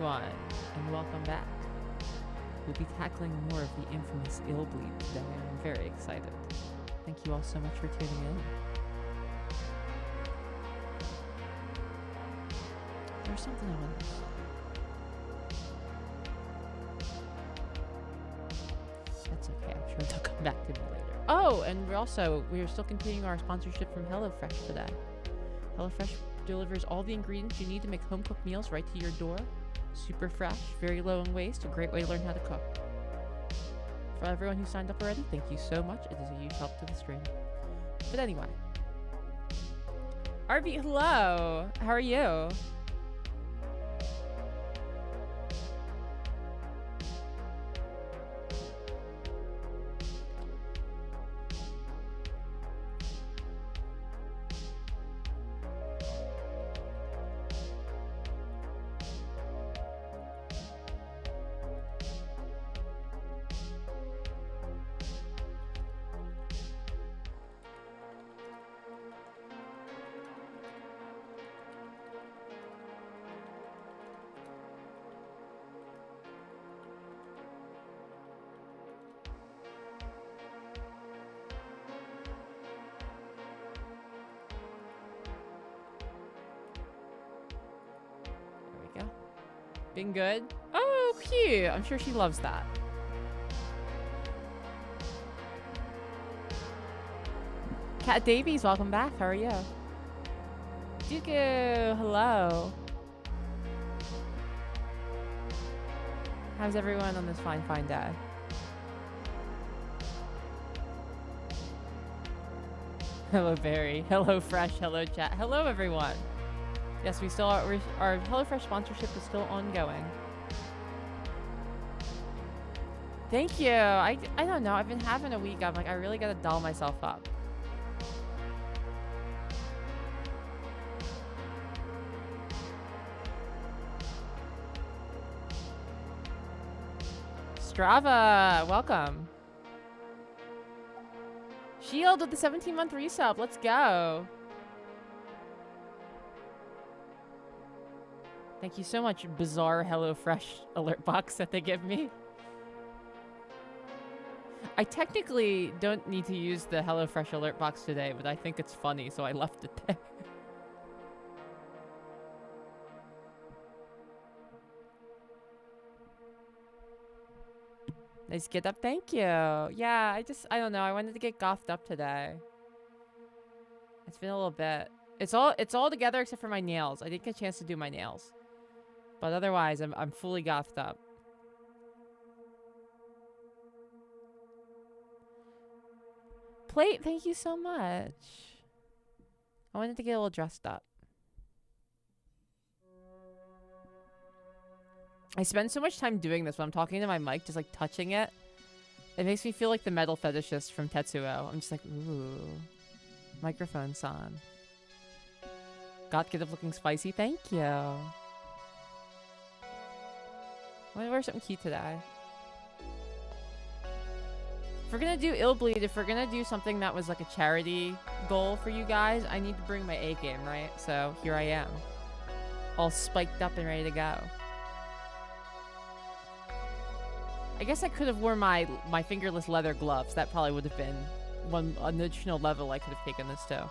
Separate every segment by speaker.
Speaker 1: everyone, and welcome back. We'll be tackling more of the infamous Illbleed today, and I'm very excited. Thank you all so much for tuning in. There's something I want to say. That's okay, I'm sure they'll come back to me later. Oh, and we're still continuing our sponsorship from HelloFresh today. HelloFresh delivers all the ingredients you need to make home-cooked meals right to your door. Super fresh, very low in waste, a great way to learn how to cook. For everyone who signed up already, thank you so much. It is a huge help to the stream. But anyway. RB, hello! How are you? Been good? Oh, cute. I'm sure she loves that. Cat Davies, welcome back. How are you? Dooku, hello. How's everyone on this fine day? Hello, Barry. Hello, Fresh. Hello, chat. Hello, everyone. Yes, we still are. Our HelloFresh sponsorship is still ongoing. Thank you. I don't know. I've been having a week. I'm like, I really gotta doll myself up. Strava, welcome. Shield with the 17-month resub. Let's go. Thank you so much, bizarre HelloFresh alert box that they give me. I technically don't need to use the HelloFresh alert box today, but I think it's funny, so I left it there. Nice get up, thank you. Yeah, I don't know, I wanted to get gothed up today. It's been a little bit. It's all together except for my nails. I didn't get a chance to do my nails. But otherwise, I'm fully gothed up. Plate, thank you so much. I wanted to get a little dressed up. I spend so much time doing this when I'm talking to my mic, just like touching it. It makes me feel like the metal fetishist from Tetsuo. I'm just like, ooh. Microphone son. Got get up looking spicy, thank you. I want to wear something cute today. If we're gonna do Illbleed, if we're gonna do something that was like a charity goal for you guys, I need to bring my A game, right? So here I am. All spiked up and ready to go. I guess I could have worn my fingerless leather gloves. That probably would have been one additional level I could have taken this to.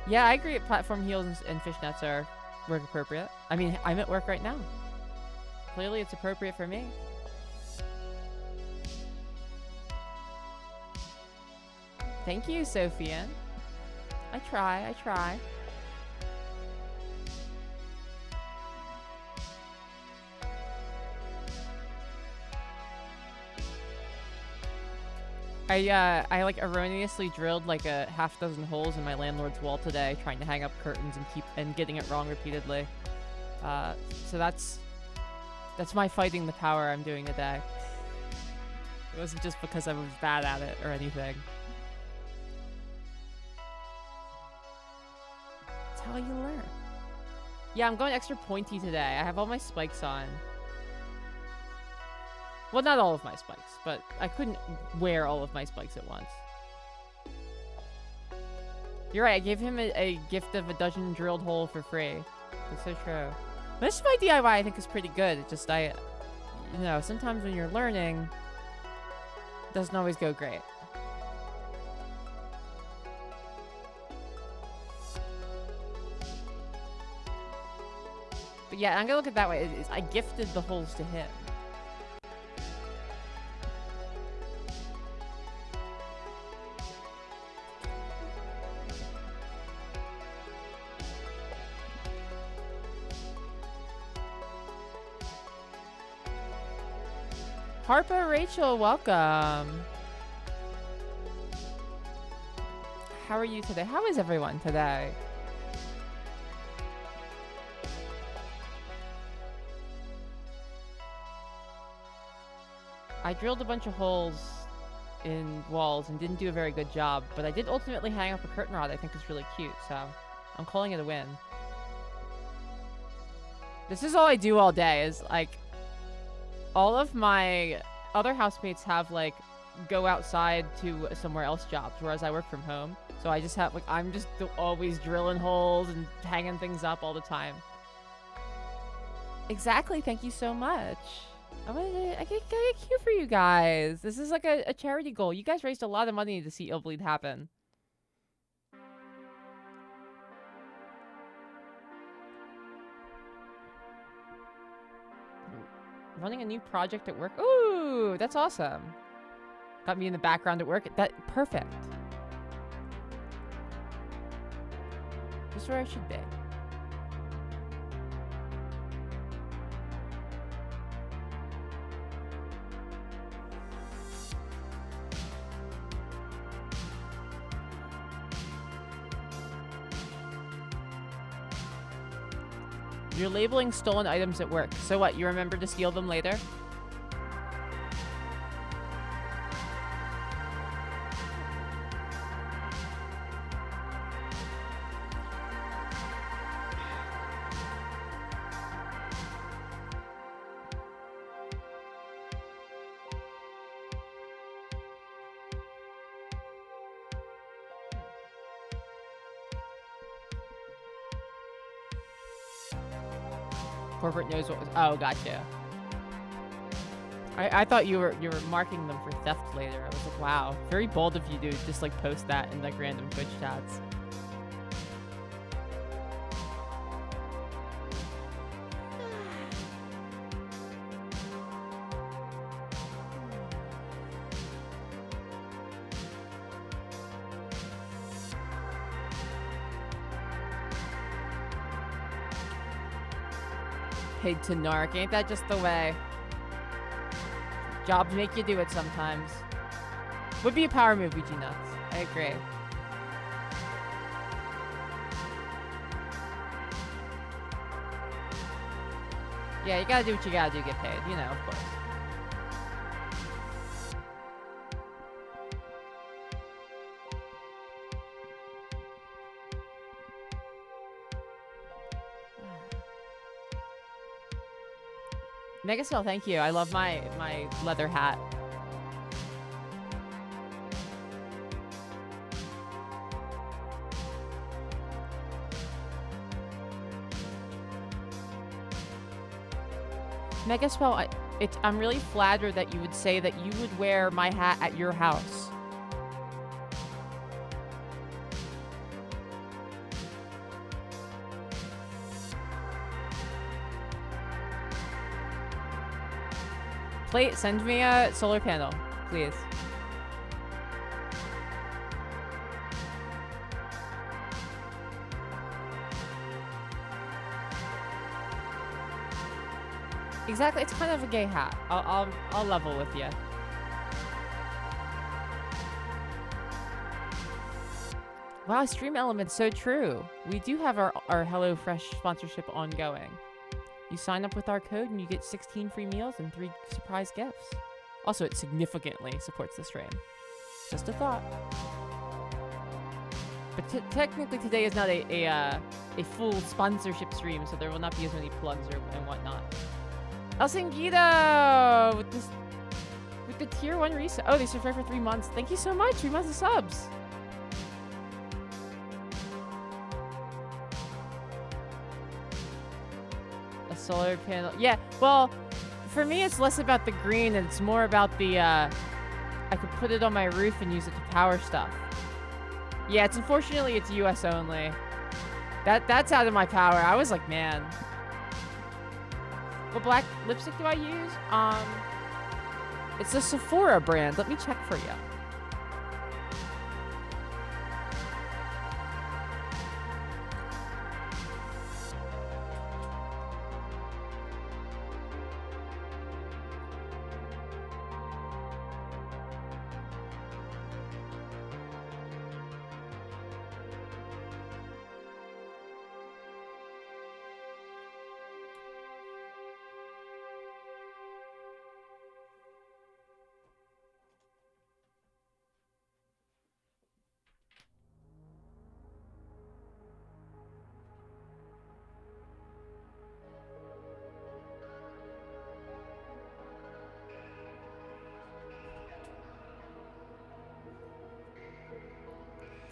Speaker 1: Yeah, I agree. Platform heels and fishnets are work appropriate. I mean, I'm at work right now. Clearly, it's appropriate for me. Thank you, Sophian. I try. I like erroneously drilled like a half-dozen holes in my landlord's wall today, trying to hang up curtains and getting it wrong repeatedly. So that's my fighting the power I'm doing today. It wasn't just because I was bad at it or anything. That's how you learn. Yeah, I'm going extra pointy today. I have all my spikes on. Well, not all of my spikes, but I couldn't wear all of my spikes at once. You're right. I gave him a gift of a dozen drilled hole for free. That's so true. Most of my DIY I think is pretty good. It's just you know, sometimes when you're learning, it doesn't always go great. But yeah, I'm gonna look at it that way. I gifted the holes to him. Harper Rachel, welcome. How are you today? How is everyone today? I drilled a bunch of holes in walls and didn't do a very good job, but I did ultimately hang up a curtain rod I think is really cute, so I'm calling it a win. This is all I do all day, is like, all of my other housemates have like go outside to somewhere else jobs, whereas I work from home. So I just have like, I'm just always drilling holes and hanging things up all the time. Exactly, thank you so much. I get cute for you guys. This is like a charity goal. You guys raised a lot of money to see Illbleed happen. Running a new project at work. Ooh, that's awesome. Got me in the background at work. Perfect. Just where I should be. You're labeling stolen items at work. So what, you remember to steal them later? Corporate knows what was. Oh, gotcha. I thought you were marking them for theft later. I was like, wow, very bold of you to just like post that in like random Twitch chats. Paid to narc, ain't that just the way? Jobs make you do it sometimes. Would be a power move, BG Nuts. I agree. Yeah, you gotta do what you gotta do to get paid, you know, of course. Megacell, thank you. I love my leather hat. Megaspell, I'm really flattered that you would say that you would wear my hat at your house. Send me a solar panel, please. Exactly, it's kind of a gay hat. I'll level with you. Wow, Stream Elements, so true. We do have our HelloFresh sponsorship ongoing. You sign up with our code and you get 16 free meals and 3 surprise gifts. Also, it significantly supports the stream. Just a thought. But technically today is not a full sponsorship stream, so there will not be as many plugs and whatnot. El Sanguito with the tier 1 reset. Oh, they survived for 3 months. Thank you so much. 3 months of subs. solar panel. Yeah, well, for me, it's less about the green, and it's more about the, I could put it on my roof and use it to power stuff. Yeah, unfortunately, it's US only. That's out of my power. I was like, man. What black lipstick do I use? It's a Sephora brand. Let me check for you.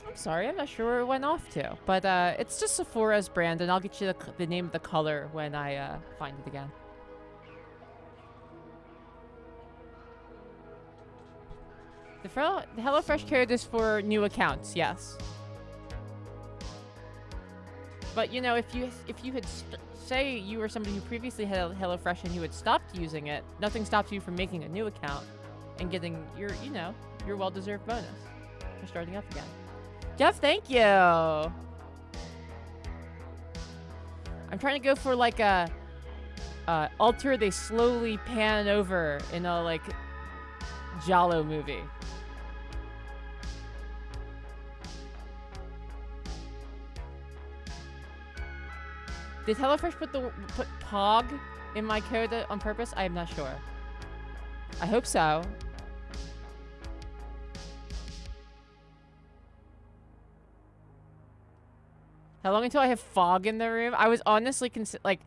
Speaker 1: I'm sorry, I'm not sure where it went off to. But it's just Sephora's brand, and I'll get you the name of the color when I find it again. The HelloFresh code is for new accounts, yes. But you know, if you had say you were somebody who previously had HelloFresh and you had stopped using it, nothing stops you from making a new account and getting your, you know, your well-deserved bonus for starting up again. Jeff, thank you. I'm trying to go for like a altar they slowly pan over in a like Giallo movie. Did HelloFresh put POG in my code on purpose? I am not sure. I hope so. How long until I have fog in the room? I was honestly like,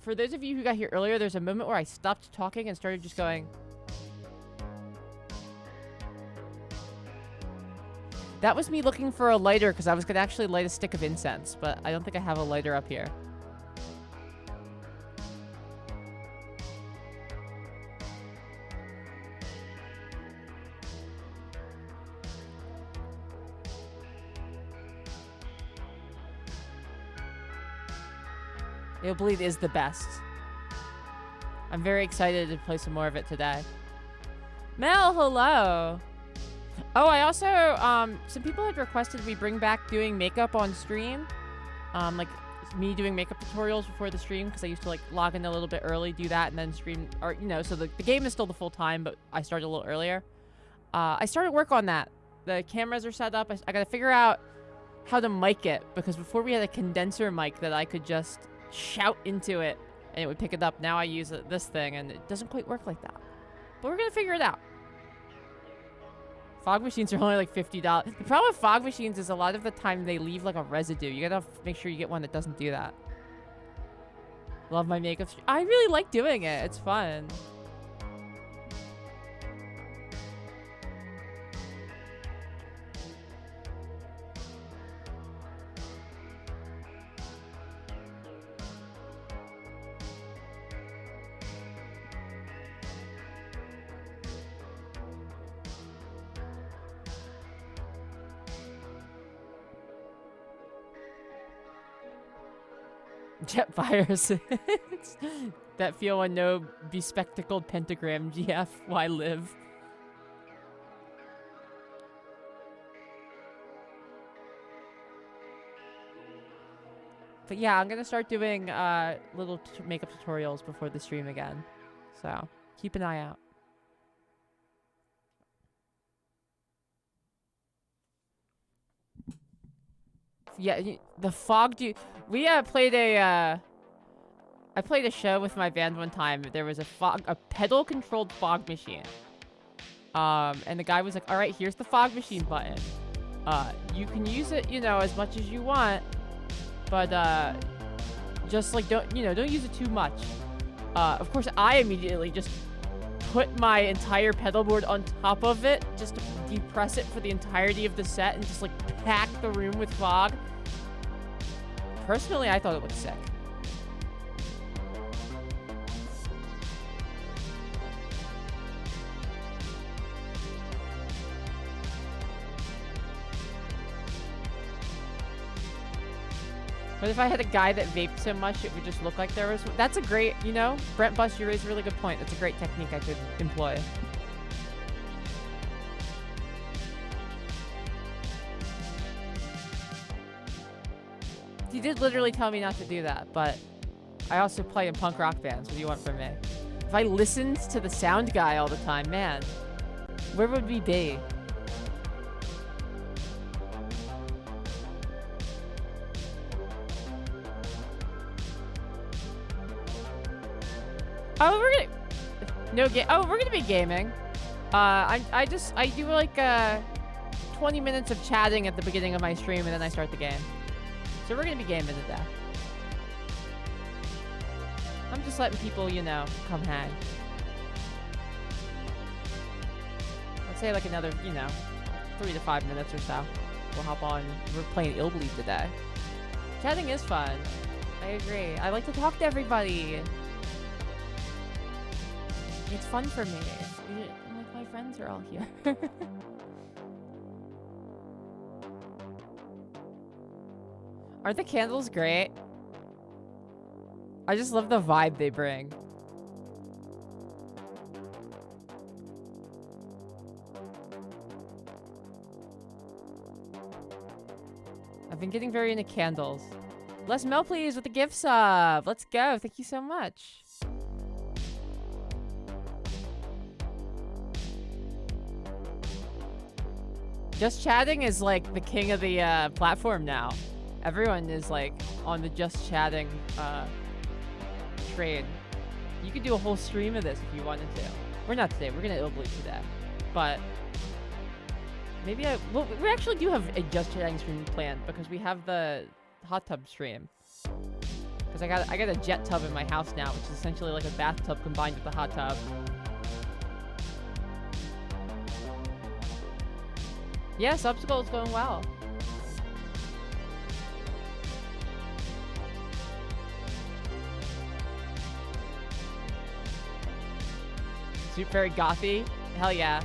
Speaker 1: for those of you who got here earlier, there's a moment where I stopped talking and started just going. That was me looking for a lighter because I was gonna actually light a stick of incense, but I don't think I have a lighter up here. Illbleed is the best. I'm very excited to play some more of it today. Mel, hello. Oh, I also, some people had requested we bring back doing makeup on stream. Like me doing makeup tutorials before the stream, because I used to like log in a little bit early, do that, and then stream, or, you know, so the game is still the full time, but I started a little earlier. I started work on that. The cameras are set up. I gotta figure out how to mic it, because before we had a condenser mic that I could just shout into it and it would pick it up. Now I use this thing and it doesn't quite work like that, but we're gonna figure it out. Fog machines are only like $50. The problem with fog machines is a lot of the time they leave like a residue. You gotta make sure you get one that doesn't do that. Love my makeup. I really like doing it. It's fun. Jet fires. That feel when no bespectacled pentagram GF why live. But yeah, I'm gonna start doing little makeup tutorials before the stream again. So keep an eye out. Yeah, the fog. We played a. I played a show with my band one time. There was a pedal-controlled fog machine. And the guy was like, "All right, here's the fog machine button. You can use it, you know, as much as you want, but just like don't use it too much." Of course, I immediately just put my entire pedal board on top of it, just to depress it for the entirety of the set, and just like pack the room with fog. Personally, I thought it looked sick. But if I had a guy that vaped so much, it would just look like there was... That's a great, you know? Brent Bus, you raise a really good point. That's a great technique I could employ. He did literally tell me not to do that, but I also play in punk rock bands. What do you want from me? If I listened to the sound guy all the time, man, where would we be? Oh, we're gonna... No game. Oh, we're gonna be gaming. I do like 20 minutes of chatting at the beginning of my stream, and then I start the game. So we're gonna be gaming today. I'm just letting people, you know, come hang. I'd say like another, you know, 3 to 5 minutes or so. We'll hop on. We're playing Illbleed today. Chatting is fun. I agree. I like to talk to everybody. It's fun for me. Like, my friends are all here. Aren't the candles great? I just love the vibe they bring. I've been getting very into candles. Less Mel, please, with the gift sub. Let's go. Thank you so much. Just chatting is like the king of the platform now. Everyone is like on the just chatting trade. You could do a whole stream of this if you wanted to. We're not today. We're gonna Illbleed today, but maybe well, we actually do have a just chatting stream planned because we have the hot tub stream. Because I got a jet tub in my house now, which is essentially like a bathtub combined with a hot tub. Yes, obstacle is going well. Super very gothy. Hell yeah.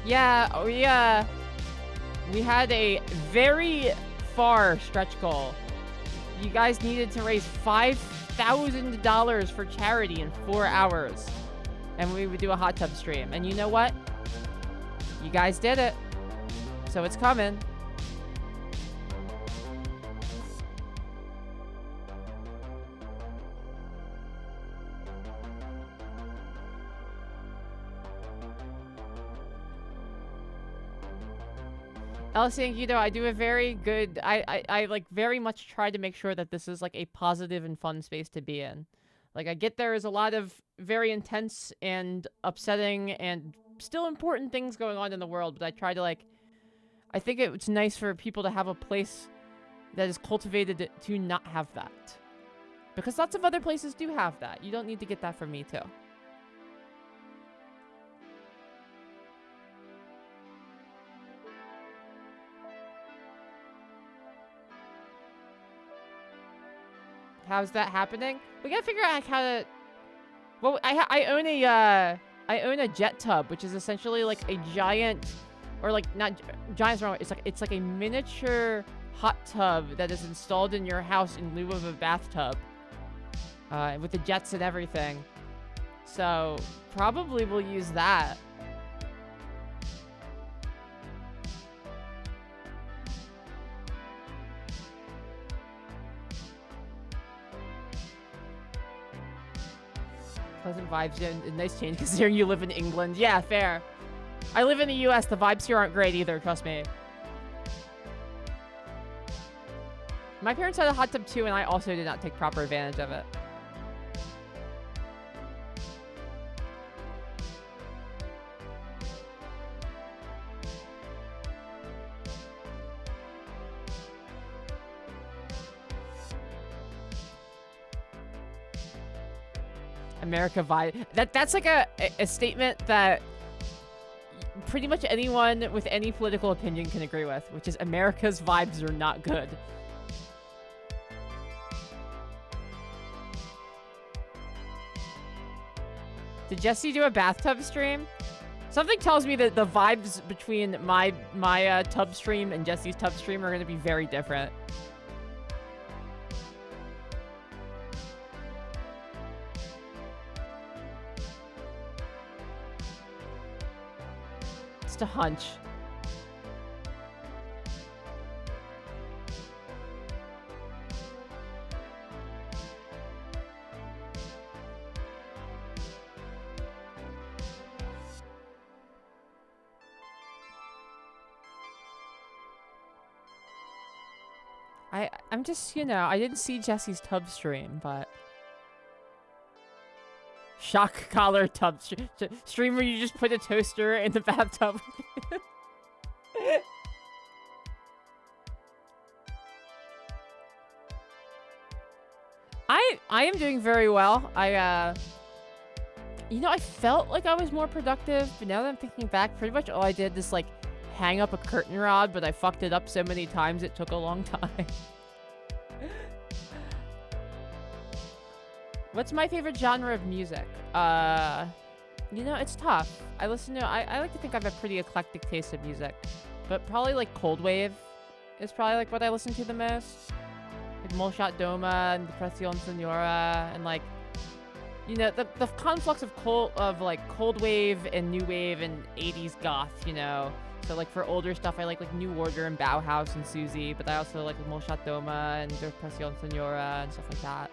Speaker 1: Yeah, we had a very far stretch goal. You guys needed to raise $5,000 for charity in 4 hours. And we would do a hot tub stream. And you know what? You guys did it. So it's coming. Elsie and Guido, I do a very good... I like very much try to make sure that this is like a positive and fun space to be in. Like, I get there is a lot of very intense and upsetting and still important things going on in the world, but I try to, like... I think it's nice for people to have a place that is cultivated to not have that. Because lots of other places do have that. You don't need to get that from me, too. How's that happening? We gotta figure out how to... Well, I own a jet tub, which is essentially like a giant... Or like, not... Giant's wrong. It's like a miniature hot tub that is installed in your house in lieu of a bathtub. With the jets and everything. So, probably we'll use that. Pleasant vibes, and nice change considering you live in England. Yeah, fair. I live in the US. The vibes here aren't great either, trust me. My parents had a hot tub too, and I also did not take proper advantage of it. America vibe. That's like a statement that pretty much anyone with any political opinion can agree with, which is America's vibes are not good. Did Jesse do a bathtub stream? Something tells me that the vibes between my tub stream and Jesse's tub stream are going to be very different. Just a hunch. I'm just, you know, I didn't see Jesse's tub stream, but... Shock collar tub stream where you just put a toaster in the bathtub. I am doing very well. You know, I felt like I was more productive, but now that I'm thinking back, pretty much all I did is, like, hang up a curtain rod, but I fucked it up so many times it took a long time. What's my favorite genre of music? You know, it's tough. I like to think I have a pretty eclectic taste of music, but probably like cold wave is probably like what I listen to the most. Like Molchat Doma and Depression Senora and like, you know, the conflux of cold wave and new wave and 80s goth, you know. So like for older stuff, I like New Order and Bauhaus and Susie, but I also like Molchat Doma and Depression Senora and stuff like that.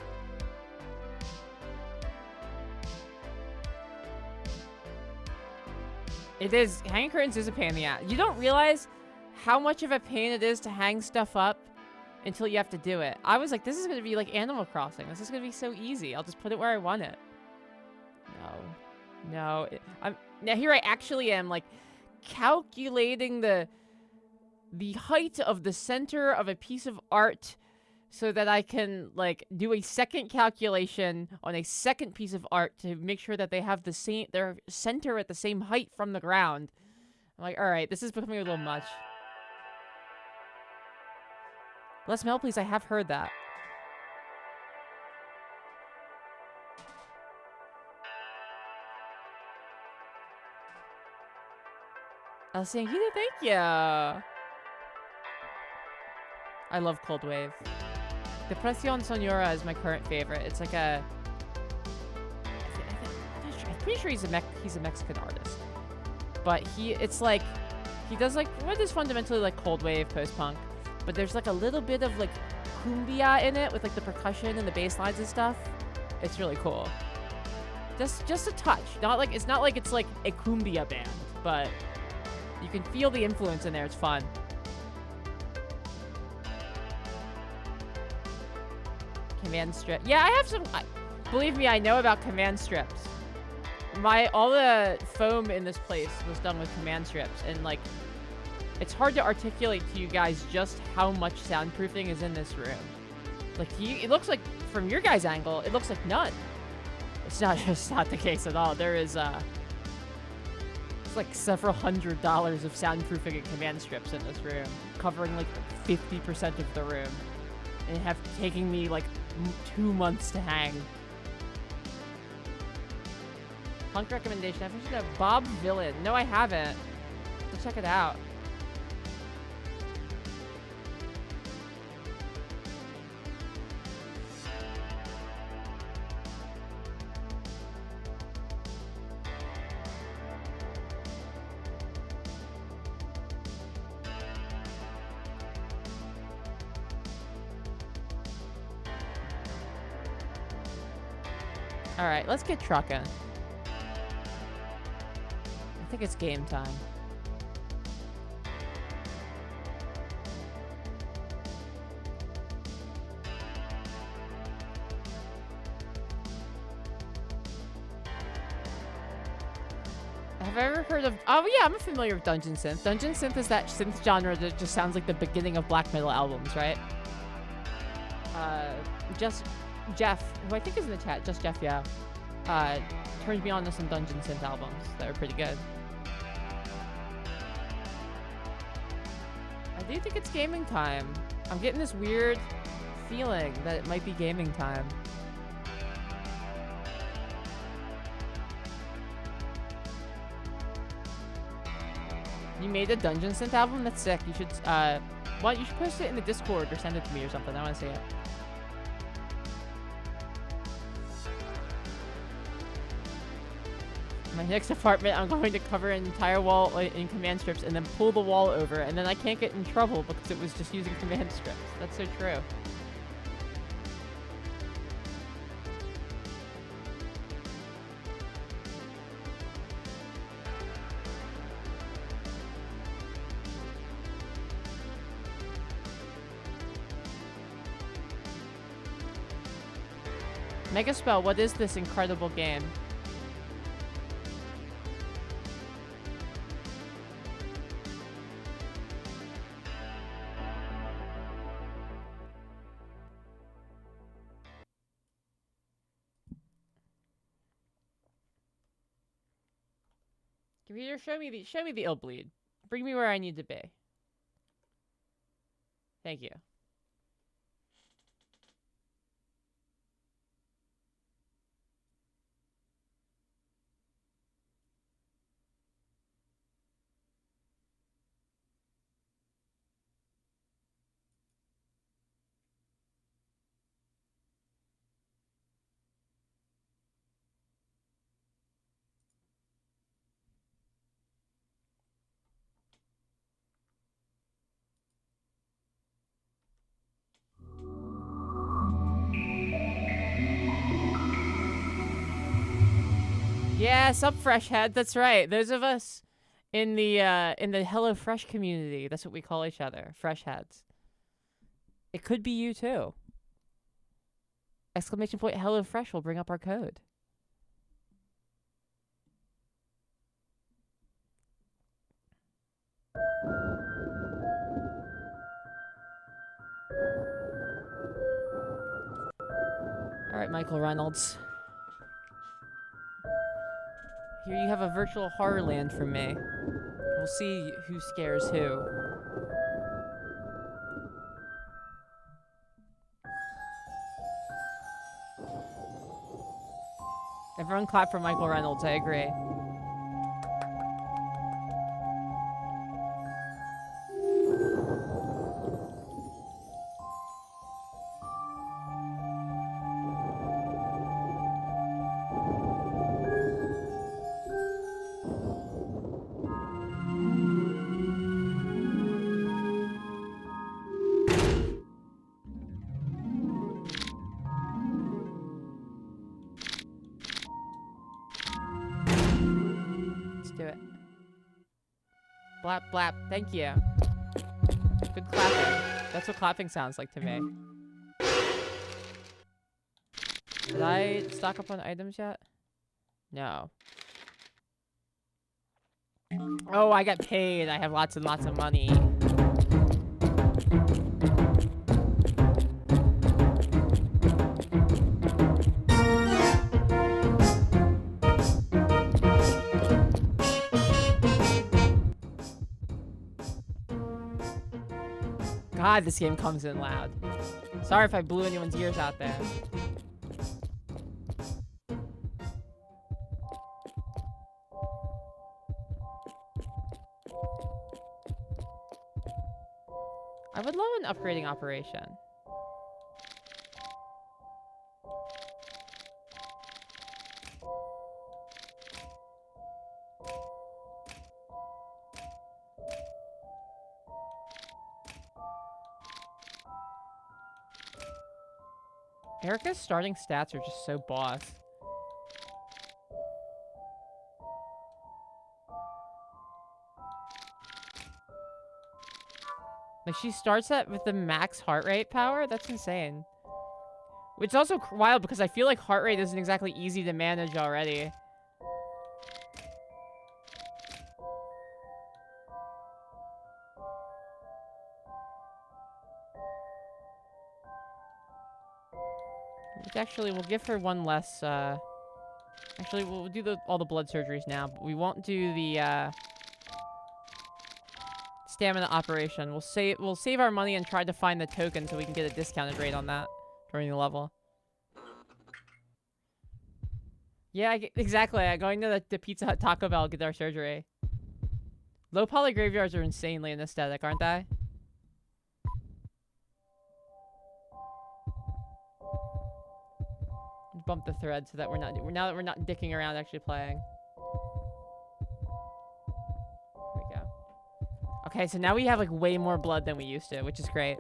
Speaker 1: It is. Hanging curtains is a pain in the ass. You don't realize how much of a pain it is to hang stuff up until you have to do it. I was like, this is going to be like Animal Crossing. This is going to be so easy. I'll just put it where I want it. No. Now here I actually am, like, calculating the height of the center of a piece of art so that I can, like, do a second calculation on a second piece of art to make sure that they have their center at the same height from the ground. I'm like, all right, this is becoming a little much. Less mail, please. I have heard that. I was saying, thank you. I love Cold Wave. Depression Sonora is my current favorite. It's like a... I'm pretty sure he's a Mexican artist. But it's like... He does like... What is fundamentally like Cold Wave post-punk. But there's like a little bit of like cumbia in it with like the percussion and the bass lines and stuff. It's really cool. Just a touch. It's not like it's like a cumbia band, but you can feel the influence in there. It's fun. Command strip. Yeah, I have some... believe me, I know about command strips. All the foam in this place was done with command strips, and like, it's hard to articulate to you guys just how much soundproofing is in this room. Like, it looks like, from your guys' angle, it looks like none. It's not the case at all. There is, it's like several $100s of soundproofing and command strips in this room, covering like 50% of the room, and have taken me like 2 months to hang. Punk recommendation. I've mentioned a Bob Villain. No, I haven't. Let's check it out. All right, let's get trucking. I think it's game time. Have I ever heard of... Oh, yeah, I'm familiar with Dungeon Synth. Dungeon Synth is that synth genre that just sounds like the beginning of black metal albums, right? Just Jeff, who I think is in the chat, just Jeff, yeah, turns me on to some Dungeon Synth albums that are pretty good. I do think it's gaming time. I'm getting this weird feeling that it might be gaming time. You made a Dungeon Synth album? That's sick. You should, well, you should post it in the Discord or send it to me or something. I want to see it. My next apartment, I'm going to cover an entire wall in command strips and then pull the wall over, and then I can't get in trouble because it was just using command strips. That's so true. Megaspell, what is this incredible game? Computer, show me the Illbleed. Bring me where I need to be. Thank you. Yeah, sup, Fresh Head. That's right. Those of us in the HelloFresh community, that's what we call each other, Fresh Heads. It could be you too. Exclamation point HelloFresh will bring up our code. All right, Michael Reynolds. Here you have a virtual horror land from me. We'll see who scares who. Everyone clap for Michael Reynolds, I agree. Blap, blap. Thank you. Good clapping. That's what clapping sounds like to me. Did I stock up on items yet? No. Oh, I got paid. I have lots and lots of money. God, this game comes in loud. Sorry if I blew anyone's ears out there. I would love an upgrading operation. Erica's starting stats are just so boss. Like, she starts at with the max heart rate power? That's insane. It's also wild because I feel like heart rate isn't exactly easy to manage already. Actually, we'll give her one less, actually, we'll do all the blood surgeries now, but we won't do the, stamina operation. We'll save our money and try to find the token so we can get a discounted rate on that during the level. Yeah, exactly. I'm going to the Pizza Hut Taco Bell get our surgery. Low poly graveyards are insanely aesthetic, aren't they? Bump the thread so that we're not dicking around actually playing. Here we go. Okay, so now we have like way more blood than we used to, which is great.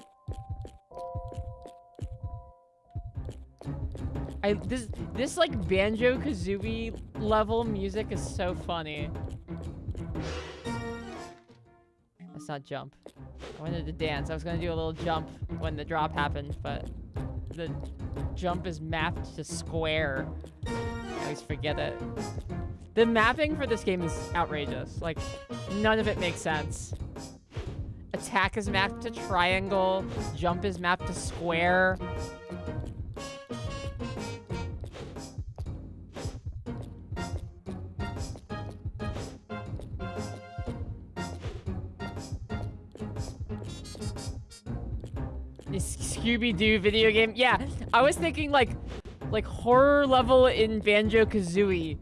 Speaker 1: This like Banjo-Kazooie level music is so funny. Let's not jump. I wanted to dance. I was gonna do a little jump when the drop happened, but the jump is mapped to square. I always forget it. The mapping for this game is outrageous. Like, none of it makes sense. Attack is mapped to triangle. Jump is mapped to square. Scooby-Doo video game. Yeah, I was thinking like horror level in Banjo-Kazooie.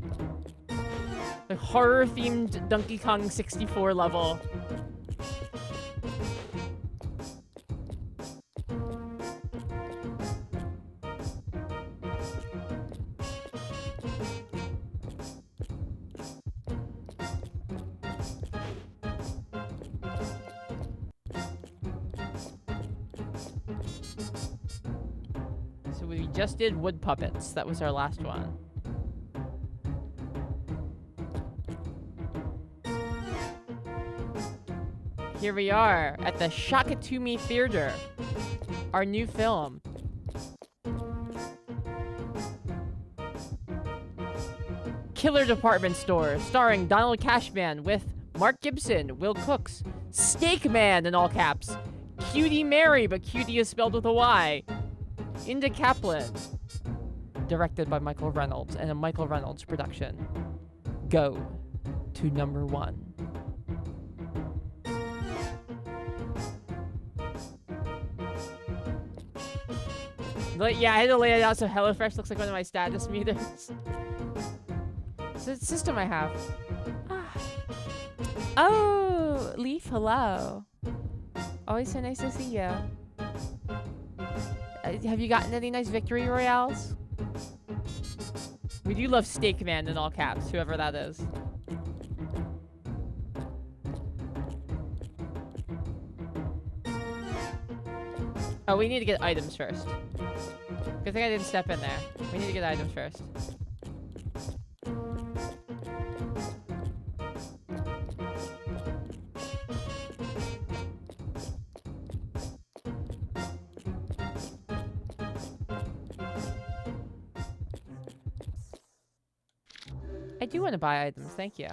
Speaker 1: Like horror-themed Donkey Kong 64 level. Just did wood puppets. That was our last one. Here we are at the Shakatumi Theater. Our new film. Killer Department Store, starring Donald Cashman with Mark Gibson, Will Cooks, Steak Man in all caps, Cutie Mary, but cutie is spelled with a Y. Inda Kaplan, directed by Michael Reynolds, and a Michael Reynolds production. Go to number 1. But yeah, I had to lay it out so HelloFresh looks like one of my status meters. It's the system I have. Oh, Leaf, hello. Always so nice to see you. Have you gotten any nice victory royales? We do love Steak Man in all caps, whoever that is. Oh, we need to get items first. Good thing I didn't step in there. We need to get items first. I do want to buy items, thank you.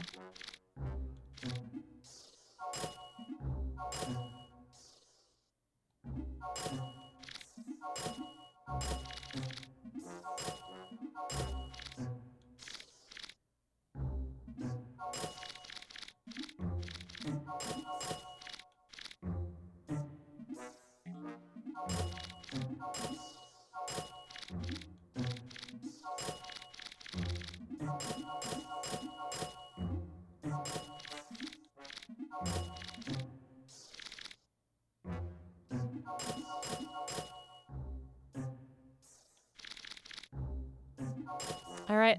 Speaker 1: All right,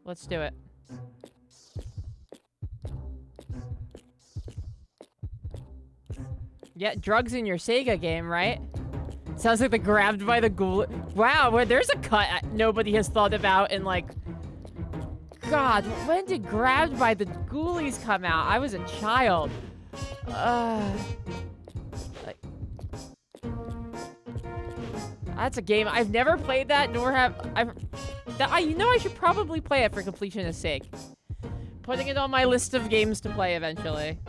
Speaker 1: let's do it. Yeah, drugs in your Sega game, right? Sounds like the grabbed by the ghoul. Wow, well, there's a cut nobody has thought about in like... God, when did Grabbed by the Ghoulies come out? I was a child. That's a game. I've never played that, nor have... you know I should probably play it for completionist sake. Putting it on my list of games to play eventually.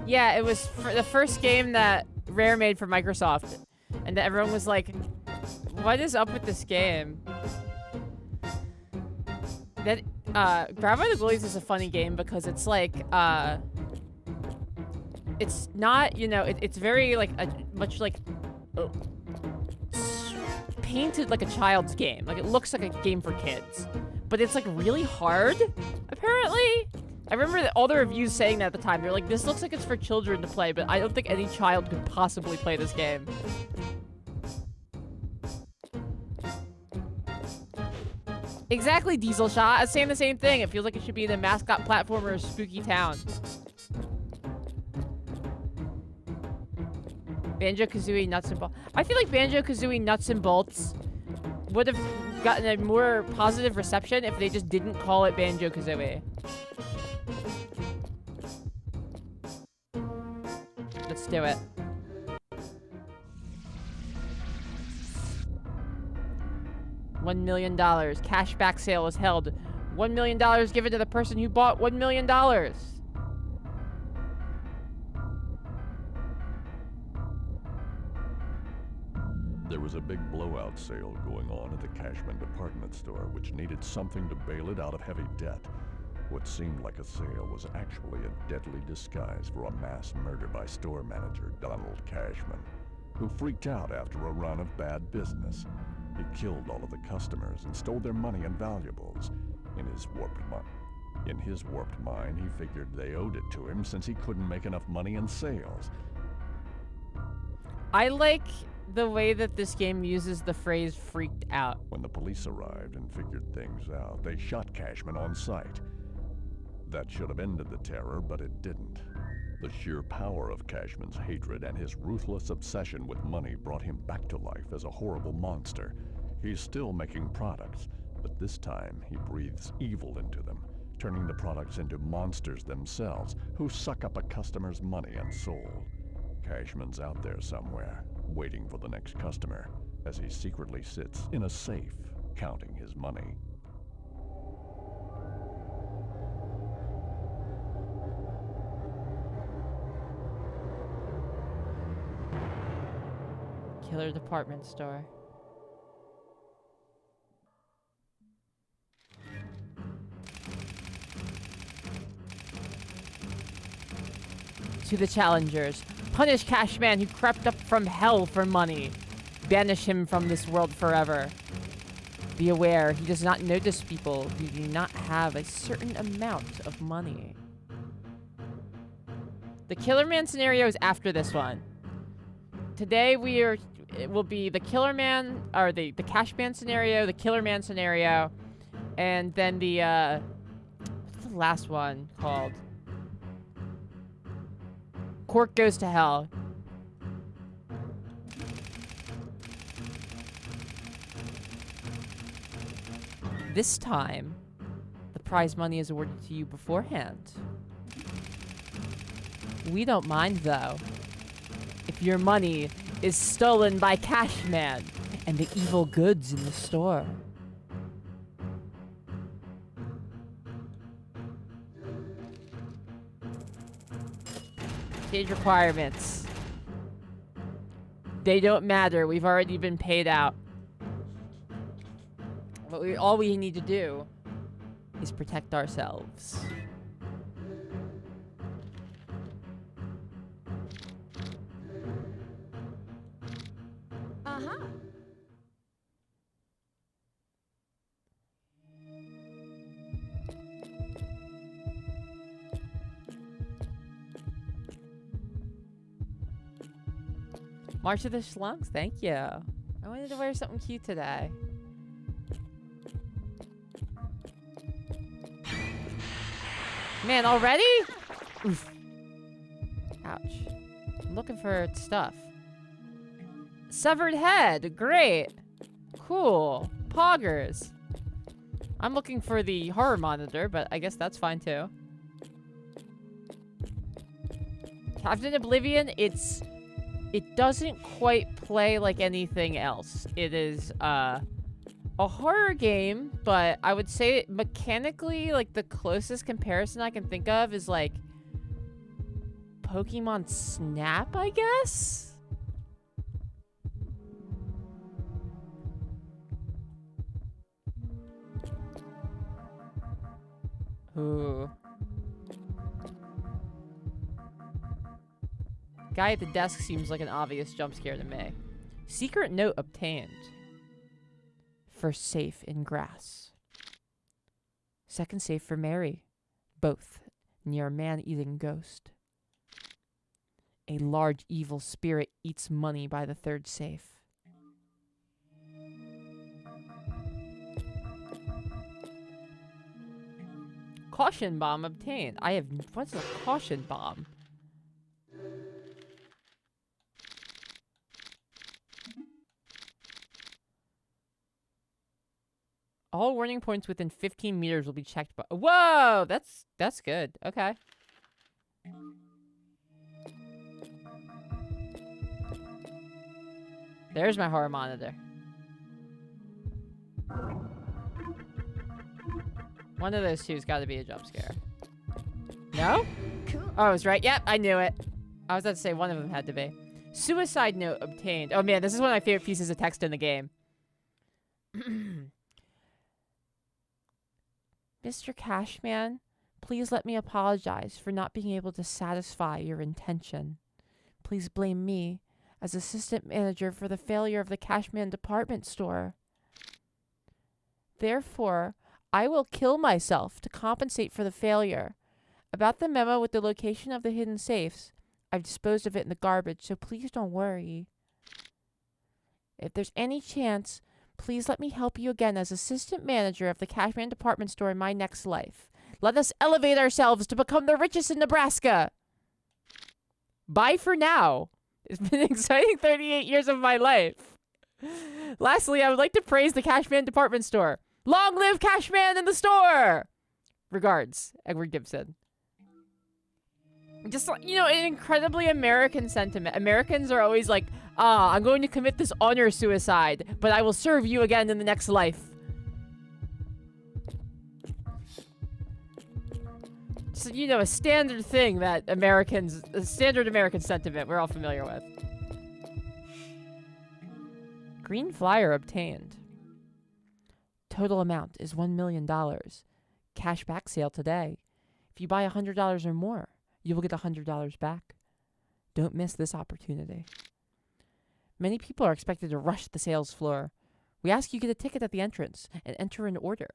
Speaker 1: Yeah, it was the first game that Rare made for Microsoft. And everyone was like, What is up with this game? That Grab by the Ghoulies is a funny game because it's like it's not, you know, it's very like much like painted like a child's game. Like it looks like a game for kids, but it's like really hard. Apparently, I remember that all the reviews saying that at the time. They're like, this looks like it's for children to play, but I don't think any child could possibly play this game. Exactly, Diesel Shot. I was saying the same thing. It feels like it should be the mascot platformer of Spooky Town. Banjo-Kazooie Nuts and Bolts. I feel like Banjo-Kazooie Nuts and Bolts would have gotten a more positive reception if they just didn't call it Banjo-Kazooie. Let's do it. $1 million. Cashback sale is held. $1 million given to the person who bought $1 million.
Speaker 2: There was a big blowout sale going on at the Cashman department store, which needed something to bail it out of heavy debt. What seemed like a sale was actually a deadly disguise for a mass murder by store manager Donald Cashman, who freaked out after a run of bad business. He killed all of the customers and stole their money and valuables. In his warped mind, he figured they owed it to him since he couldn't make enough money in sales.
Speaker 1: I like the way that this game uses the phrase freaked out.
Speaker 2: When the police arrived and figured things out, they shot Cashman on sight. That should have ended the terror, but it didn't. The sheer power of Cashman's hatred and his ruthless obsession with money brought him back to life as a horrible monster. He's still making products, but this time he breathes evil into them, turning the products into monsters themselves who suck up a customer's money and soul. Cashman's out there somewhere, waiting for the next customer, as he secretly sits in a safe, counting his money.
Speaker 1: Killer department store. To the challengers. Punish Cashman who crept up from hell for money. Banish him from this world forever. Be aware, he does not notice people who do not have a certain amount of money. The Killer Man scenario is after this one. Today it will be the Killer Man, or the Cashman scenario, the Killer Man scenario, and then the, what's the last one called? Cork Goes to Hell. This time, the prize money is awarded to you beforehand. We don't mind, though, if your money is stolen by Cashman and the evil goods in the store. Change requirements. They don't matter. We've already been paid out. But all we need to do is protect ourselves.
Speaker 3: Uh-huh.
Speaker 1: March of the Schlunks, thank you. I wanted to wear something cute today. Man, already? Oof. Ouch. I'm looking for stuff. Severed head, great. Cool. Poggers. I'm looking for the horror monitor, but I guess that's fine too. Captain Oblivion, it doesn't quite play like anything else. It is a horror game, but I would say mechanically, like the closest comparison I can think of is like Pokemon Snap, I guess? Ooh. Guy at the desk seems like an obvious jump scare to me. Secret note obtained. First safe in grass. Second safe for Mary. Both near a man-eating ghost. A large evil spirit eats money by the third safe. Caution bomb obtained. I have... What's a caution bomb? All warning points within 15 meters will be checked by... Whoa! That's good. Okay. There's my horror monitor. One of those two's got to be a jump scare. No? Oh, I was right. Yep, I knew it. I was about to say one of them had to be. Suicide note obtained. Oh man, this is one of my favorite pieces of text in the game. Mr. Cashman, please let me apologize for not being able to satisfy your intention. Please blame me as assistant manager for the failure of the Cashman department store. Therefore, I will kill myself to compensate for the failure. About the memo with the location of the hidden safes, I've disposed of it in the garbage, so please don't worry. If there's any chance, please let me help you again as assistant manager of the Cashman department store in my next life. Let us elevate ourselves to become the richest in Nebraska. Bye for now. It's been an exciting 38 years of my life. Lastly, I would like to praise the Cashman department store. Long live Cashman in the store! Regards, Edward Gibson. Just, you know, an incredibly American sentiment. Americans are always like, I'm going to commit this honor suicide, but I will serve you again in the next life. So, you know, a standard thing that Americans, a standard American sentiment we're all familiar with. Green flyer obtained. Total amount is $1 million. Cash back sale today. If you buy $100 or more, you will get $100 back. Don't miss this opportunity. Many people are expected to rush the sales floor. We ask you get a ticket at the entrance and enter an order.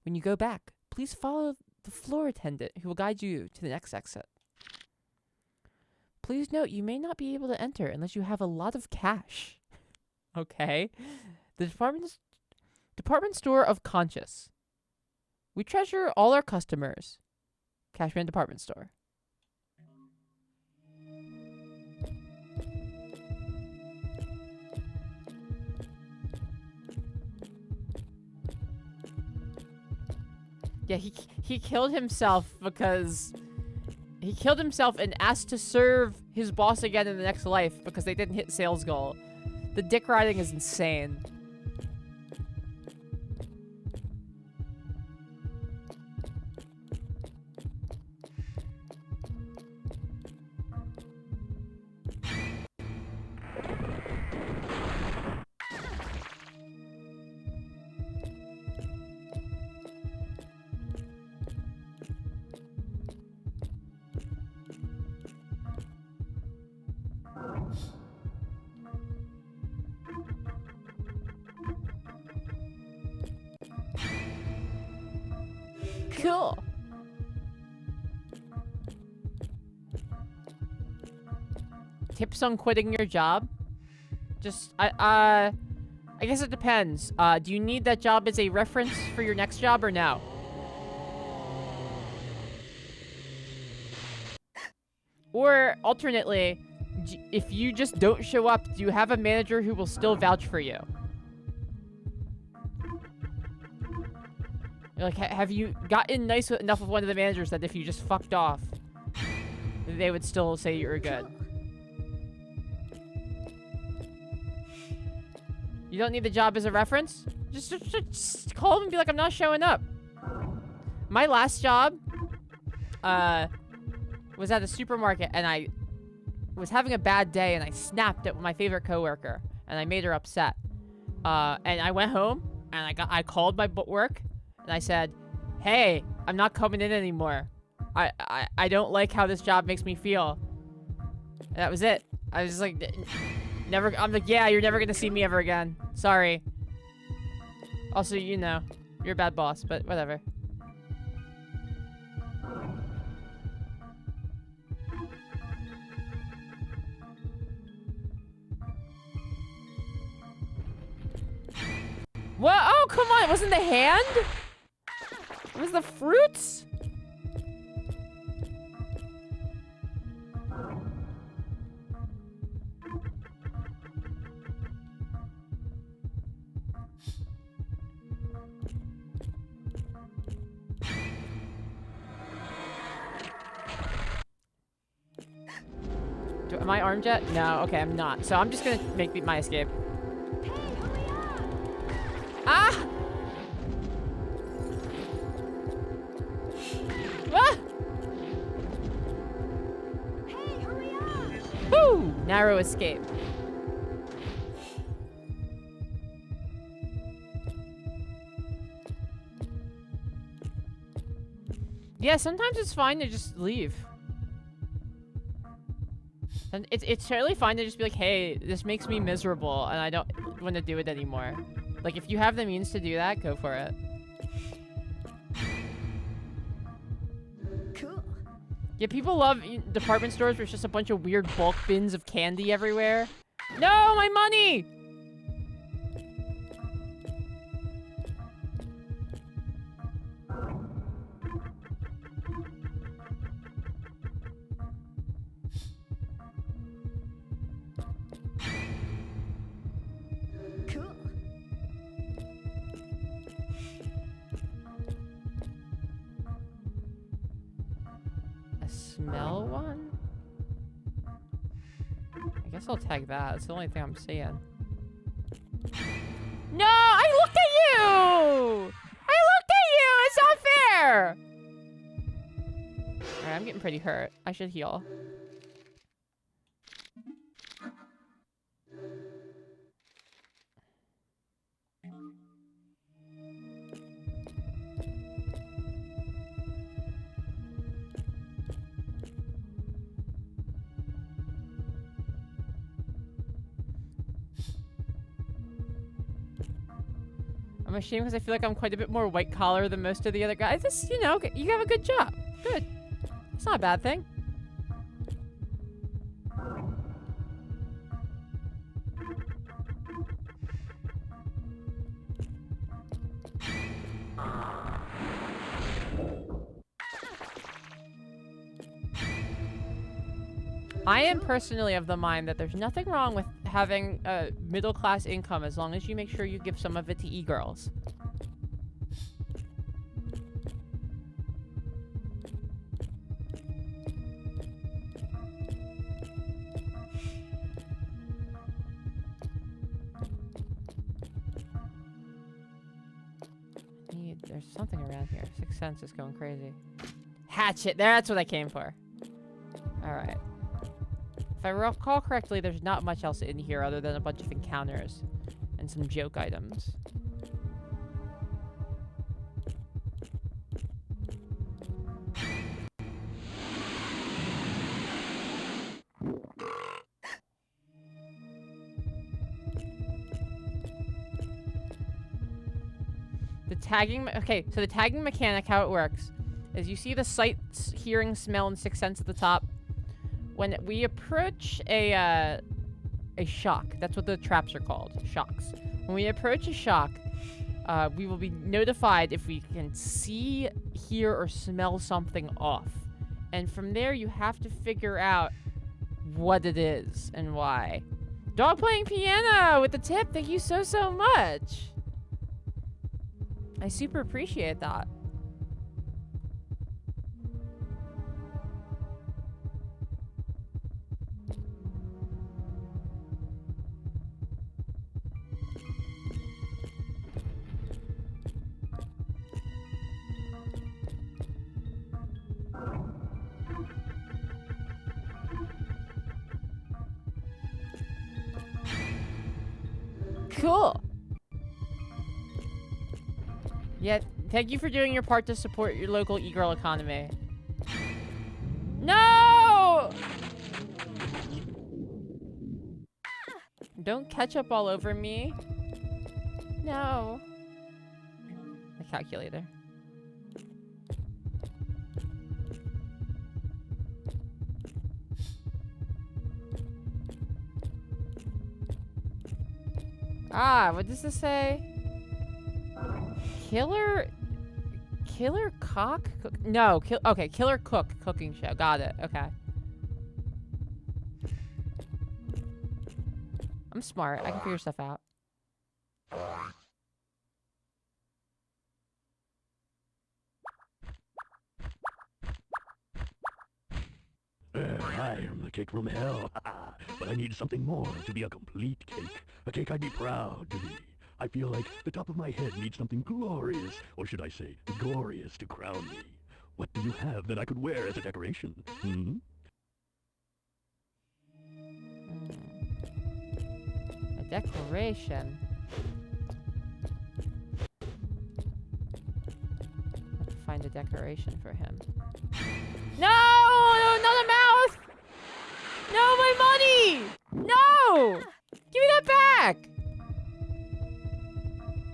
Speaker 1: When you go back, please follow the floor attendant who will guide you to the next exit. Please note you may not be able to enter unless you have a lot of cash. Okay. The department store of Conscious. We treasure all our customers. Cashman department store. Yeah, he killed himself because he killed himself and asked to serve his boss again in the next life because they didn't hit sales goal. The dick riding is insane. Cool. Tips on quitting your job? Just, I guess it depends. Do you need that job as a reference for your next job or no? Or, alternately, if you just don't show up, do you have a manager who will still vouch for you? Like, have you gotten nice enough with one of the managers that if you just fucked off, they would still say you were good? You don't need the job as a reference? Just call them and be like, I'm not showing up. My last job was at a supermarket, and I was having a bad day, and I snapped at my favorite coworker, and I made her upset. And I went home, and I called my work, and I said, Hey, I'm not coming in anymore. I don't like how this job makes me feel. And that was it. I was just like, never. I'm like, yeah, you're never gonna see me ever again. Sorry. Also, you know, you're a bad boss, but whatever. What? Oh, come on. It wasn't the hand? It was the fruits? Am I armed yet? No, okay, I'm not. So I'm just gonna make my escape. Ah! Ah!
Speaker 3: Hey, hurry up!
Speaker 1: Woo! Narrow escape. Yeah, sometimes it's fine to just leave. And it's totally fine to just be like, hey, this makes me miserable and I don't want to do it anymore. Like, if you have the means to do that, go for it.
Speaker 3: Cool.
Speaker 1: Yeah, people love department stores where it's just a bunch of weird bulk bins of candy everywhere. No, my money!
Speaker 3: Cool.
Speaker 1: A smell one? I guess I'll tag that. It's the only thing I'm seeing. No! I looked at you! I looked at you! It's not fair! Alright, I'm getting pretty hurt. I should heal. I'm ashamed because I feel like I'm quite a bit more white collar than most of the other guys. This, you know, you have a good job. Good. It's not a bad thing. I am personally of the mind that there's nothing wrong with having a middle-class income as long as you make sure you give some of it to e-girls. There's something around here. Sixth Sense is going crazy. Hatchet! That's what I came for. Alright. If I recall correctly, there's not much else in here other than a bunch of encounters and some joke items. The tagging, okay, so the tagging mechanic, how it works, is you see the sight, hearing, smell, and sixth sense at the top. When we approach a shock, that's what the traps are called, shocks. When we approach a shock, we will be notified if we can see, hear, or smell something off. And from there, you have to figure out what it is and why. Dog playing piano with the tip, thank you so, so much. I super appreciate that. Cool. Yeah, Thank you for doing your part to support your local e-girl economy. No! Don't ketchup all over me. No. The calculator. Ah, what does this say? Killer cock? No, okay, killer cook cooking show. Got it. Okay. I'm smart. I can figure stuff out.
Speaker 4: I am the cake from hell, but I need something more to be a complete cake. A cake I'd be proud to be. I feel like the top of my head needs something glorious, or should I say, glorious to crown me. What do you have that I could wear as a decoration? Hmm?
Speaker 1: A decoration. Let's find a decoration for him. No! Not a mouth! No, my money! No! Give me that back!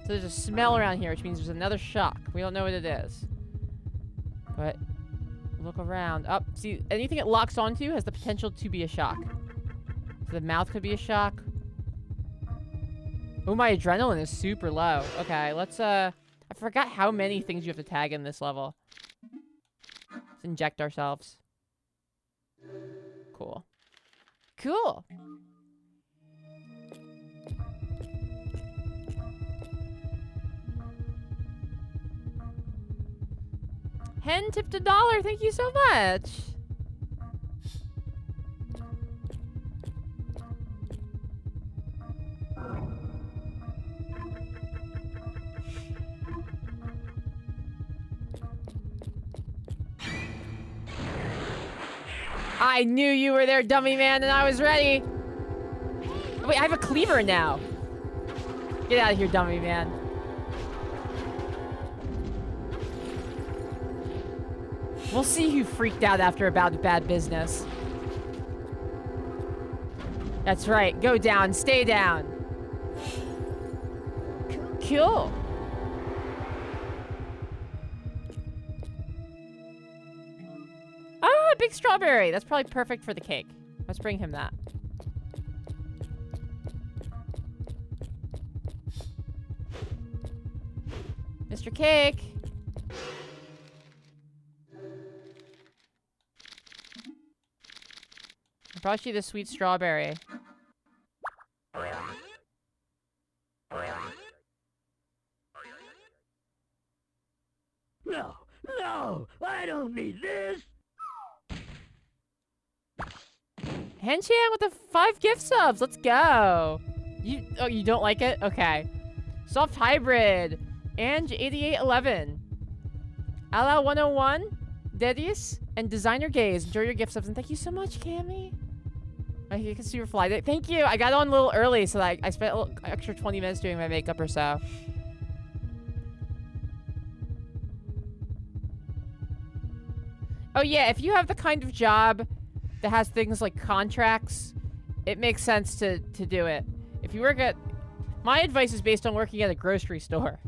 Speaker 1: So there's a smell around here, which means there's another shock. We don't know what it is. But look around. Up, see, anything it locks onto has the potential to be a shock. So the mouth could be a shock. Oh, my adrenaline is super low. Okay, let's, I forgot how many things you have to tag in this level. Let's inject ourselves. Cool. Cool. Hen tipped $1. Thank you so much. I knew you were there, dummy man, and I was ready. Wait, I have a cleaver now. Get out of here, dummy man. We'll see who freaked out after about bad business. That's right. Go down. Stay down. Cool. Ah, big strawberry. That's probably perfect for the cake. Let's bring him that. Mr. Cake. I brought you the sweet strawberry.
Speaker 4: No, I don't need this.
Speaker 1: Henchan with the 5 gift subs. Let's go. You don't like it? Okay. Soft Hybrid. Ange8811. Ala101. Dedius. And Designer Gaze. Enjoy your gift subs. And thank you so much, Cammy. You can see your fly day. Thank you. I got on a little early, so I spent a little extra 20 minutes doing my makeup or so. Oh yeah, if you have the kind of job that has things like contracts, it makes sense to do it. If you work at... My advice is based on working at a grocery store.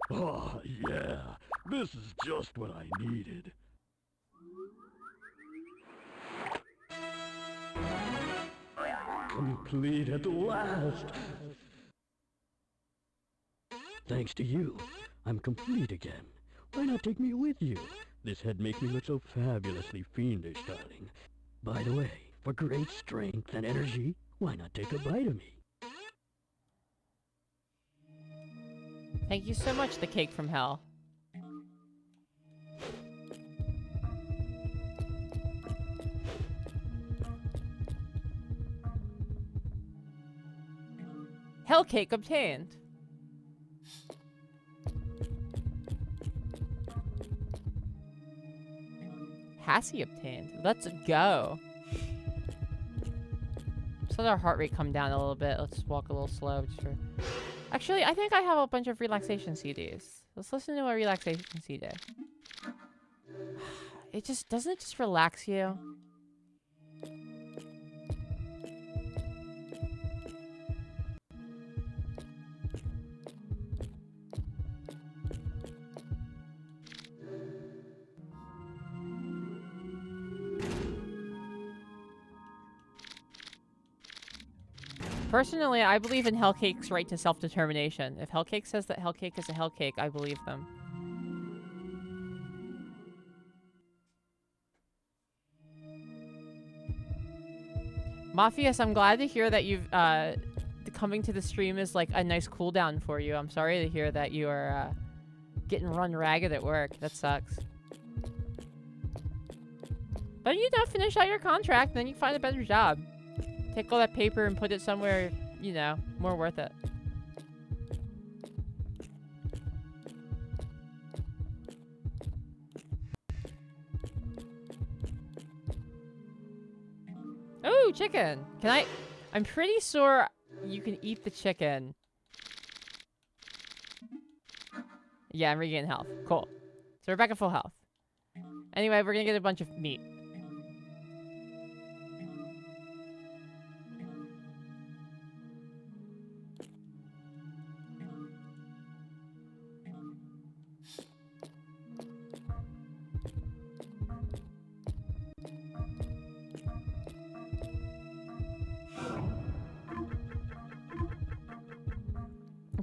Speaker 4: Oh, yeah. This is just what I needed. Complete at last. Thanks to you, I'm complete again. Why not take me with you? This head makes me look so fabulously fiendish, darling. By the way, for great strength and energy, why not take a bite of me?
Speaker 1: Thank you so much, the cake from hell. Hell cake obtained. Hassie obtained. Let's go. Let's let our heart rate come down a little bit. Let's walk a little slow. Just for... Actually, I think I have a bunch of relaxation CDs. Let's listen to a relaxation CD. Doesn't it just relax you? Personally, I believe in Hellcake's right to self-determination. If Hellcake says that Hellcake is a Hellcake, I believe them. Mafias, I'm glad to hear that you've, coming to the stream is like a nice cooldown for you. I'm sorry to hear that you are, getting run ragged at work. That sucks. But you know, finish out your contract, then you find a better job. Take all that paper and put it somewhere, you know, more worth it. Ooh, chicken. I'm pretty sure you can eat the chicken. Yeah, I'm regaining health. Cool. So we're back at full health. Anyway, we're gonna get a bunch of meat.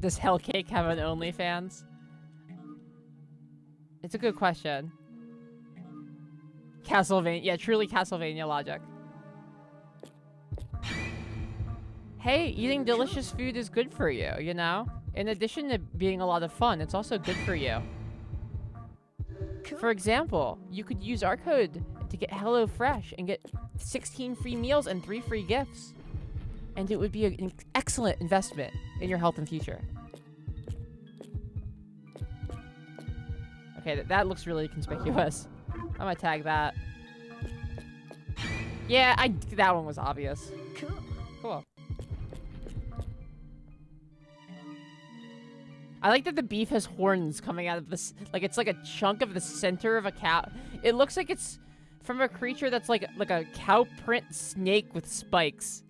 Speaker 1: Does Hellcake have an OnlyFans? It's a good question. Castlevania. Yeah, truly Castlevania logic. Hey, eating delicious food is good for you, you know? In addition to being a lot of fun, it's also good for you. For example, you could use our code to get HelloFresh and get 16 free meals and 3 free gifts. And it would be an excellent investment in your health and future. Okay, that looks really conspicuous. I'm gonna tag that. Yeah, that one was obvious. Cool. I like that the beef has horns coming out of this. Like, it's like a chunk of the center of a cow. It looks like it's from a creature that's like a cow print snake with spikes.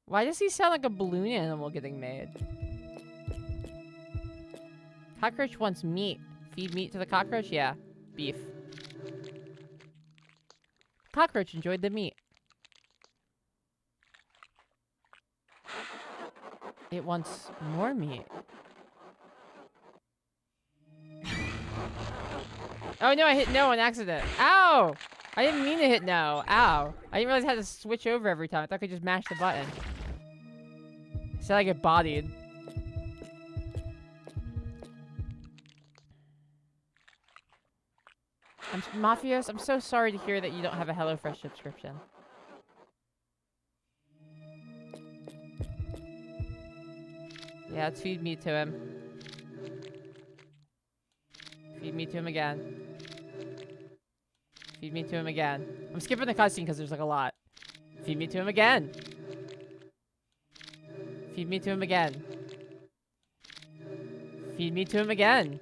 Speaker 1: Why does he sound like a balloon animal getting made? Cockroach wants meat. Feed meat to the cockroach? Yeah. Beef. Cockroach enjoyed the meat. It wants more meat. Oh no, I hit no on accident. Ow! I didn't mean to hit no. Ow. I didn't realize I had to switch over every time. I thought I could just mash the button. Instead I get bodied. Mafios, I'm so sorry to hear that you don't have a HelloFresh subscription. Yeah, let's feed meat to him. Feed meat to him again. Feed me to him again. I'm skipping the cutscene because there's like a lot. Feed me to him again. Feed me to him again. Feed me to him again.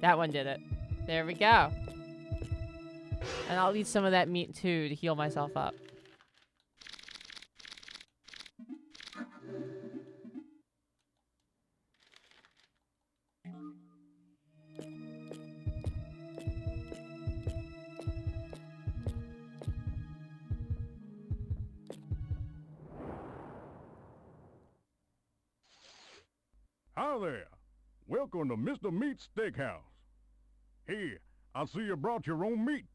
Speaker 1: That one did it. There we go. And I'll eat some of that meat too to heal myself up.
Speaker 5: Hi there. Welcome to Mr. Meat Steakhouse. Here, I see you brought your own meat.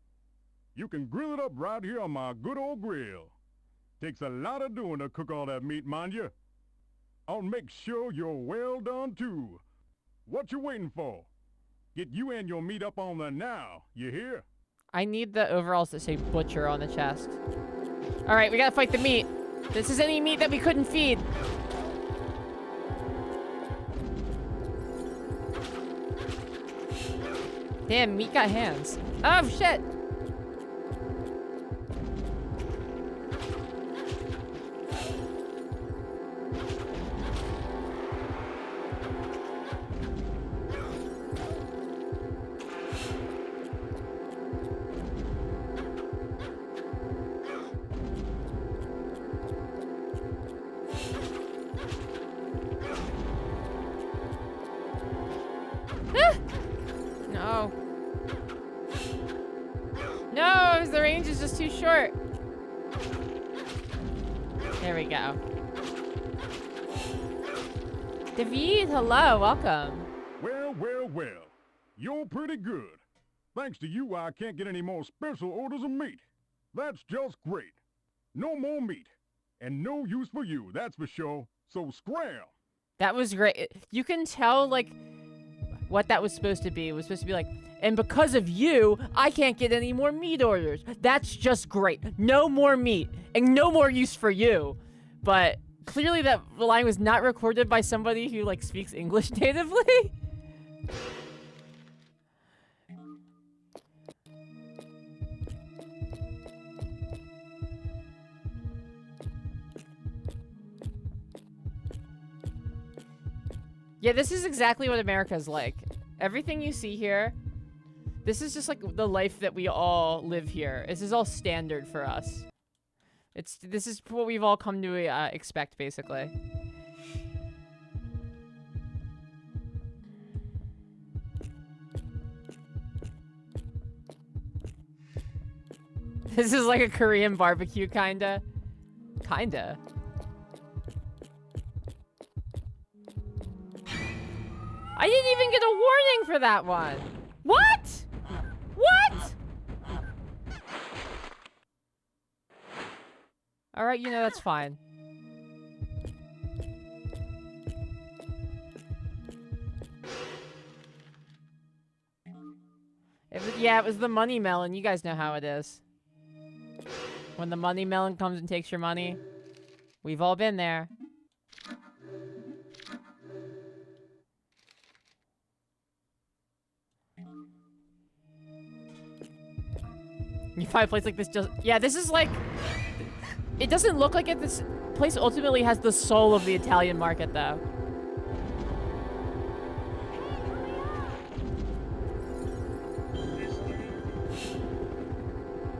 Speaker 5: You can grill it up right here on my good old grill. Takes a lot of doing to cook all that meat, mind you. I'll make sure you're well done, too. What you waiting for? Get you and your meat up on there now, you hear?
Speaker 1: I need the overalls that say butcher on the chest. All right, we gotta fight the meat. This is any meat that we couldn't feed. Damn, meat got hands. Oh, shit. No. No, the range is just too short. There we go. David, hello, welcome.
Speaker 5: Well, well, well. You're pretty good. Thanks to you, I can't get any more special orders of meat. That's just great. No more meat. And no use for you, that's for sure. So scram.
Speaker 1: That was great. You can tell, like, what that was supposed to be. It was supposed to be like, and because of you, I can't get any more meat orders. That's just great. No more meat. And no more use for you. But clearly that line was not recorded by somebody who, like, speaks English natively. Yeah, this is exactly what America's like. Everything you see here, this is just like the life that we all live here. This is all standard for us. This is what we've all come to expect, basically. This is like a Korean barbecue, kinda. Kinda. I didn't even get a warning for that one. What? What? All right, you know, that's fine. Yeah, it was the money melon. You guys know how it is. When the money melon comes and takes your money. We've all been there. You find a place like this just... Yeah, this is like... It doesn't look like it. This place ultimately has the soul of the Italian market, though.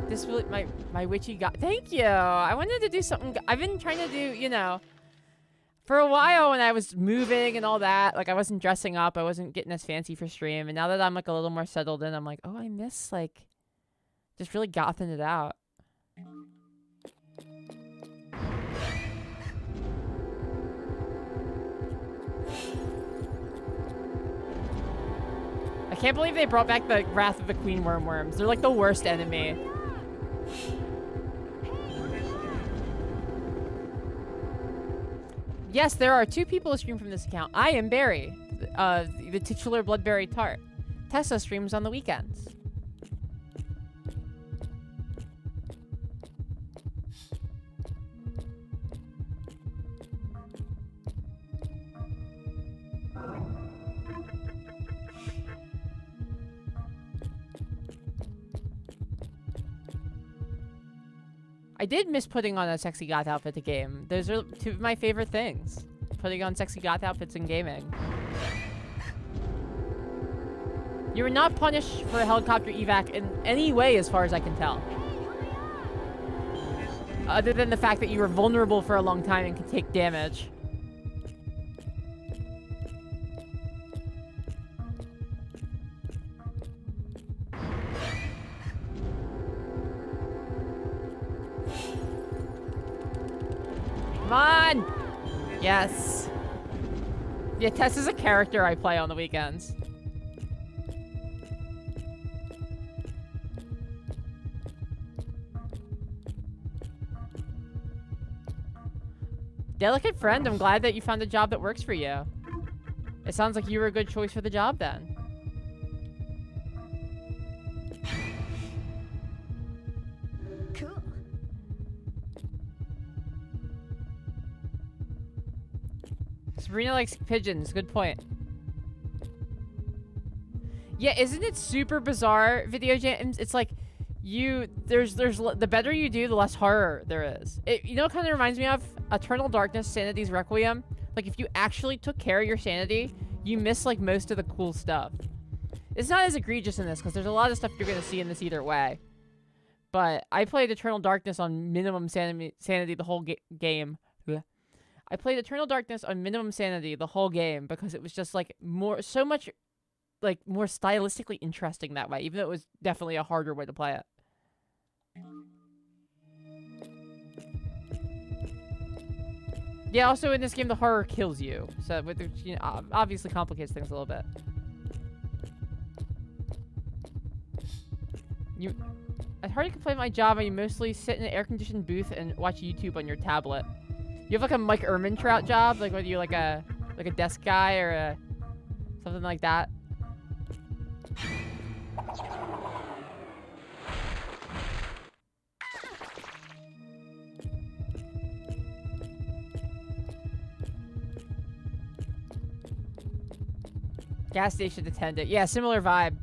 Speaker 1: This really... My witchy god... Thank you! I wanted to do something... I've been trying to do, you know... For a while when I was moving and all that, like, I wasn't dressing up. I wasn't getting as fancy for stream. And now that I'm, like, a little more settled in, I'm like, oh, I miss, like... Just really gothing it out. I can't believe they brought back the Wrath of the Queen Wormworms. They're like the worst enemy. Yes, there are 2 people who stream from this account. I am Barry, the titular Bloodberry Tart. Tessa streams on the weekends. I did miss putting on a sexy goth outfit to game. Those are 2 of my favorite things. Putting on sexy goth outfits in gaming. You were not punished for a helicopter evac in any way as far as I can tell. Other than the fact that you were vulnerable for a long time and could take damage. Come on! Yes. Yeah, Tess is a character I play on the weekends. Delicate friend, I'm glad that you found a job that works for you. It sounds like you were a good choice for the job then.
Speaker 3: Cool.
Speaker 1: Sabrina likes pigeons. Good point. Yeah, isn't it super bizarre, video games? It's like, there's the better you do, the less horror there is. You know what kind of reminds me of? Eternal Darkness, Sanity's Requiem. Like, if you actually took care of your sanity, you miss, like, most of the cool stuff. It's not as egregious in this, because there's a lot of stuff you're going to see in this either way. But I played Eternal Darkness on minimum sanity the whole game. I played Eternal Darkness on minimum sanity the whole game, because it was just, like, so much, like, more stylistically interesting that way, even though it was definitely a harder way to play it. Yeah, also in this game, the horror kills you. So, which, you know, obviously complicates things a little bit. At hard to complain my job, I mostly sit in an air-conditioned booth and watch YouTube on your tablet. You have like a Mike Ehrmantraut job? Like, whether you're like a desk guy or something like that? Gas station attendant. Yeah, similar vibe.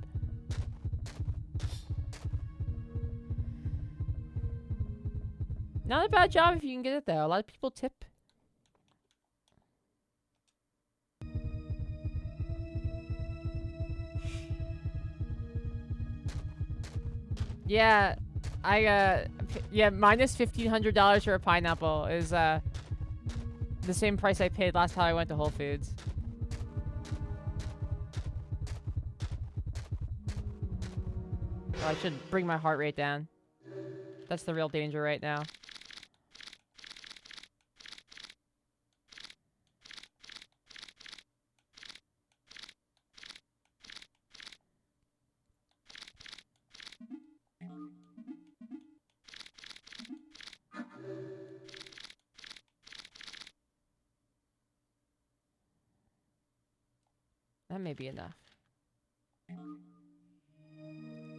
Speaker 1: Not a bad job if you can get it, though. A lot of people tip. Yeah, yeah, minus $1,500 for a pineapple is, the same price I paid last time I went to Whole Foods. Oh, I should bring my heart rate down. That's the real danger right now. That may be enough.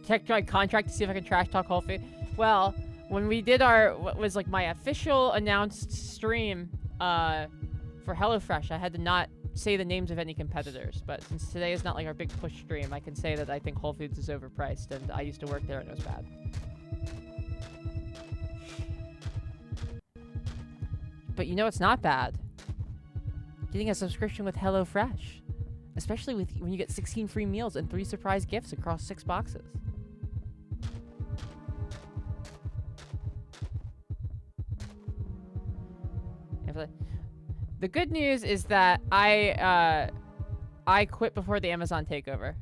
Speaker 1: Check my contract to see if I can trash talk Whole Foods. Well, when we did what was like my official announced stream for HelloFresh, I had to not say the names of any competitors. But since today is not like our big push stream, I can say that I think Whole Foods is overpriced, and I used to work there and it was bad. But you know it's not bad? Getting a subscription with HelloFresh. Especially when you get 16 free meals and 3 surprise gifts across 6 boxes. The good news is that I quit before the Amazon takeover.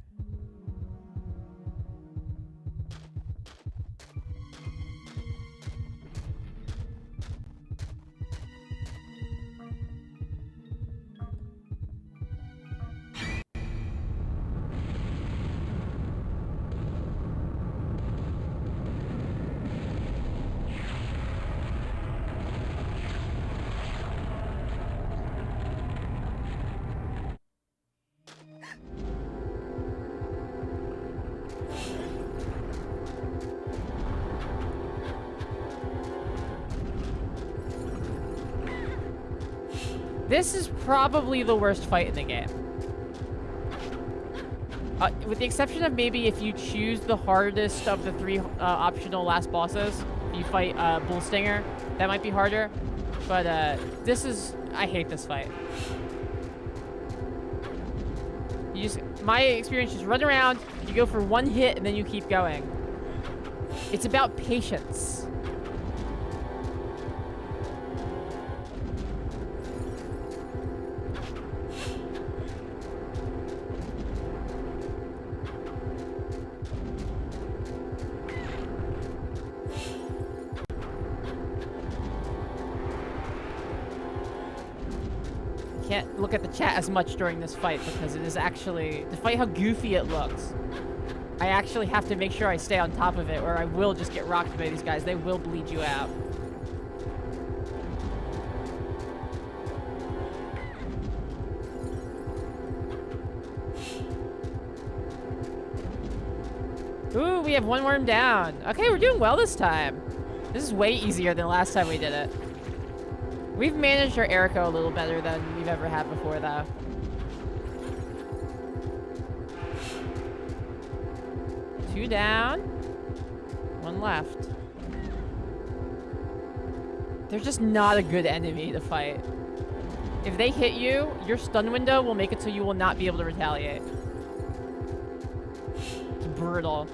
Speaker 1: This is probably the worst fight in the game. With the exception of maybe if you choose the hardest of the 3 optional last bosses, you fight Bull Stinger, that might be harder. But I hate this fight. My experience is run around, you go for 1 hit, and then you keep going. It's about patience. Can't look at the chat as much during this fight because it is actually, despite how goofy it looks, I actually have to make sure I stay on top of it or I will just get rocked by these guys. They will bleed you out. Ooh, we have one worm down. Okay, we're doing well this time. This is way easier than last time we did it. We've managed our Erico a little better than we've ever had before, though. Two down. One left. They're just not a good enemy to fight. If they hit you, your stun window will make it so you will not be able to retaliate. It's brutal.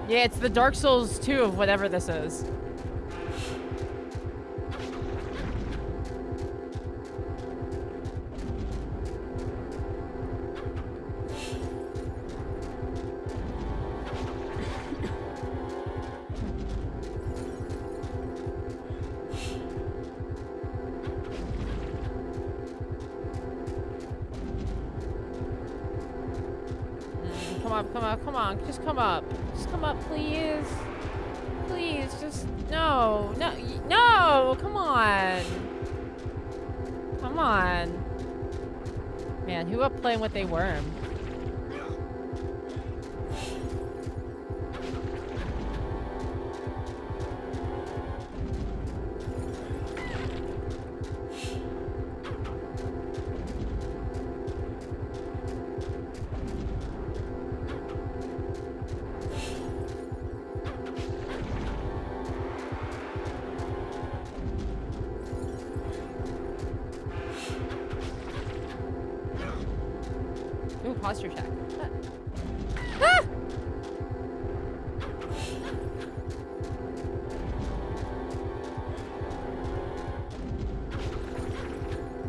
Speaker 1: Yeah, it's the Dark Souls 2 of whatever this is. Come on, just come up. Just come up, please. Please, just, no, come on. Come on. Man, who up playing with a worm? Ooh, posture check. Ah!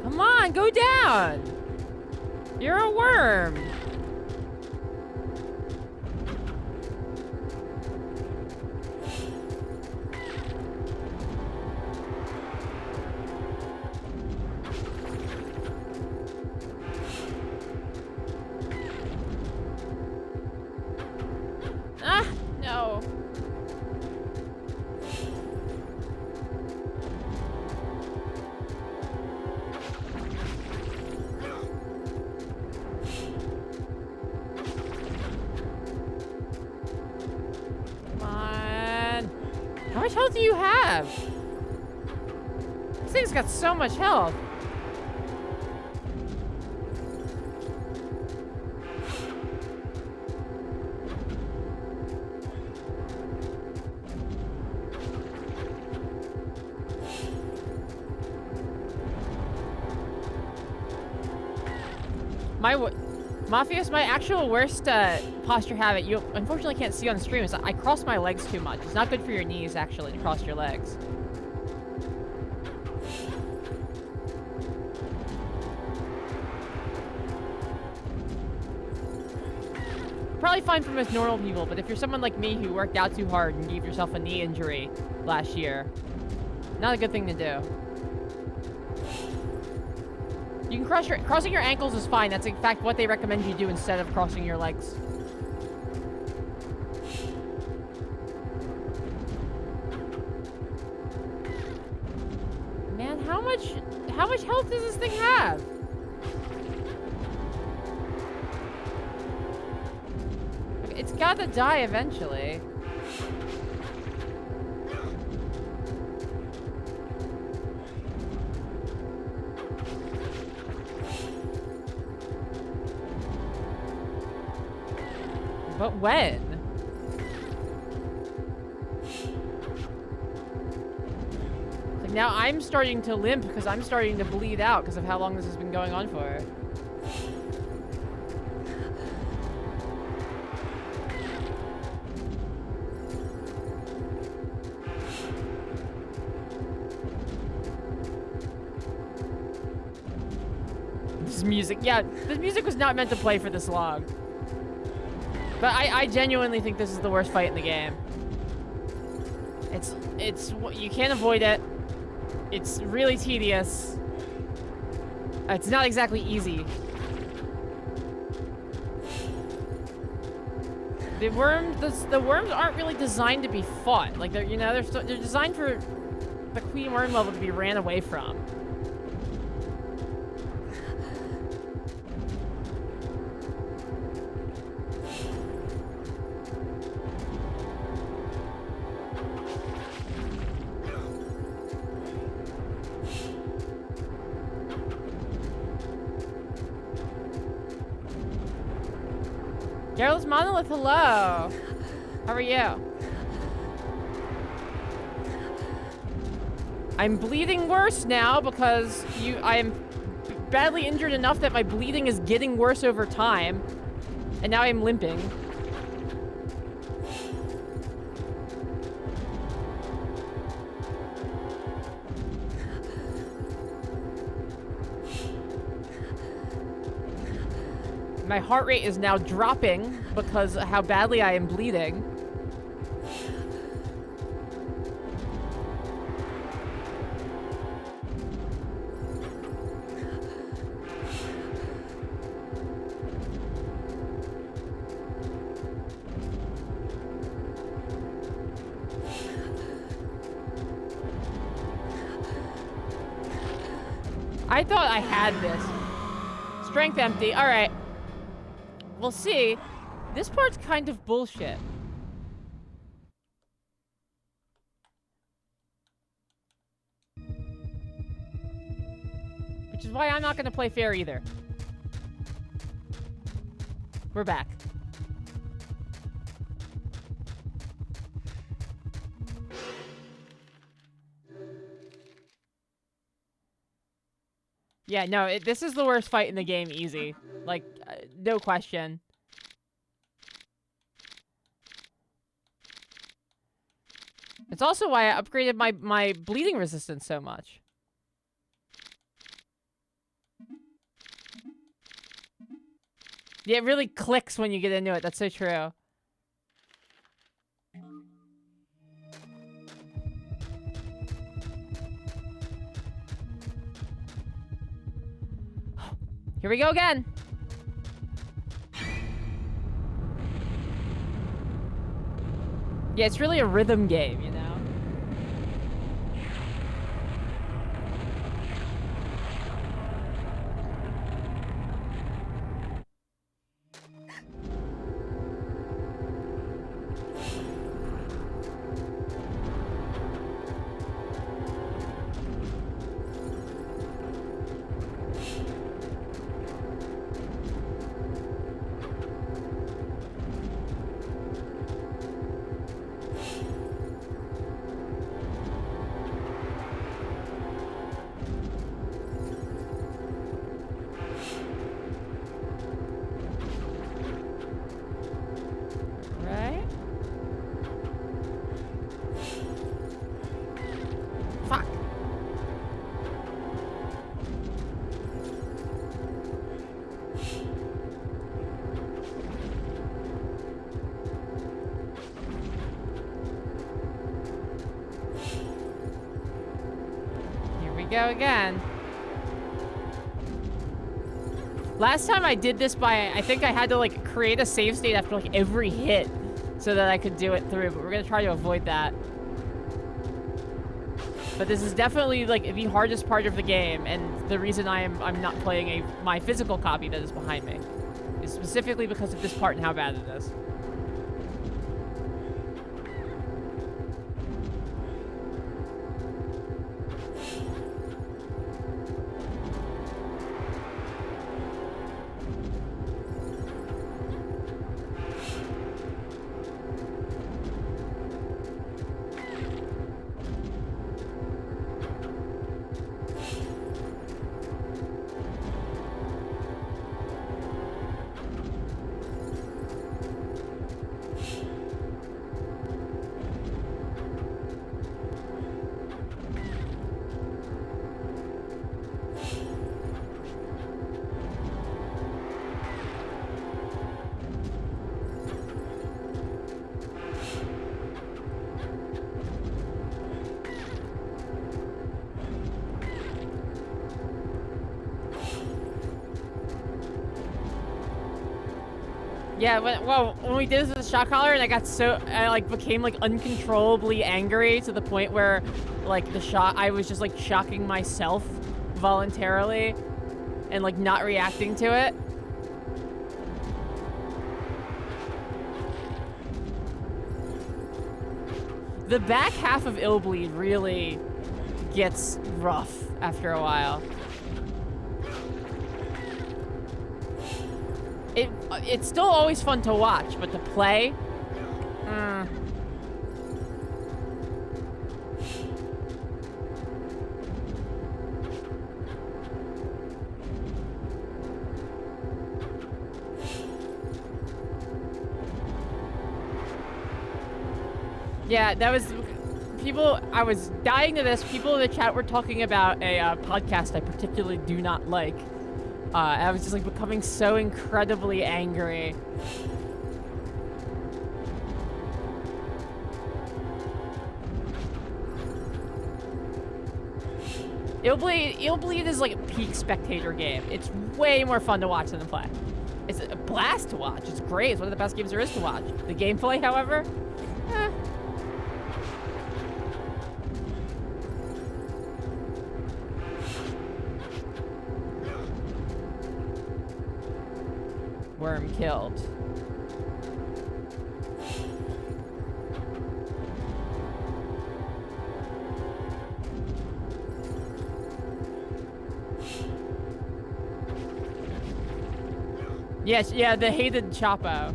Speaker 1: Come on, go down! You're a worm! How much health do you have? This thing's got so much health. Mafios, my actual worst posture habit, you unfortunately can't see on the stream, is I cross my legs too much. It's not good for your knees, actually, to cross your legs. Probably fine for most normal people, but if you're someone like me who worked out too hard and gave yourself a knee injury last year, not a good thing to do. You can crossing your ankles is fine. That's in fact what they recommend you do instead of crossing your legs. Man, how much health does this thing have? It's gotta die eventually. But when? Like now I'm starting to limp because I'm starting to bleed out because of how long this has been going on for. This music, yeah, this music was not meant to play for this long. But I genuinely think this is the worst fight in the game. You can't avoid it. It's really tedious. It's not exactly easy. The worms aren't really designed to be fought. Like they're designed for the Queen Worm level to be ran away from. Garrul's Monolith, hello. How are you? I'm bleeding worse now because I am badly injured enough that my bleeding is getting worse over time. And now I'm limping. My heart rate is now dropping because of how badly I am bleeding. I thought I had this. Strength empty. All right. We'll see. This part's kind of bullshit. Which is why I'm not going to play fair either. We're back. Yeah, no, this is the worst fight in the game, easy. Like, no question. It's also why I upgraded my bleeding resistance so much. Yeah, it really clicks when you get into it. That's so true. Here we go again. Yeah, it's really a rhythm game, you know? Go again. Last time I did this I think I had to like create a save state after like every hit so that I could do it through, but we're gonna try to avoid that. But this is definitely like the hardest part of the game, and the reason I'm not playing my physical copy that is behind me is specifically because of this part and how bad it is. Yeah, when we did this with the shot caller, and I like became like uncontrollably angry to the point where, like I was just like shocking myself voluntarily, and like not reacting to it. The back half of Illbleed really gets rough after a while. It's still always fun to watch, but to play, yeah, that was people. I was dying to this. People in the chat were talking about a podcast I particularly do not like. I was just like becoming so incredibly angry. Illbleed is like a peak spectator game. It's way more fun to watch than to play. It's a blast to watch. It's great. It's one of the best games there is to watch. The gameplay, however, Worm killed. Yes, yeah, the hated Chapo.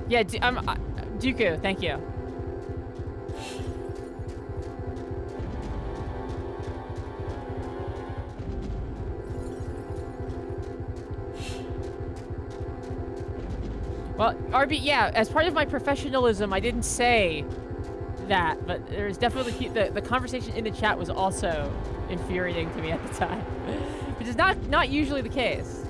Speaker 1: Yeah, Dooku, thank you. Well, RB, yeah, as part of my professionalism, I didn't say that, but there's definitely the conversation in the chat was also infuriating to me at the time, which is not usually the case.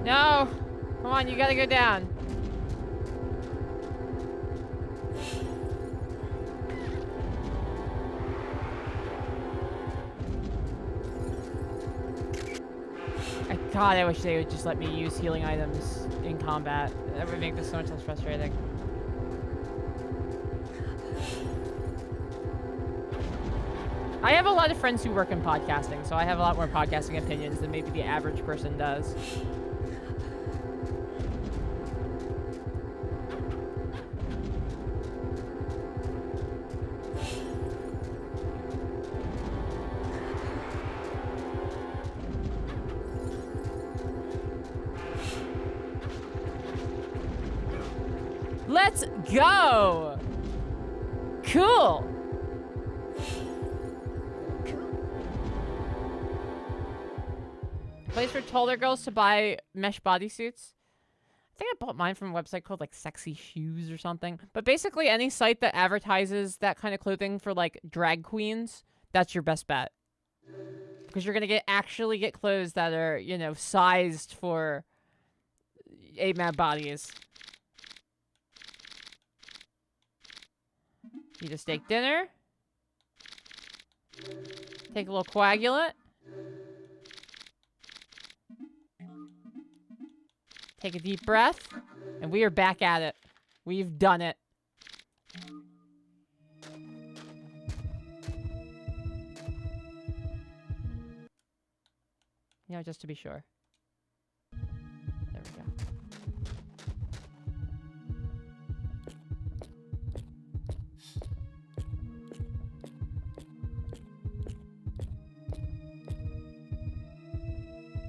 Speaker 1: No! Come on, you gotta go down. God, I wish they would just let me use healing items in combat. That would make this so much less frustrating. I have a lot of friends who work in podcasting, so I have a lot more podcasting opinions than maybe the average person does. Let's go! Cool! Place for taller girls to buy mesh bodysuits. think I bought mine from a website called like Sexy Shoes or something. But basically any site that advertises that kind of clothing for like drag queens, that's your best bet. Because you're going to actually get clothes that are, you know, sized for AMAB bodies. Eat a steak dinner. Take a little coagulant. Take a deep breath. And we are back at it. We've done it. You know, just to be sure. There we go.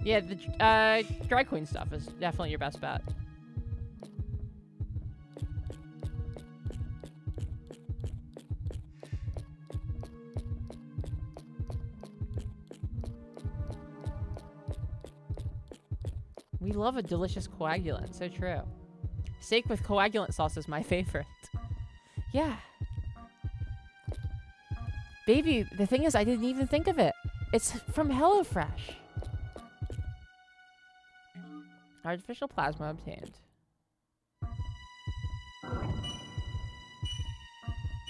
Speaker 1: Yeah, the drag queen stuff is definitely your best bet. We love a delicious coagulant. So true. Steak with coagulant sauce is my favorite. Yeah. Baby, the thing is, I didn't even think of it. It's from HelloFresh. Artificial plasma obtained.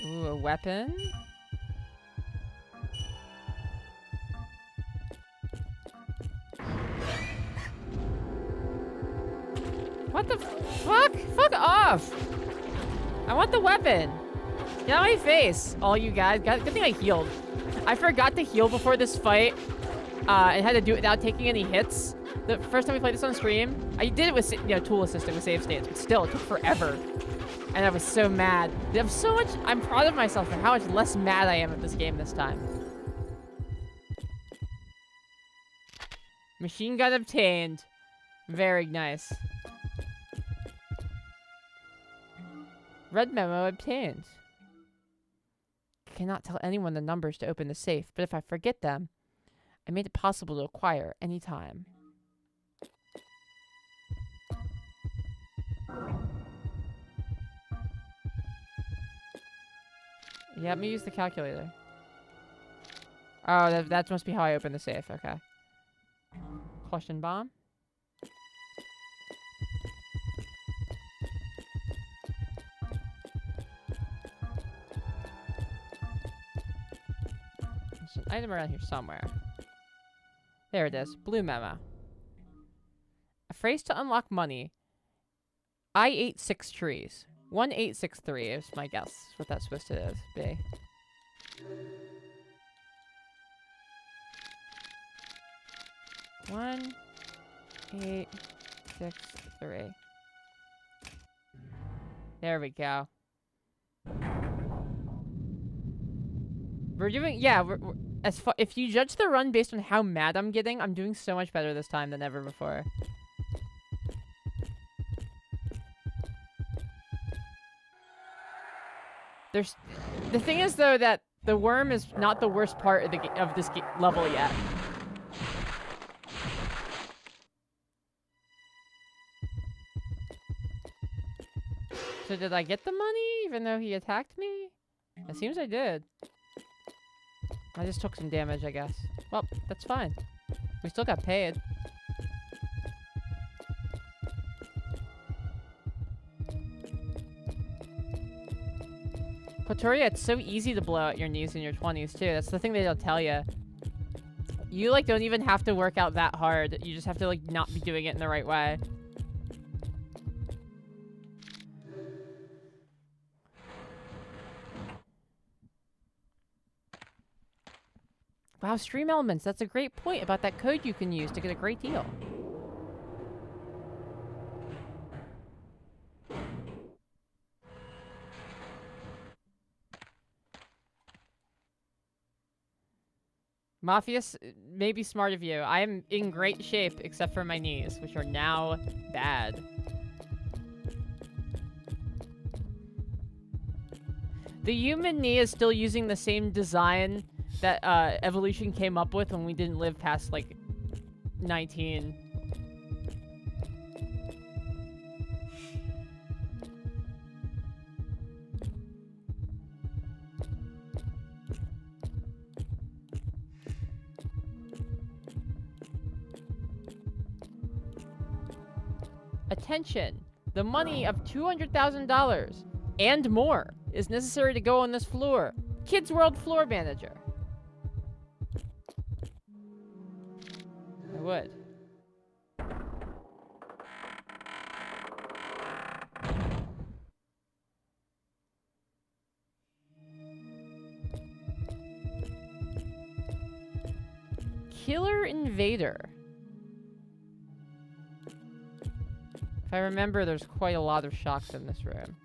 Speaker 1: Ooh, a weapon. What the fuck? Fuck off! I want the weapon. Get out of my face, all you guys. Good thing I healed. I forgot to heal before this fight. And had to do it without taking any hits. The first time we played this on stream, I did it with, you know, tool assistant with save states, but still, it took forever. And I was so mad. I'm proud of myself for how much less mad I am at this game this time. Machine gun obtained. Very nice. Red memo obtained. Cannot tell anyone the numbers to open the safe, but if I forget them, I made it possible to acquire anytime. Yeah, let me use the calculator. Oh, that must be how I open the safe. Okay. Question bomb. There's an item around here somewhere. There it is. Blue memo. A phrase to unlock money. I ate 6 trees. 1863 is my guess. What that's supposed to be. One, 8, 6, 3. There we go. We're doing, yeah. If you judge the run based on how mad I'm getting, I'm doing so much better this time than ever before. The thing is though that the worm is not the worst part of this level yet. So did I get the money even though he attacked me? It seems I did. I just took some damage, I guess. Well, that's fine. We still got paid. Kotoria, it's so easy to blow out your knees in your 20s, too. That's the thing they don't tell you. You, like, don't even have to work out that hard. You just have to, like, not be doing it in the right way. Wow, stream elements. That's a great point about that code you can use to get a great deal. Mafia may be smart of you. I am in great shape except for my knees, which are now bad. The human knee is still using the same design that Evolution came up with when we didn't live past, like, 19. Attention! The money of $200,000 and more is necessary to go on this floor. Kids World floor manager. I would. Killer Invader. If I remember, there's quite a lot of shocks in this room.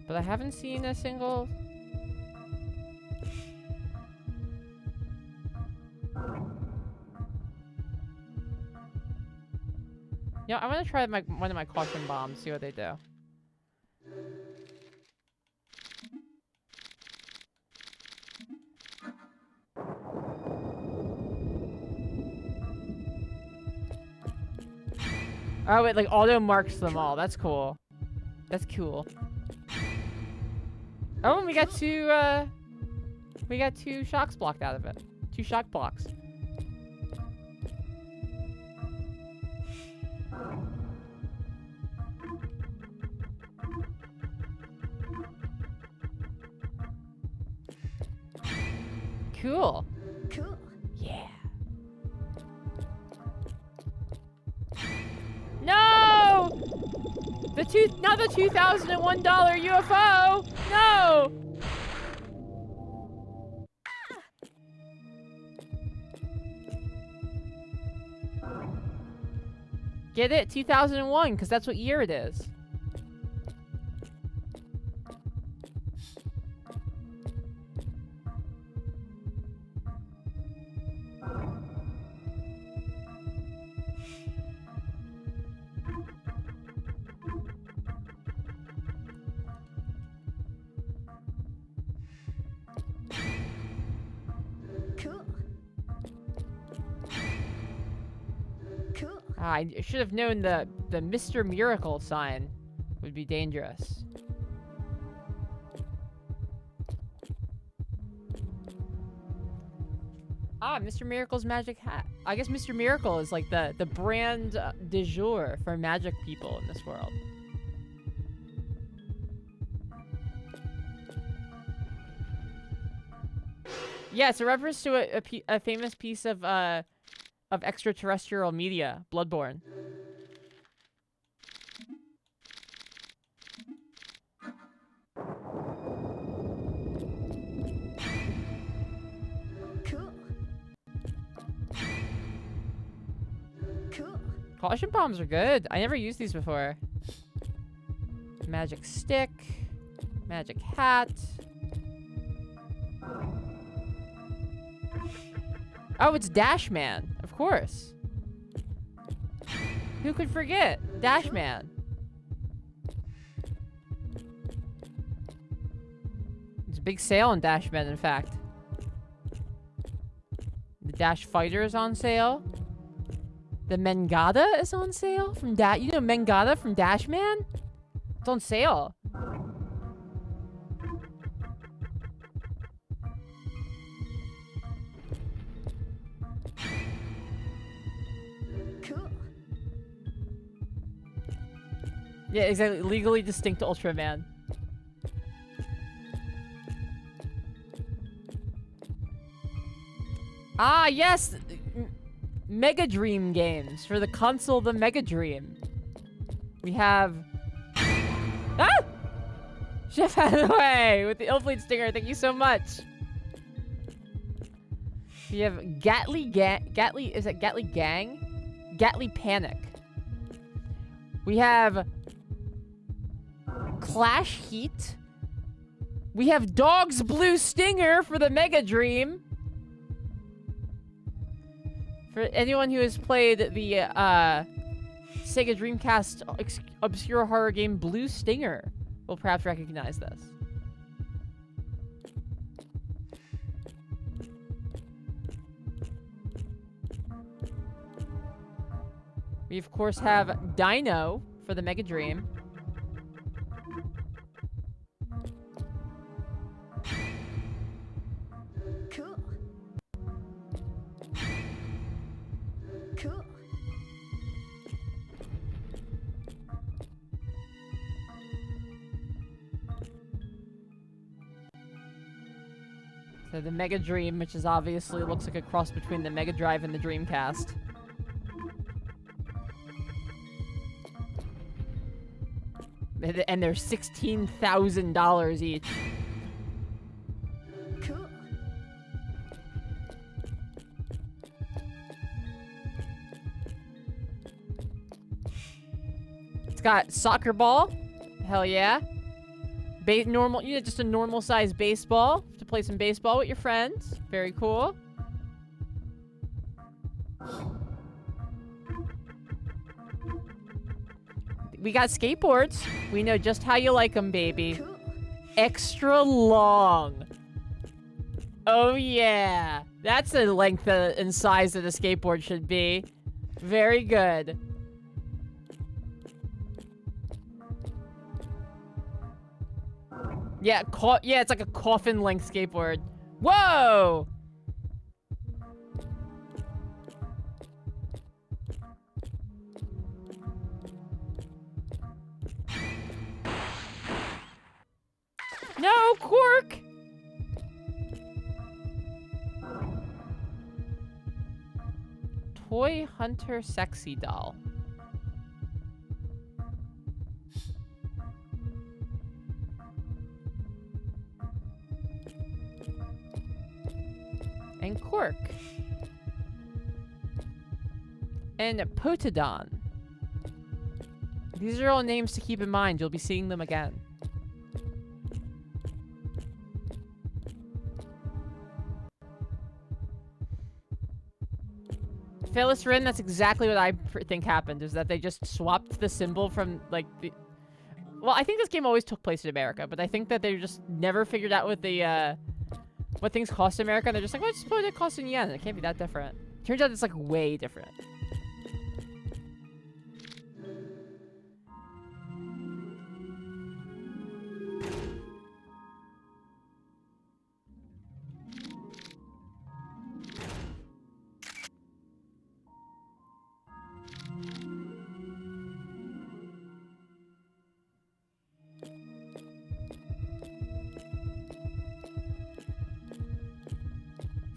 Speaker 1: But I haven't seen a single... Yeah, I'm gonna try one of my caution bombs, see what they do. Oh, it like auto marks them all. That's cool. That's cool. Oh, and we got two shocks blocked out of it. 2 shock blocks. Cool.
Speaker 3: Cool.
Speaker 1: Yeah. No! Not the $2001 UFO! No! Get it? 2001, because that's what year it is. I should have known the Mr. Miracle sign would be dangerous. Ah, Mr. Miracle's magic hat. I guess Mr. Miracle is like the brand du jour for magic people in this world. Yeah, it's a reference to a famous piece of extraterrestrial media, Bloodborne.
Speaker 3: Cool. Cool.
Speaker 1: Caution bombs are good. I never used these before. Magic stick. Magic hat. Oh, it's Dash Man. Of course. Who could forget? Dash Man. There's a big sale on Dash Man, in fact. The Dash Fighter is on sale. The Mengata is on sale from you know Mengata from Dash Man? It's on sale. Yeah, exactly. Legally distinct Ultraman. Ah, yes! Mega Dream games for the console, the Mega Dream. We have... Ah! Chef out of the way with the Illbleed stinger. Thank you so much. We have is it Gatly Gang? Gatly Panic. We have... Clash Heat. We have Dog's Blue Stinger for the Mega Dream. For anyone who has played the Sega Dreamcast obscure horror game Blue Stinger will perhaps recognize this. We of course have Dino for the Mega Dream.
Speaker 3: Cool. Cool.
Speaker 1: So the Mega Dream, which is obviously looks like a cross between the Mega Drive and the Dreamcast. And they're $16,000 each.
Speaker 3: Cool.
Speaker 1: It's got soccer ball. Hell yeah. Normal, you know, just a normal size baseball to play some baseball with your friends. Very cool. We got skateboards. We know just how you like them, baby.
Speaker 3: Cool.
Speaker 1: Extra long. Oh yeah. That's the length and size that a skateboard should be. Very good. Yeah, yeah, it's like a coffin-length skateboard. Whoa! No, Quark! Toy Hunter Sexy Doll. And Quark. And Potodon. These are all names to keep in mind. You'll be seeing them again. Phyllis Rin, that's exactly what I think happened, is that they just swapped the symbol from, like, the... Well, I think this game always took place in America, but I think that they just never figured out what the, what things cost in America, and they're just like, oh, just put it cost in yen. It can't be that different. Turns out it's, like, way different.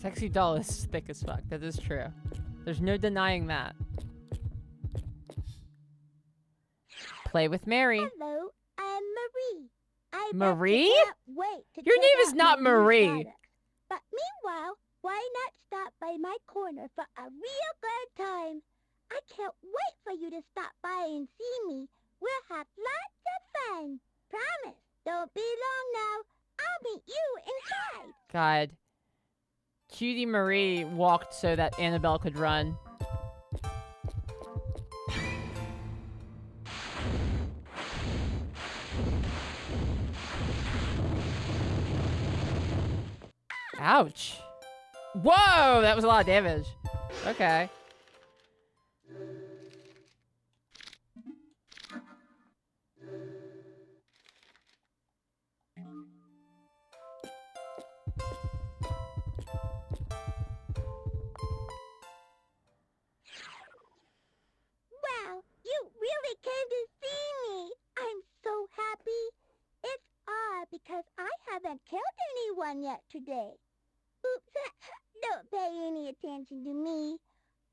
Speaker 1: Sexy doll is thick as fuck. That is true. There's no denying that. Play with Mary.
Speaker 3: Hello, I'm Marie. I
Speaker 1: Marie?
Speaker 3: can't wait to
Speaker 1: Your
Speaker 3: check
Speaker 1: name is
Speaker 3: out
Speaker 1: not
Speaker 3: my new
Speaker 1: Marie.
Speaker 3: products. But meanwhile, why not stop by my corner for a real good time? I can't wait for you to stop by and see me. We'll have lots of fun. Promise. Don't be long now. I'll meet you inside.
Speaker 1: God. Cutie Marie walked so that Annabelle could run. Ouch. Whoa, that was a lot of damage. Okay.
Speaker 3: Wow, you really came to see me. I'm so happy. It's odd because I haven't killed anyone yet today. Oops, don't pay any attention to me.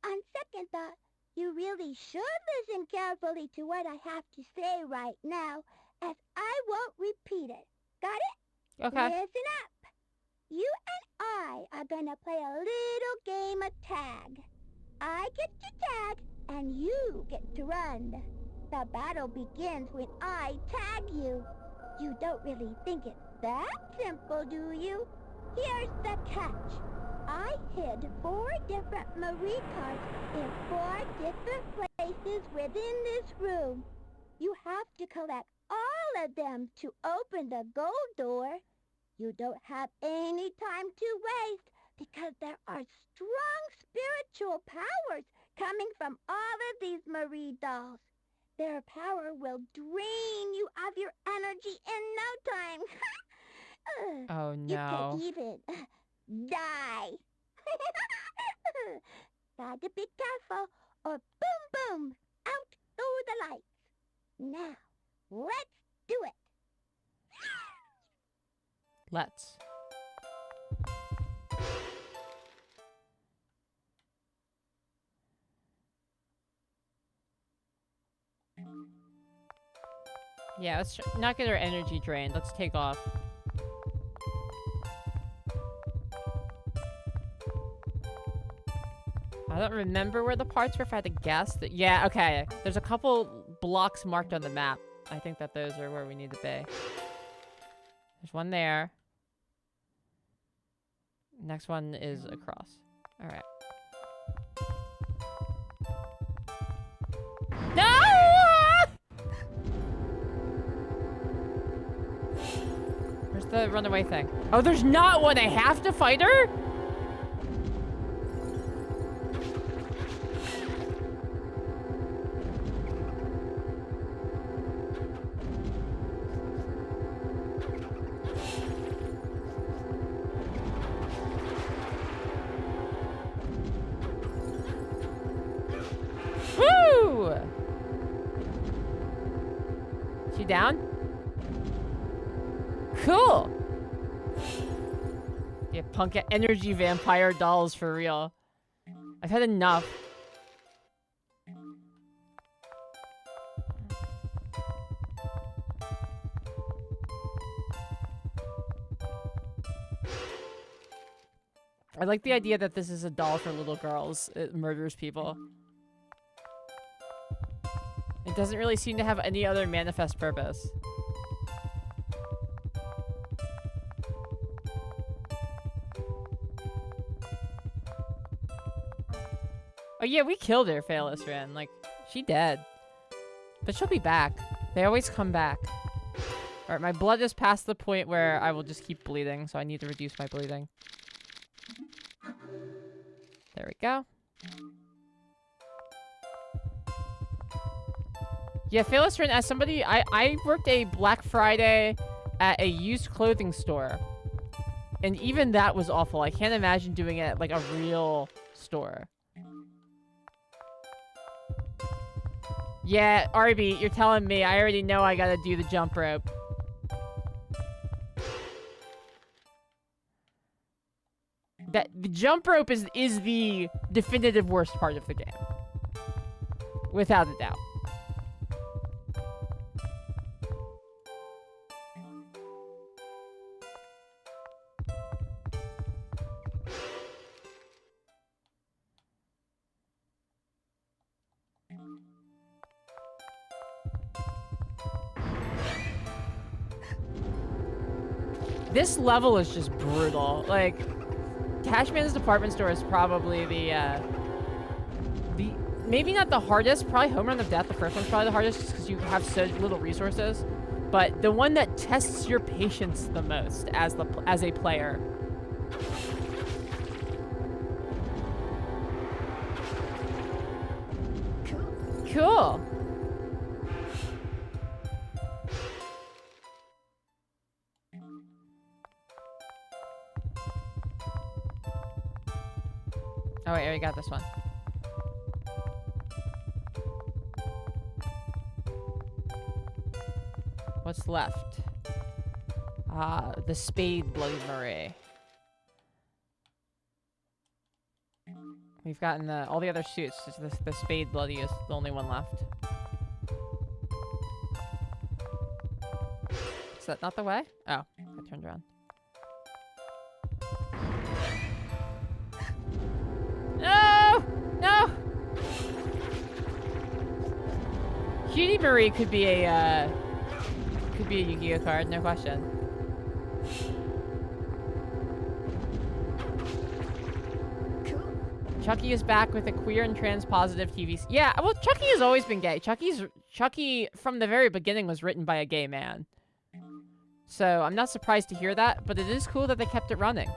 Speaker 3: On second thought, you really should listen carefully to what I have to say right now, as I won't repeat it. Got it?
Speaker 1: Okay.
Speaker 3: Listen up. You and I are gonna play a little game of tag. I get to tag, and you get to run. The battle begins when I tag you. You don't really think it's that simple, do you? Here's the catch. I hid 4 different Marie cards in 4 different places within this room. You have to collect all of them to open the gold door. You don't have any time to waste because there are strong spiritual powers coming from all of these Marie dolls. Their power will drain you of your energy in no time.
Speaker 1: Oh no.
Speaker 3: You could even die. Gotta be careful or boom boom, out go the lights. Now, let's do it.
Speaker 1: Let's. Yeah, let's not get our energy drained. Let's take off. I don't remember where the parts were if I had to guess. Yeah, okay. There's a couple blocks marked on the map. I think that those are where we need to be. There's one there. Next one is across. Alright. No! Where's the runaway thing? Oh, there's not one! I have to fight her? Woo! She down? Cool! Yeah, punk energy vampire dolls for real. I've had enough. I like the idea that this is a doll for little girls. It murders people. It doesn't really seem to have any other manifest purpose. Oh yeah, we killed her, Phalis Ran. Like, she dead. But she'll be back. They always come back. Alright, my blood is past the point where I will just keep bleeding, so I need to reduce my bleeding. There we go. Yeah, Phalis Ran, as somebody, I worked a Black Friday at a used clothing store. And even that was awful. I can't imagine doing it at, like, a real store. Yeah, Arby, you're telling me. I already know I gotta do the jump rope. The jump rope is the definitive worst part of the game. Without a doubt. This level is just brutal. Like, Cashman's Department Store is probably the maybe not the hardest, probably Home Run of Death, the first one's probably the hardest just because you have so little resources, but the one that tests your patience the most as a player. Cool. Oh wait, I already got this one. What's left? The Spade Bloody Murray. We've gotten all the other suits. The Spade Bloody is the only one left. Is that not the way? Oh, I turned around. No! No! Cutie Marie could be a Yu-Gi-Oh card, no question. Chucky is back with a queer and trans-positive TV. Yeah, well, Chucky has always been gay. Chucky from the very beginning was written by a gay man. So I'm not surprised to hear that, but it is cool that they kept it running.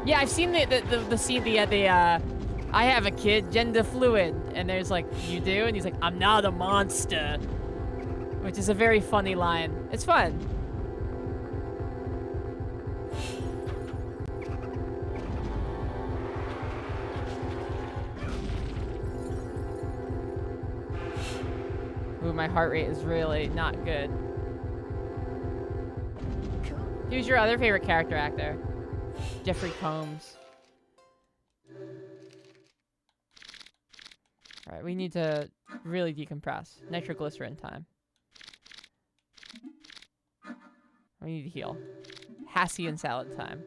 Speaker 1: Yeah, I've seen the scene, I have a kid, gender fluid, and there's like, you do? And he's like, I'm not a monster. Which is a very funny line. It's fun. Ooh, my heart rate is really not good. Who's your other favorite character actor? Jeffrey Combs. Alright, we need to really decompress. Nitroglycerin time. We need to heal. Hassie and salad time.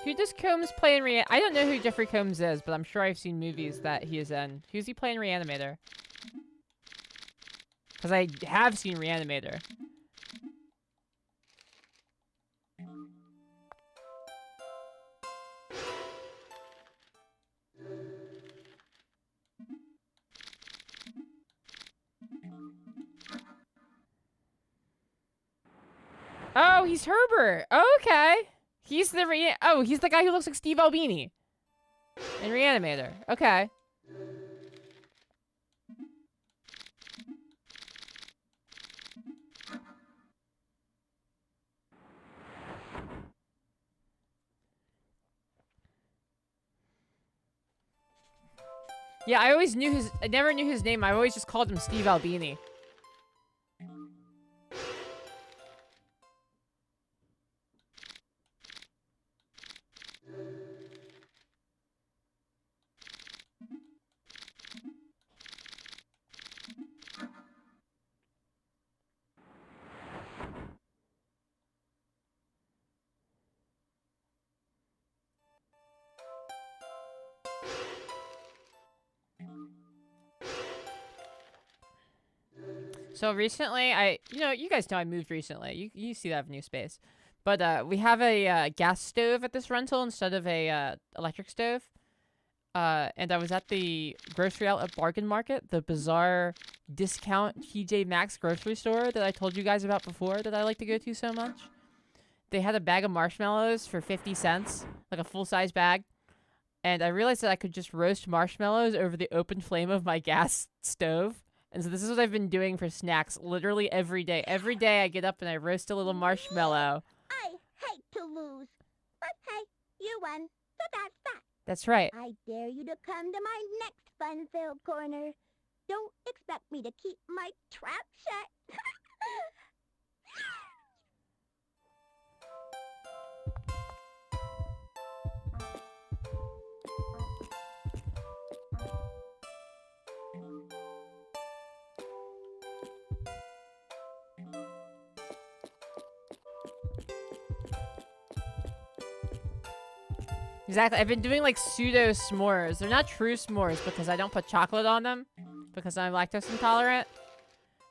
Speaker 1: Who does Combs play in I don't know who Jeffrey Combs is, but I'm sure I've seen movies that he is in. Who's he playing Reanimator? Because I have seen Reanimator. Oh, he's Herbert. Oh, okay. He's the he's the guy who looks like Steve Albini in Reanimator. Okay. Yeah, I never knew his name. I always just called him Steve Albini. So recently, you guys know I moved recently. You see that I have new space. But we have a gas stove at this rental instead of a electric stove. And I was at the grocery outlet bargain market, the bizarre discount TJ Maxx grocery store that I told you guys about before that I like to go to so much. They had a bag of marshmallows for 50 cents, like a full-size bag. And I realized that I could just roast marshmallows over the open flame of my gas stove. And so this is what I've been doing for snacks literally every day. Every day I get up and I roast a little marshmallow.
Speaker 3: I hate to lose. But hey, you won, so that's that.
Speaker 1: That's right.
Speaker 3: I dare you to come to my next fun-filled corner. Don't expect me to keep my trap shut.
Speaker 1: Exactly. I've been doing like pseudo s'mores. They're not true s'mores because I don't put chocolate on them because I'm lactose intolerant.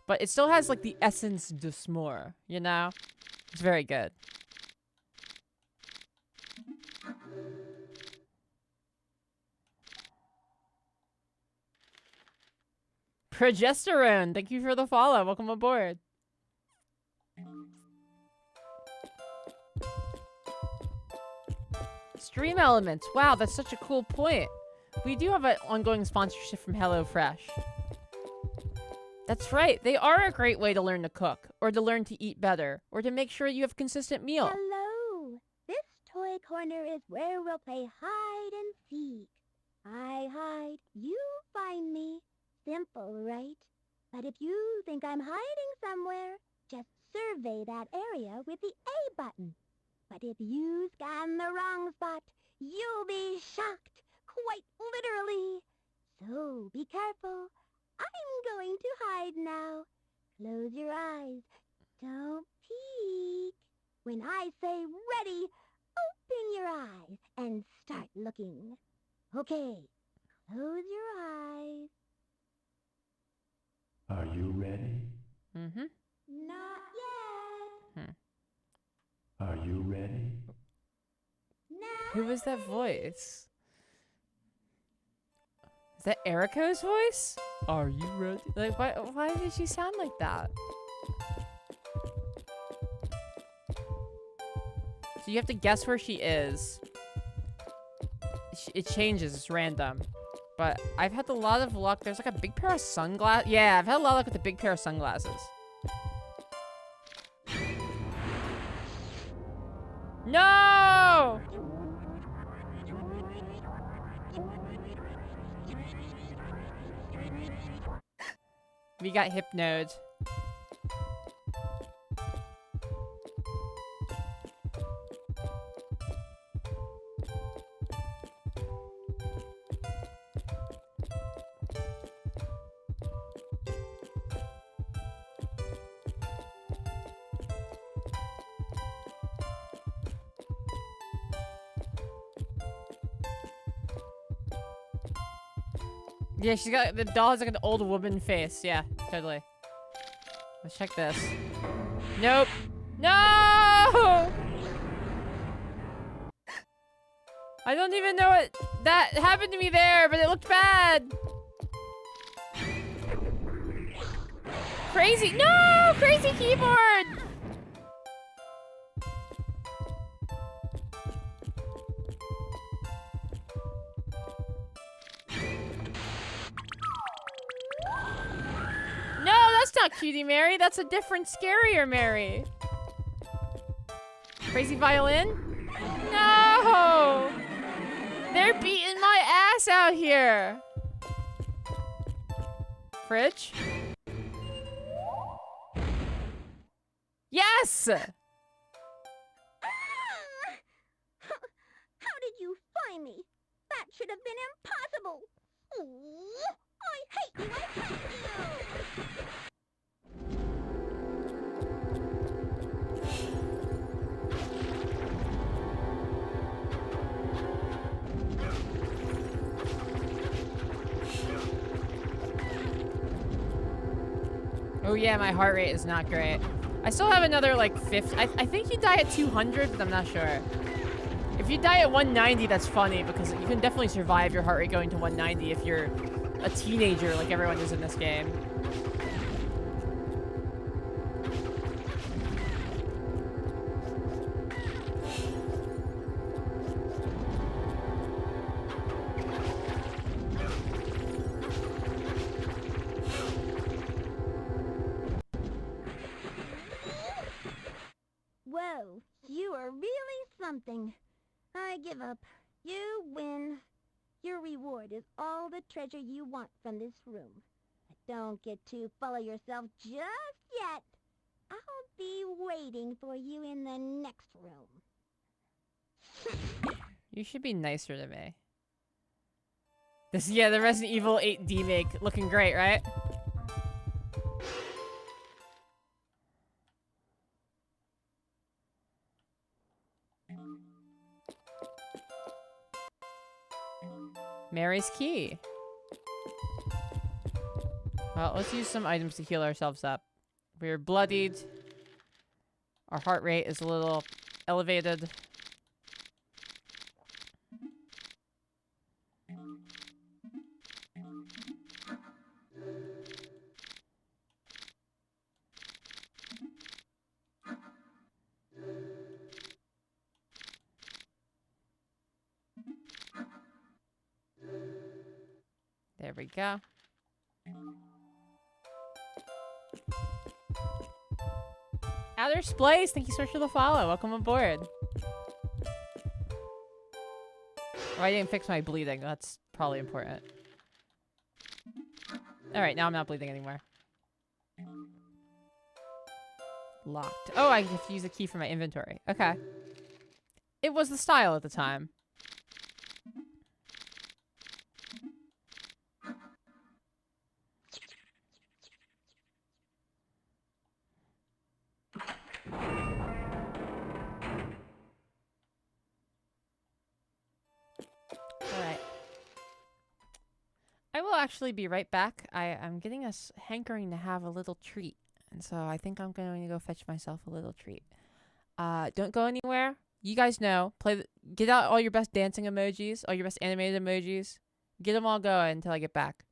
Speaker 1: But it still has like the essence de s'more, you know? It's very good. Progesterone, thank you for the follow. Welcome aboard. Stream elements. Wow, that's such a cool point. We do have an ongoing sponsorship from HelloFresh. That's right. They are a great way to learn to cook, or to learn to eat better, or to make sure you have a consistent meal.
Speaker 3: Hello. This toy corner is where we'll play hide and seek. I hide, you find me. Simple, right? But if you think I'm hiding somewhere, just survey that area with the A button. But if you scan the wrong spot, you'll be shocked, quite literally. So be careful. I'm going to hide now. Close your eyes. Don't peek. When I say ready, open your eyes and start looking. Okay, close your eyes.
Speaker 4: Are you ready?
Speaker 1: Mm-hmm.
Speaker 3: Not yet.
Speaker 4: Are you ready?
Speaker 3: Now.
Speaker 1: Who was that voice? Is that Eriko's voice? Are you ready? Like, why did she sound like that? So you have to guess where she is. It changes, it's random. But I've had a lot of luck. There's like a big pair of sunglasses. Yeah, I've had a lot of luck with the big pair of sunglasses. No! We got hypnoed. Yeah, she's got, the doll has like an old woman face. Yeah, totally. Let's check this. Nope. No! I don't even know what that happened to me there, but it looked bad. Crazy. No! Crazy keyboard! That's not Cutie Mary. That's a different, scarier Mary. Crazy violin? No! They're beating my ass out here. Fridge? Yes!
Speaker 3: How did you find me? That should have been impossible. Ooh, I hate you. I hate you.
Speaker 1: Oh yeah, my heart rate is not great. I still have another like 50. I think you die at 200, but I'm not sure. If you die at 190, that's funny because you can definitely survive your heart rate going to 190 if you're a teenager like everyone is in this game.
Speaker 3: Whoa, you are really something. I give up. You win. Your reward is all the treasure you want from this room. But don't get too full of yourself just yet. I'll be waiting for you in the next room.
Speaker 1: You should be nicer to me. Yeah, the Resident Evil 8 remake looking great, right? Mary's key. Well, let's use some items to heal ourselves up. We're bloodied. Our heart rate is a little elevated. There we go. Outer Splice, thank you so much for the follow. Welcome aboard. Oh, I didn't fix my bleeding. That's probably important. Alright, now I'm not bleeding anymore. Locked. Oh, I have to use a key for my inventory. Okay. It was the style at the time. Alright. I will actually be right back. I'm getting a hankering to have a little treat. And so I think I'm going to go fetch myself a little treat. Don't go anywhere. You guys know. Get out all your best dancing emojis. All your best animated emojis. Get them all going until I get back.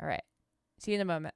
Speaker 1: Alright. See you in a moment.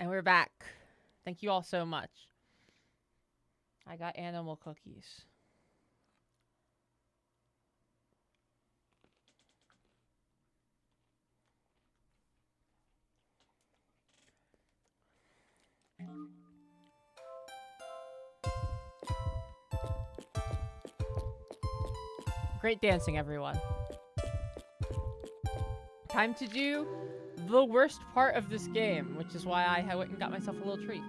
Speaker 1: And we're back. Thank you all so much. I got animal cookies. Great dancing, everyone. Time to do the worst part of this game, which is why I went and got myself a little treat.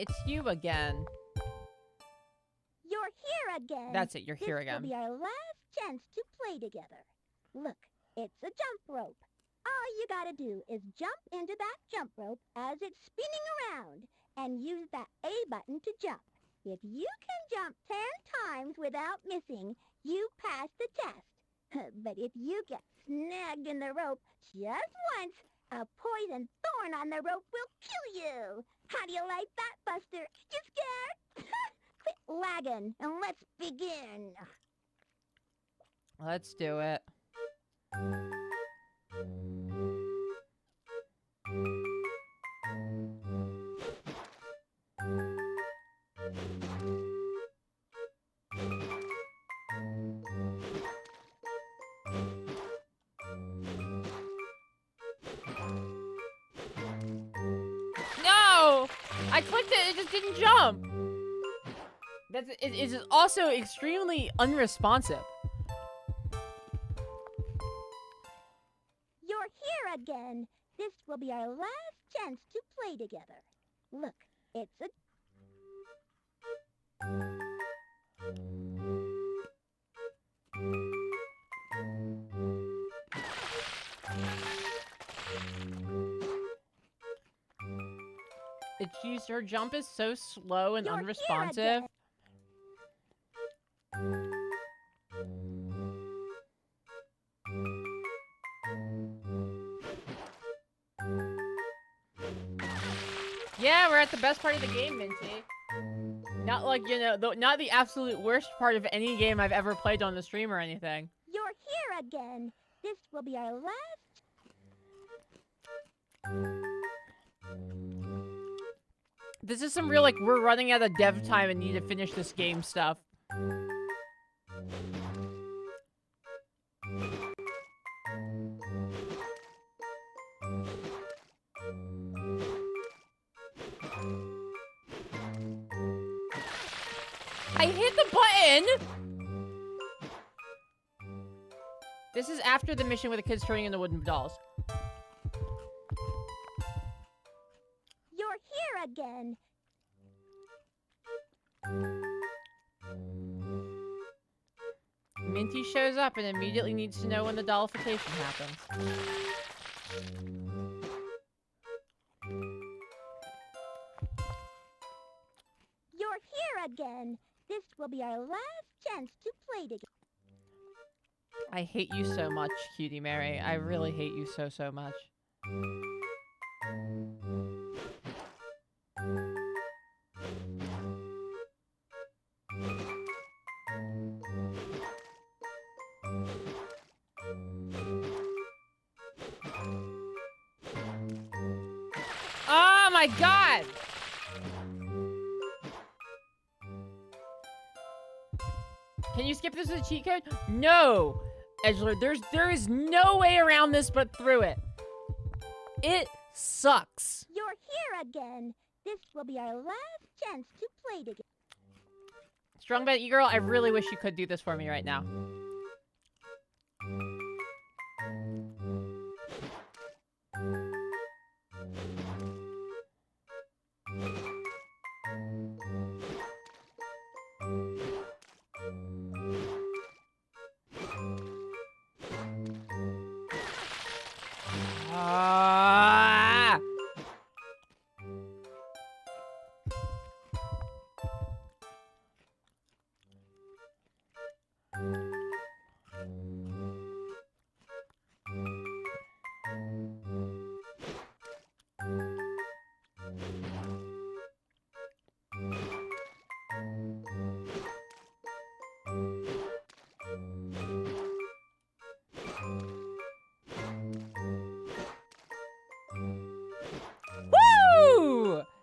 Speaker 1: It's you again.
Speaker 3: You're here again.
Speaker 1: That's it, you're here again.
Speaker 3: This will be our last chance to play together. Look, it's a jump rope. All you gotta do is jump into that jump rope as it's spinning around and use that A button to jump. If you can jump 10 times without missing, you pass the test. But if you get snagged in the rope just once, a poison thorn on the rope will kill you. How do you like that, Buster? You scared? Quit lagging and let's begin.
Speaker 1: Let's do it. I clicked it, it just didn't jump. It is also extremely unresponsive.
Speaker 3: You're here again. This will be our last chance to play together. Look, it's a...
Speaker 1: Her jump is so slow and unresponsive. Yeah, we're at the best part of the game, Minty. Not like, you know, not the absolute worst part of any game I've ever played on the stream or anything.
Speaker 3: You're here again. This will be our last...
Speaker 1: This is some real, like, we're running out of dev time and need to finish this game stuff. I hit the button! This is after the mission with the kids turning into wooden dolls.
Speaker 3: Again.
Speaker 1: Minty shows up and immediately needs to know when the dollification happens.
Speaker 3: You're here again. This will be our last chance to play together.
Speaker 1: I hate you so much, Cutie Mary. I really hate you so, so much. Oh my god! Can you skip this with a cheat code? No! Edgelord, there is no way around this but through it. It sucks.
Speaker 3: You're here again. This will be our last chance to play together.
Speaker 1: Strong Bet E-Girl, I really wish you could do this for me right now. Woo!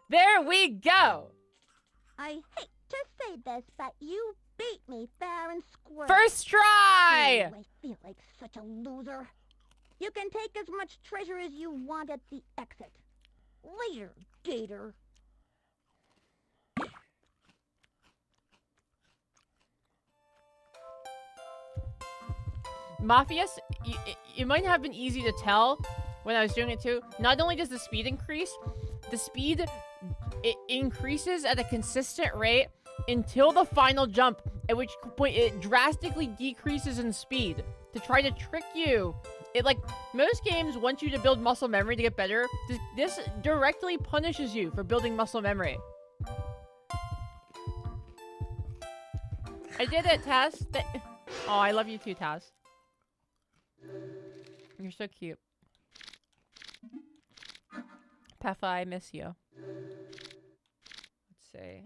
Speaker 1: There we go!
Speaker 3: I hate to say this, but you beat me fair and square.
Speaker 1: First try!
Speaker 3: Ooh, I feel like such a loser. You can take as much treasure as you want at the exit. Later, Gator.
Speaker 1: Mafias, it might have been easy to tell when I was doing it too. Not only does the speed increase, the speed it increases at a consistent rate until the final jump, at which point it drastically decreases in speed to try to trick you. It, like, most games want you to build muscle memory to get better. This directly punishes you for building muscle memory. I did it, Taz. Oh, I love you too, Taz. You're so cute. Peffa, I miss you. Let's see.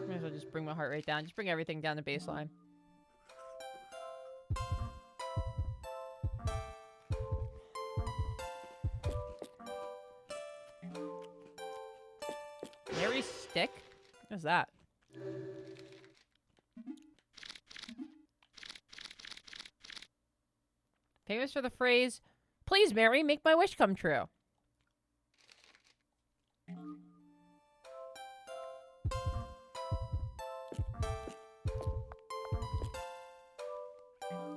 Speaker 1: Might as well just bring my heart rate down. Just bring everything down to baseline. Mary stick? What is that? Famous for the phrase, "Please, Mary, make my wish come true."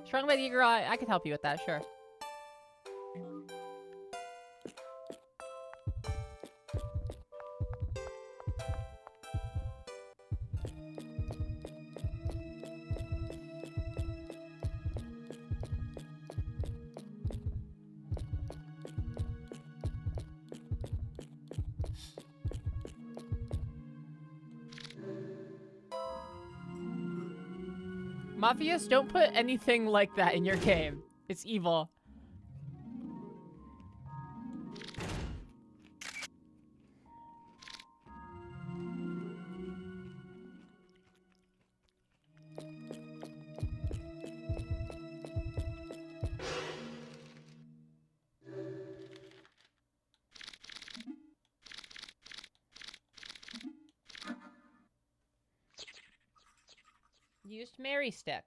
Speaker 1: Strung by the eager eye. I could help you with that, sure. Mafias, don't put anything like that in your game. It's evil. Used Mary stick.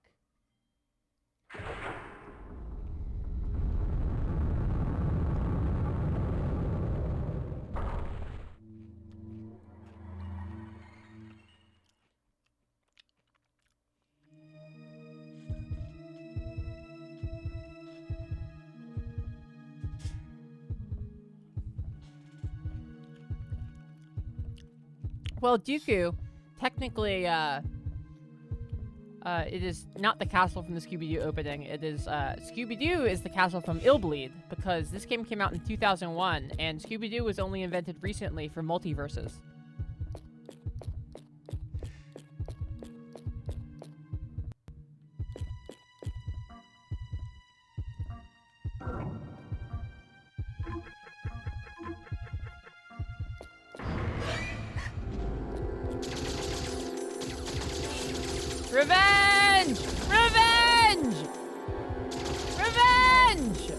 Speaker 1: Well, Dooku, technically, it is not the castle from the Scooby-Doo opening. It is, Scooby-Doo is the castle from Illbleed, because this game came out in 2001, and Scooby-Doo was only invented recently for multiverses. Revenge! Revenge! Revenge!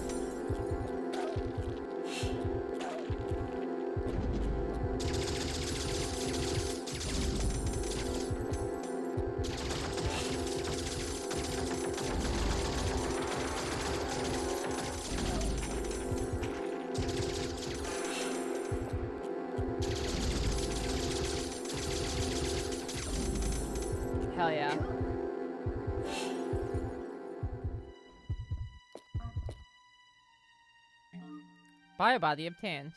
Speaker 1: Hell yeah. Biobody obtained.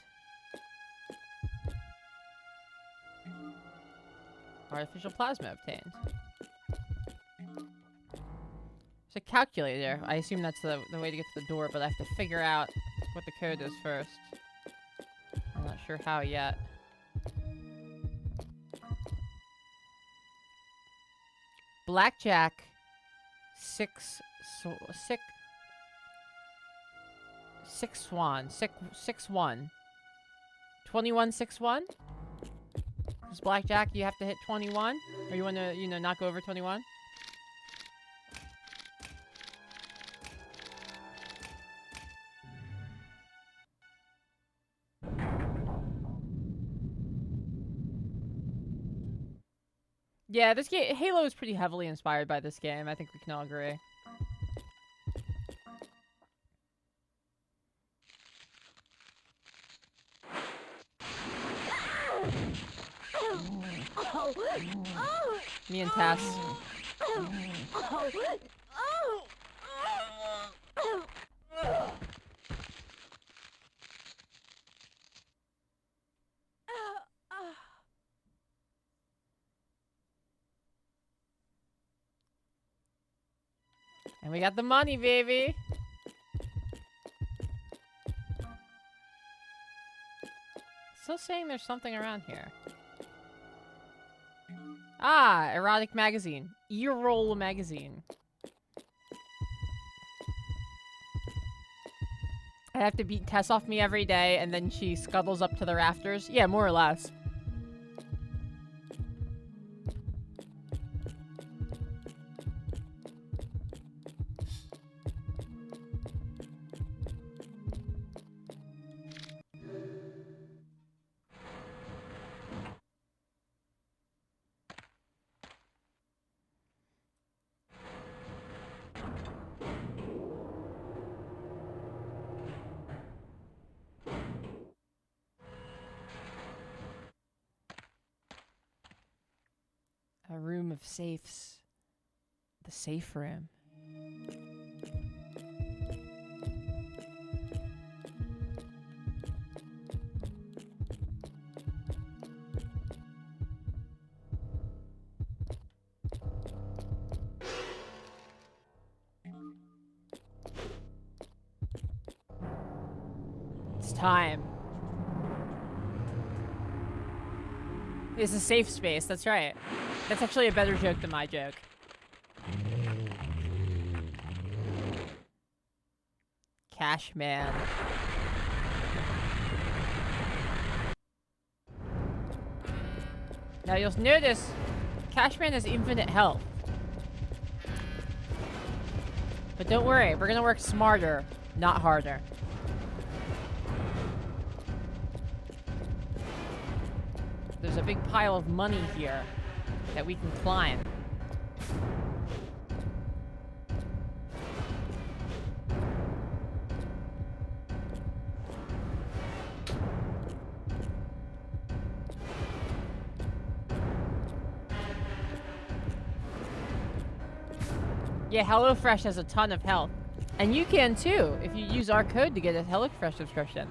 Speaker 1: Artificial plasma obtained. There's a calculator. I assume that's the way to get to the door, but I have to figure out what the code is first. I'm not sure how yet. Blackjack. 6-1. 6-1. 21-6-1? Because blackjack, you have to hit 21? Or you want to, you know, not go over 21? Yeah, this game, Halo is pretty heavily inspired by this game. I think we can all agree. Me and Tess. And we got the money, baby. Still saying there's something around here. Ah, erotic magazine. Ear-roll magazine. I have to beat Tess off me every day, and then she scuttles up to the rafters. Yeah, more or less. A room of safes. The safe room. It's time. It's a safe space, that's right. That's actually a better joke than my joke. Cash man. Now you'll notice, Cashman has infinite health. But don't worry, we're gonna work smarter, not harder. There's a big pile of money here that we can climb. Yeah, HelloFresh has a ton of health. And you can too, if you use our code to get a HelloFresh subscription.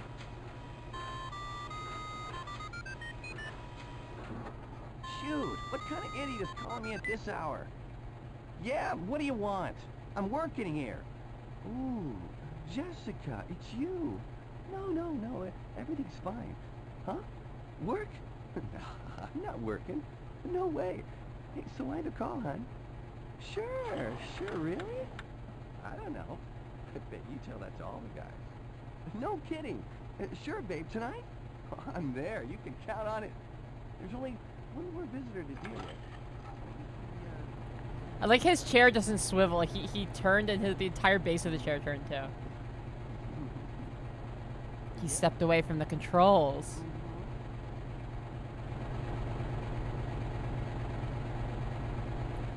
Speaker 6: Shoot, what kind of idiot is calling me at this hour? Yeah, what do you want? I'm working here. Ooh, Jessica, it's you. No, everything's fine. Huh? Work? I'm not working. No way. Hey, so why the call, hon? Sure, really? I don't know. I bet you tell that to all the guys. No kidding. Sure, babe, tonight? Oh, I'm there. You can count on it. There's only one more visitor to deal with.
Speaker 1: I like his chair doesn't swivel. He turned and the entire base of the chair turned too. He stepped away from the controls.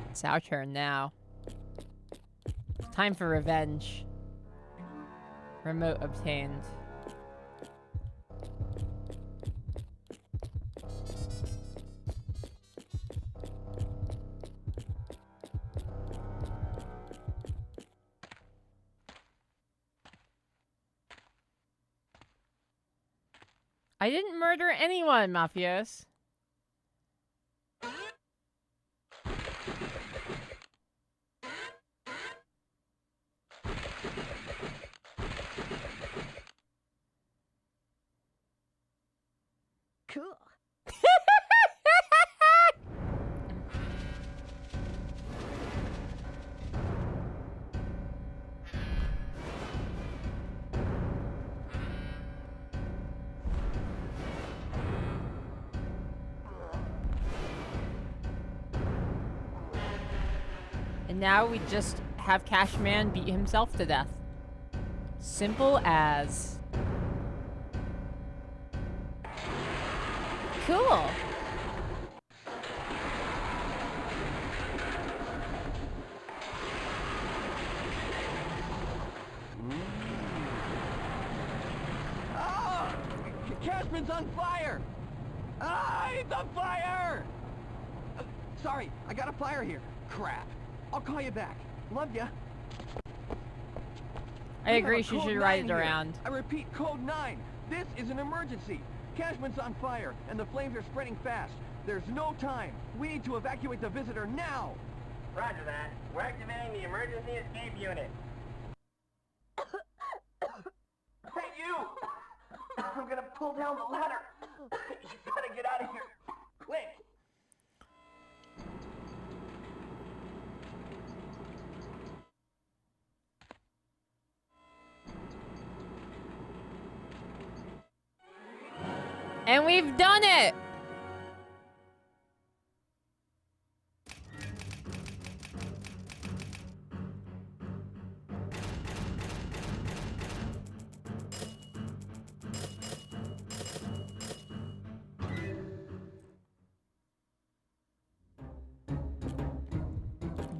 Speaker 1: It's our turn now. Time for revenge. Remote obtained. I didn't murder anyone, Mafios.
Speaker 3: Cool.
Speaker 1: And now we just have Cashman beat himself to death. Simple as. Cool.
Speaker 6: Ah! Cashman's on fire! Ah, he's on fire! Sorry, I got a fire here. Crap. I'll call you back. Love ya.
Speaker 1: I agree, she should ride it around.
Speaker 6: I repeat, code 9. This is an emergency. Cashman's on fire, and the flames are spreading fast. There's no time. We need to evacuate the visitor now.
Speaker 7: Roger that. We're activating the emergency escape unit.
Speaker 6: Hey, you! I'm gonna pull down the ladder. You gotta get out of here. Quick!
Speaker 1: And we've done it!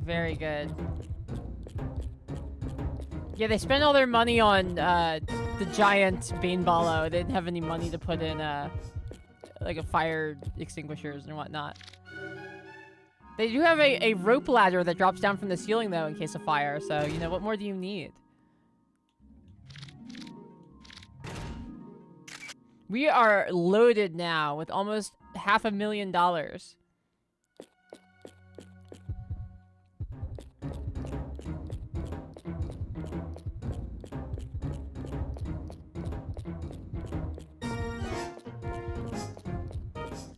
Speaker 1: Very good. Yeah, they spent all their money on the giant Bane Ballo. They didn't have any money to put in like a fire extinguishers and whatnot. They do have a rope ladder that drops down from the ceiling though in case of fire. So you know, what more do you need? We are loaded now with almost $500,000.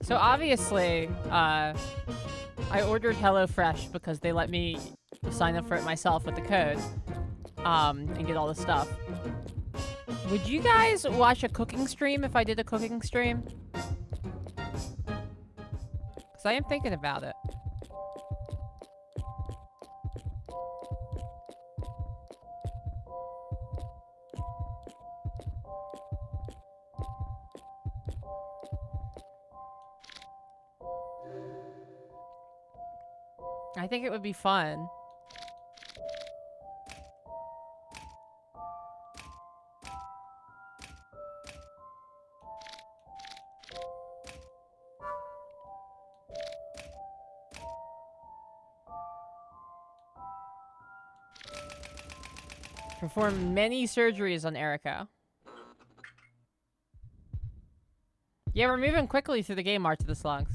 Speaker 1: So obviously, I ordered HelloFresh because they let me sign up for it myself with the code, and get all the stuff. Would you guys watch a cooking stream if I did a cooking stream? Because I am thinking about it. I think it would be fun. Perform many surgeries on Erica. Yeah, we're moving quickly through the game, Art to the Slugs.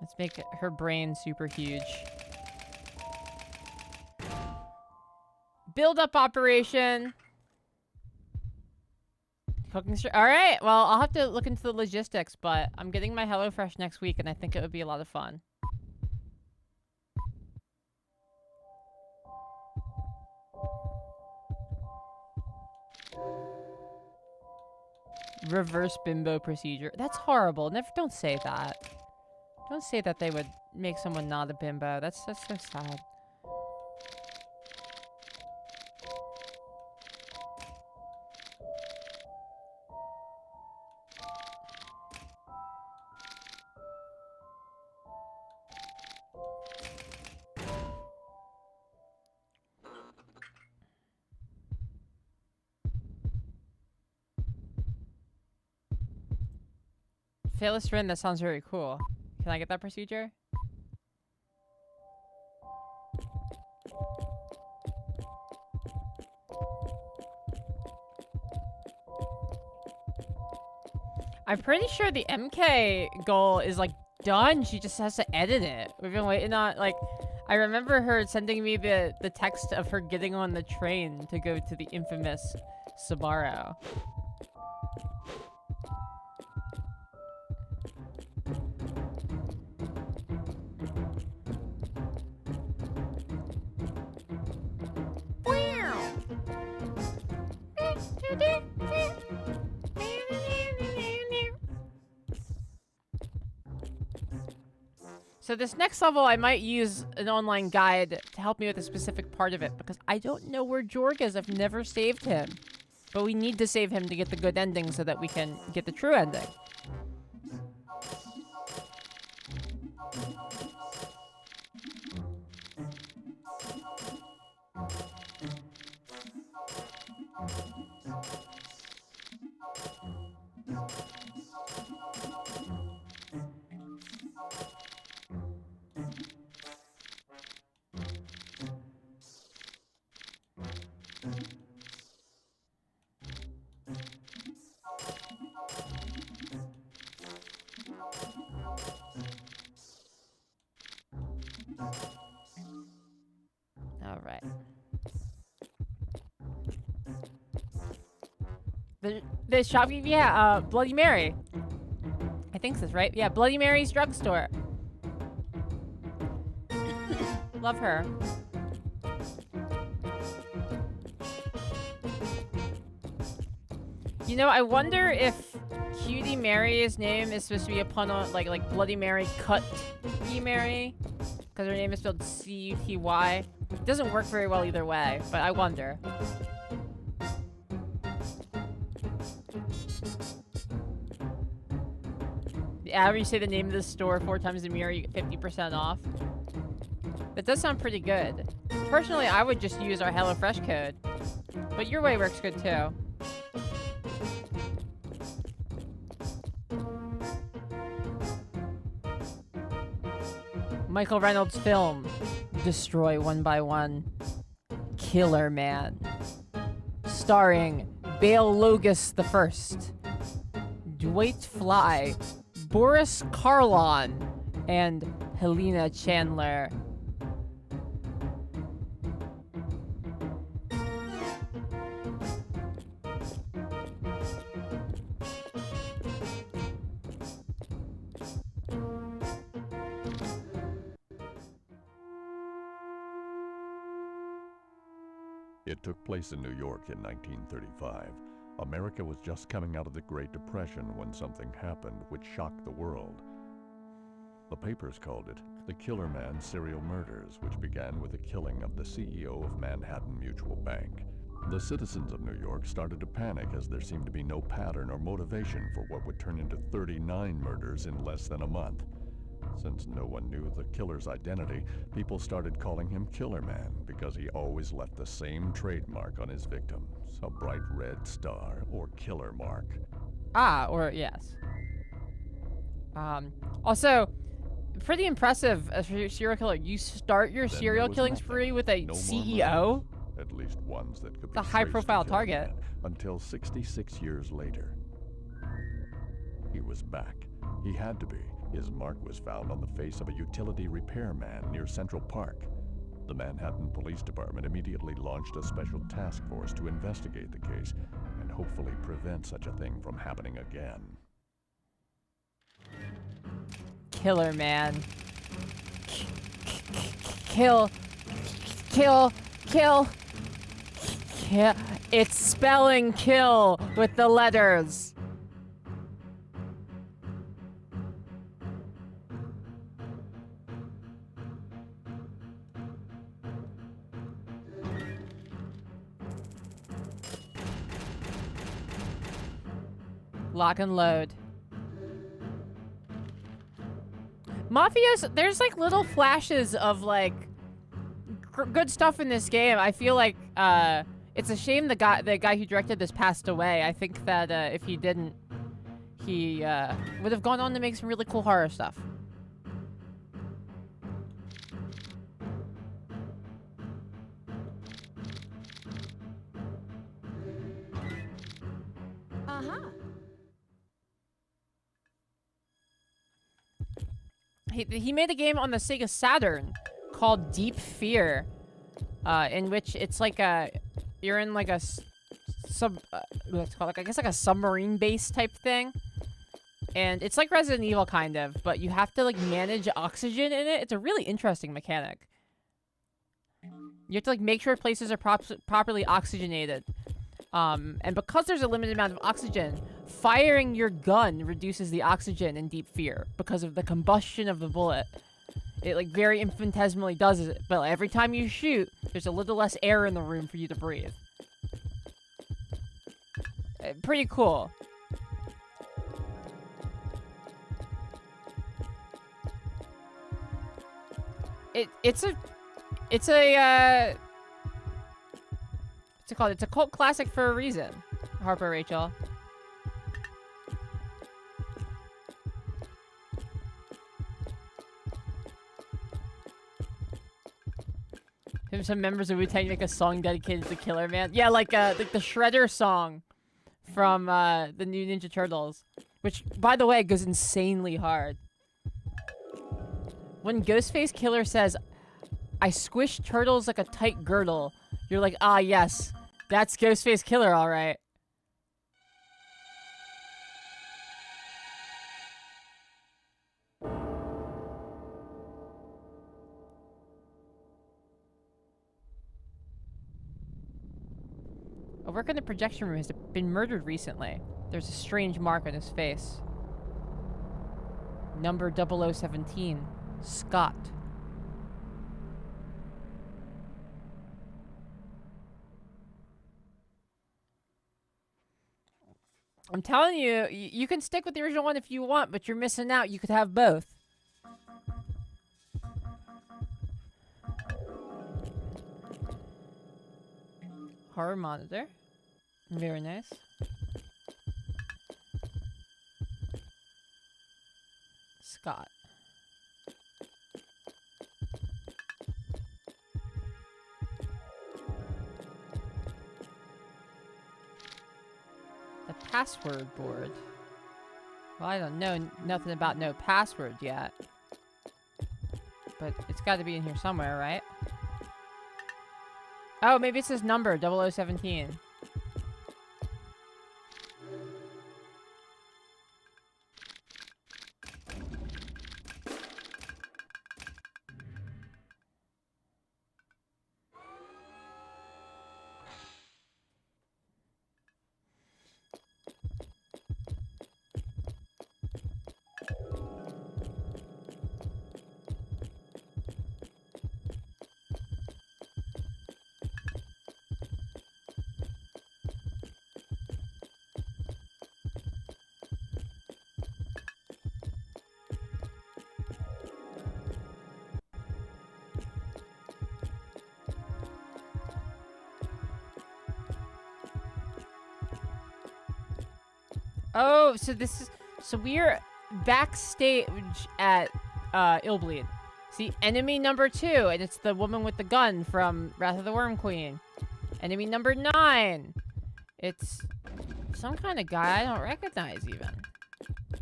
Speaker 1: Let's make her brain super huge. Build up operation. Cooking all right, well, I'll have to look into the logistics, but I'm getting my HelloFresh next week, and I think it would be a lot of fun. Reverse bimbo procedure. That's horrible. Never, don't say that. Don't say that they would make someone not a bimbo. That's so sad. Failless Rin, that sounds very cool. Can I get that procedure? I'm pretty sure the MK goal is like done. She just has to edit it. We've been waiting on, like, I remember her sending me the text of her getting on the train to go to the infamous Sbarro. So this next level, I might use an online guide to help me with a specific part of it, because I don't know where Jorg is. I've never saved him. But we need to save him to get the good ending so that we can get the true ending. Alright. The shopkeeper, yeah, Bloody Mary. I think this is right. Yeah, Bloody Mary's drugstore. Love her. You know, I wonder if Cutie Mary's name is supposed to be a pun on, like Bloody Mary Cut-y Mary? Because her name is spelled C-U-T-Y. It doesn't work very well either way, but I wonder. Yeah, you say the name of the store 4 times a mirror, you get 50% off. That does sound pretty good. Personally, I would just use our HelloFresh code. But your way works good too. Michael Reynolds film. Destroy one by one. Killer Man. Starring Bale Logus the First, Dwight Fly, Boris Karloff, and Helena Chandler.
Speaker 2: It took place in New York in 1935. America was just coming out of the Great Depression when something happened which shocked the world. The papers called it the Killer Man Serial Murders, which began with the killing of the CEO of Manhattan Mutual Bank. The citizens of New York started to panic as there seemed to be no pattern or motivation for what would turn into 39 murders in less than a month. Since no one knew the killer's identity, people started calling him Killer Man because he always left the same trademark on his victims, a bright red star or killer mark.
Speaker 1: Ah, or yes. Also, pretty impressive as a serial killer. You start your serial killing spree with a CEO?
Speaker 2: At least ones that could be
Speaker 1: a high-profile target.
Speaker 2: Until 66 years later. He was back. He had to be. His mark was found on the face of a utility repairman near Central Park. The Manhattan Police Department immediately launched a special task force to investigate the case and hopefully prevent such a thing from happening again.
Speaker 1: Killer Man. Kill. Kill. Kill. Kill. It's spelling kill with the letters. Lock and load. Mafia's, there's like little flashes of like good stuff in this game. I feel like it's a shame the guy who directed this passed away. I think that if he didn't, he would have gone on to make some really cool horror stuff. He made a game on the Sega Saturn called Deep Fear, in which it's like you're in like a what's it called? Like, I guess like a submarine base type thing. And it's like Resident Evil kind of, but you have to like manage oxygen in it. It's a really interesting mechanic. You have to like make sure places are properly oxygenated. And because there's a limited amount of oxygen, firing your gun reduces the oxygen in Deep Fear because of the combustion of the bullet. It like very infinitesimally does it, but every time you shoot, there's a little less air in the room for you to breathe. Pretty cool. It's a what's it called? It's a cult classic for a reason. Harper Rachel. Some members of Wu-Tang make a song dedicated to Killer Man. Yeah, like the Shredder song from the new Ninja Turtles, which, by the way, goes insanely hard. When Ghostface Killer says, "I squish turtles like a tight girdle," you're like, ah, yes, that's Ghostface Killer, all right. A worker in the projection room has been murdered recently. There's a strange mark on his face. Number 0017. Scott. I'm telling you, you can stick with the original one if you want, but you're missing out. You could have both. Horror monitor. Very nice. Scott. The password board. Well, I don't know nothing about no password yet. But it's got to be in here somewhere, right? Oh, maybe it's his number, 0017. Oh, so this is... So we're backstage at Illbleed. See, enemy number 2, and it's the woman with the gun from Wrath of the Worm Queen. Enemy number 9. It's some kind of guy I don't recognize even.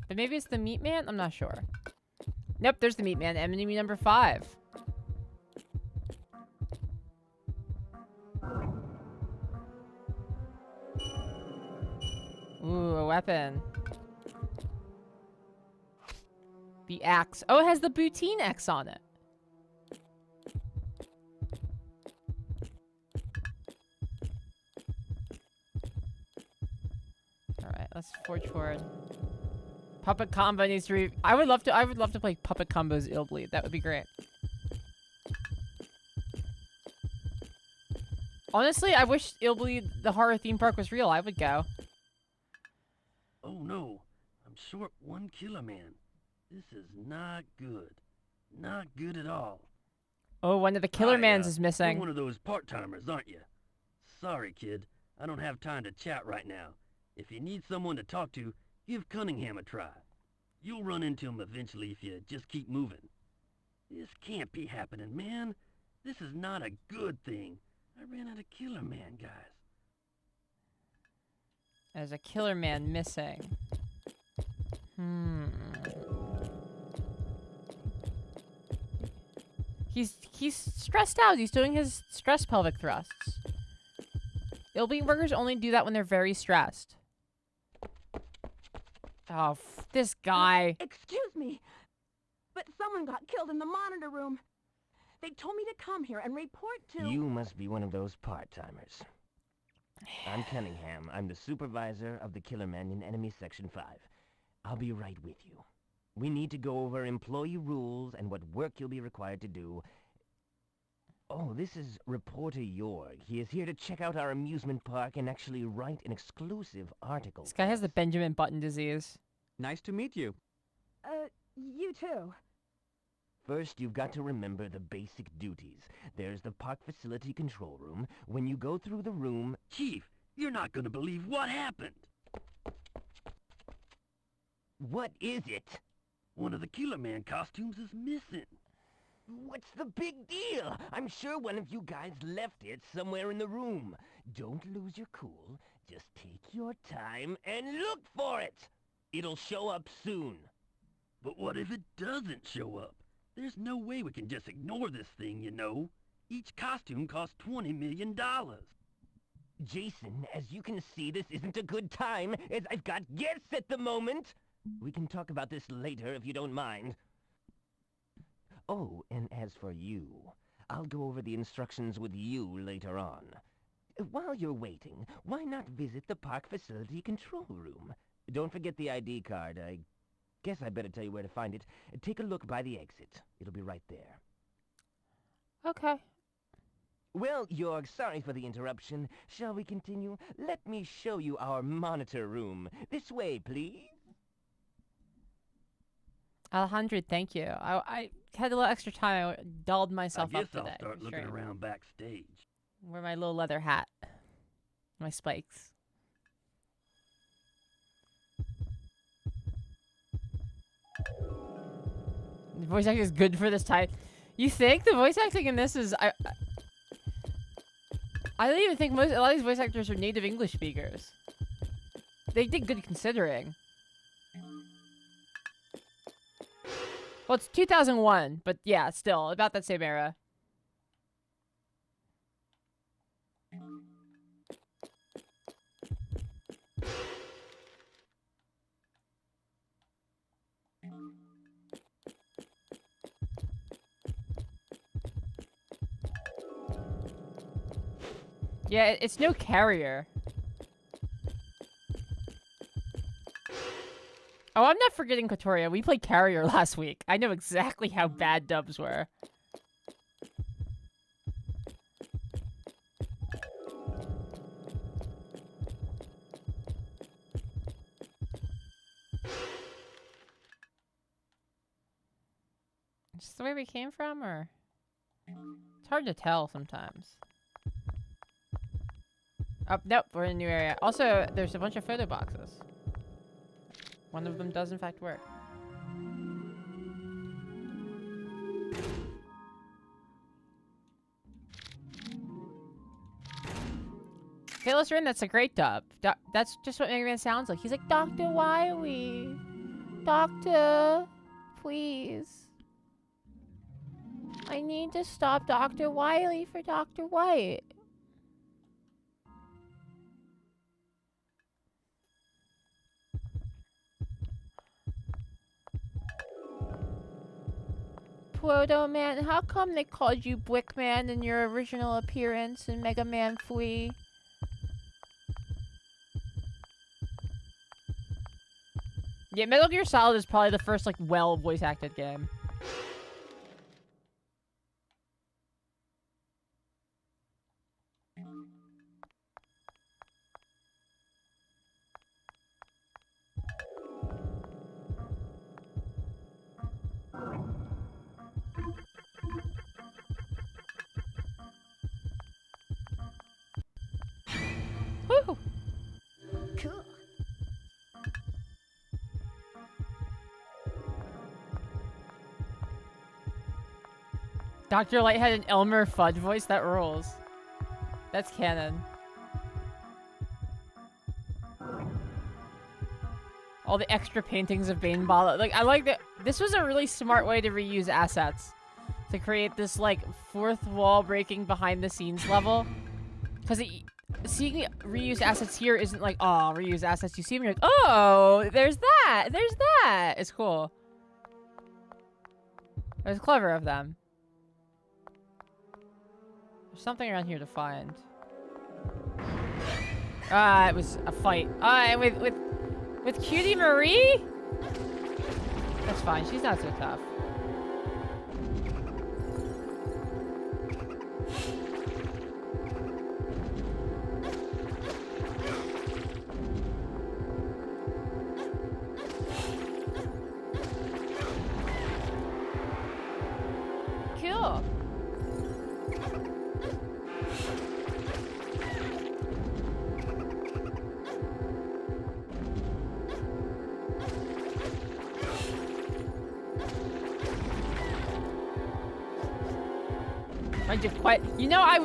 Speaker 1: But maybe it's the Meat Man? I'm not sure. Nope, there's the Meat Man. Enemy number 5. Ooh, a weapon. The axe. Oh, it has the Boutine X on it. Alright, let's forge forward. Puppet Combo needs to be... I would love to play Puppet Combo's Illbleed. That would be great. Honestly, I wish Illbleed, the horror theme park, was real. I would go.
Speaker 4: Oh no, I'm short one Killer Man. This is not good. Not good at all.
Speaker 1: Oh, one of the Killer Mans is missing.
Speaker 4: You're one of those part-timers, aren't you? Sorry, kid. I don't have time to chat right now. If you need someone to talk to, give Cunningham a try. You'll run into him eventually if you just keep moving. This can't be happening, man. This is not a good thing. I ran out of Killer Man, guys.
Speaker 1: There's a Killer Man missing. He's stressed out. He's doing his stress pelvic thrusts. Illbeed workers only do that when they're very stressed. Oh, this guy.
Speaker 8: Excuse me, but someone got killed in the monitor room. They told me to come here and report to...
Speaker 6: You must be one of those part-timers. I'm Cunningham. I'm the supervisor of the Killer Men in Enemy Section 5. I'll be right with you. We need to go over employee rules and what work you'll be required to do. Oh, this is Reporter Jorg. He is here to check out our amusement park and actually write an exclusive article.
Speaker 1: This guy has the Benjamin Button disease.
Speaker 9: Nice to meet you.
Speaker 8: You too.
Speaker 6: First, you've got to remember the basic duties. There's the park facility control room. When you go through the room...
Speaker 4: Chief, you're not gonna believe what happened.
Speaker 6: What is it?
Speaker 4: One of the Killer Man costumes is missing.
Speaker 6: What's the big deal? I'm sure one of you guys left it somewhere in the room. Don't lose your cool. Just take your time and look for it. It'll show up soon.
Speaker 4: But what if it doesn't show up? There's no way we can just ignore this thing, you know. Each costume costs $20 million.
Speaker 6: Jason, as you can see, this isn't a good time, as I've got guests at the moment. We can talk about this later if you don't mind. Oh, and as for you, I'll go over the instructions with you later on. While you're waiting, why not visit the park facility control room? Don't forget the ID card. I guess I better tell you where to find it. Take a look by the exit. It'll be right there.
Speaker 1: Okay.
Speaker 6: Well, Jorg, sorry for the interruption. Shall we continue? Let me show you our monitor room. This way, please.
Speaker 1: Alejandro, thank you. I had a little extra time. I dulled myself
Speaker 4: I
Speaker 1: up
Speaker 4: guess
Speaker 1: today.
Speaker 4: I'll start looking around backstage.
Speaker 1: Wear my little leather hat. My spikes. The voice acting is good for this type. You think the voice acting in this is... I don't even think a lot of these voice actors are native English speakers. They did good considering. Well, it's 2001, but yeah, still, about that same era. Yeah, it's no carrier. Oh, I'm not forgetting Kotoria. We played Carrier last week. I know exactly how bad dubs were. Is this the way we came from, or? It's hard to tell sometimes. Oh, nope, we're in a new area. Also, there's a bunch of photo boxes. One of them does in fact work. Hey, listen, that's a great dub. That's just what Mega Man sounds like. He's like, Dr. Wily. Doctor, please. I need to stop Dr. Wily for Dr. White. Proto Man, how come they called you Brickman in your original appearance in Mega Man 3? Yeah, Metal Gear Solid is probably the first, like, well voice acted game. Woo!
Speaker 3: Cool.
Speaker 1: Dr. Light had an Elmer Fudd voice? That rules. That's canon. All the extra paintings of Bane Bala. Like, I like that. This was a really smart way to reuse assets. to create this like fourth wall breaking behind the scenes level. Because seeing reused assets here isn't like, oh, reused assets. You see them, you're like, oh, there's that. There's that. It's cool. It was clever of them. There's something around here to find. It was a fight. With Cutie Marie? That's fine. She's not so tough. Cool. You know, I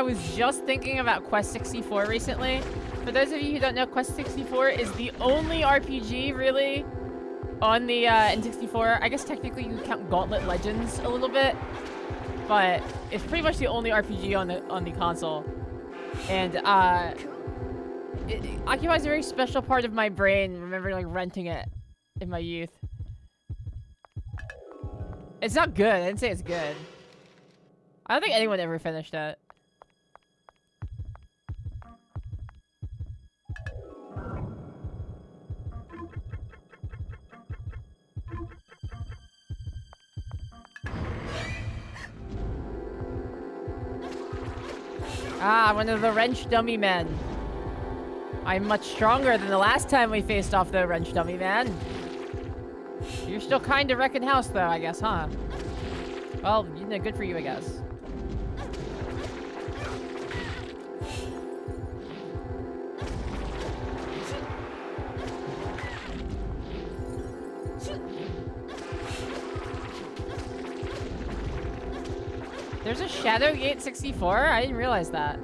Speaker 1: was just thinking about Quest 64 recently. For those of you who don't know, Quest 64 is the only RPG really on the N64. I guess technically you count Gauntlet Legends a little bit, but it's pretty much the only RPG on the console. And it occupies a very special part of my brain. Remember, like, renting it in my youth. It's not good. I didn't say it's good. I don't think anyone ever finished it. Ah, one of the wrench dummy men. I'm much stronger than the last time we faced off the wrench dummy man. You're still kind of wrecking house though, I guess, huh? Well, you know, good for you, I guess. There's a Shadow Gate 64? I didn't realize that.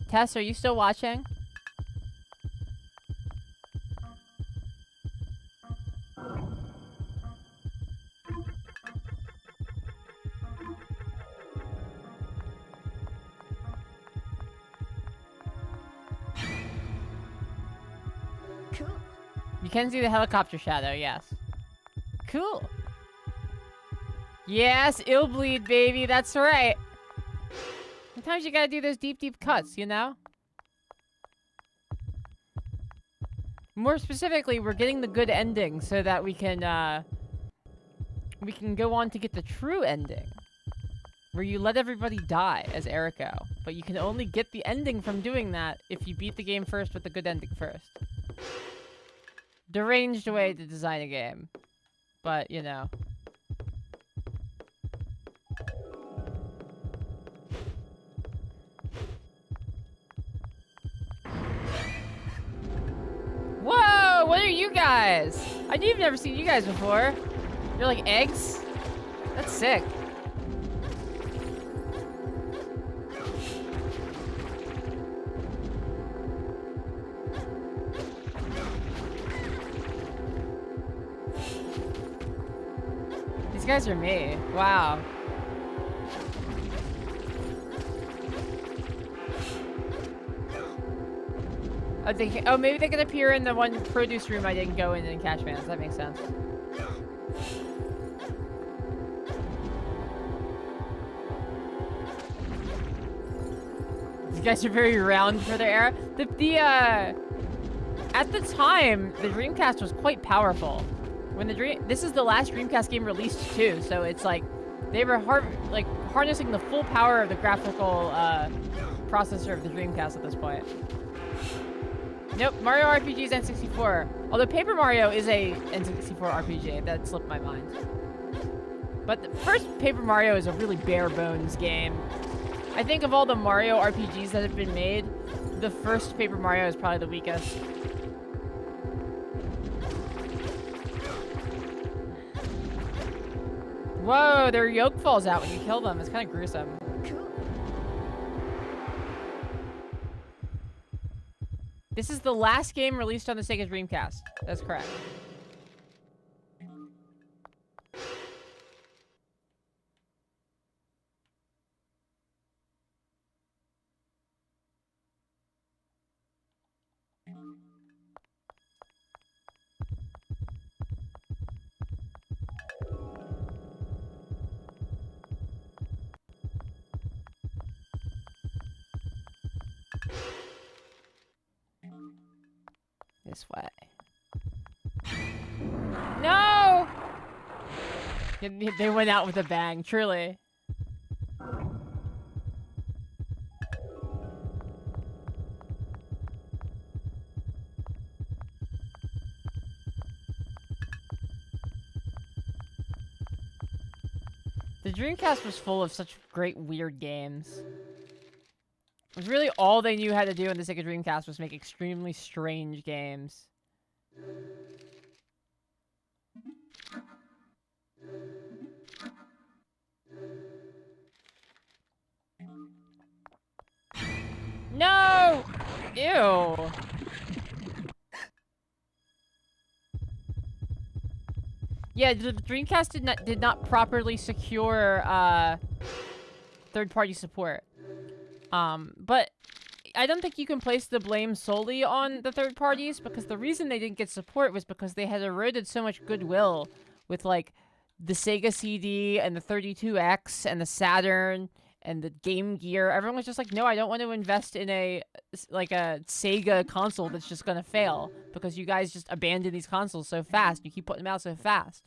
Speaker 1: Tess, are you still watching? You can see the helicopter shadow, yes. Cool. Yes, Illbleed, baby, that's right. Sometimes you gotta do those deep, deep cuts, you know? More specifically, we're getting the good ending so that we can go on to get the true ending. Where you let everybody die as Eriko. But you can only get the ending from doing that if you beat the game first with the good ending first. Deranged way to design a game. But, you know. Whoa! What are you guys? I've never seen you guys before. You're like eggs? That's sick. These guys are me. Wow. Oh, maybe they could appear in the one produce room I didn't go in Cash Vans. That makes sense. These guys are very round for their era. At the time, the Dreamcast was quite powerful. When this is the last Dreamcast game released too, so it's like they were harnessing the full power of the graphical processor of the Dreamcast at this point. Nope, Mario RPG is N64. Although Paper Mario is a N64 RPG, that slipped my mind. But the first Paper Mario is a really bare bones game. I think of all the Mario RPGs that have been made, the first Paper Mario is probably the weakest. Whoa, their yoke falls out when you kill them. It's kind of gruesome. This is the last game released on the Sega Dreamcast. That's correct. This way. No! They went out with a bang, truly. The Dreamcast was full of such great weird games. It was really all they knew how to do in the Sega Dreamcast was make extremely strange games. No! Ew. Yeah, the Dreamcast did not properly secure third-party support. But I don't think you can place the blame solely on the third parties, because the reason they didn't get support was because they had eroded so much goodwill with, like, the Sega CD and the 32X and the Saturn and the Game Gear. Everyone was just like, no, I don't want to invest in a Sega console that's just gonna fail, because you guys just abandon these consoles so fast. You keep putting them out so fast.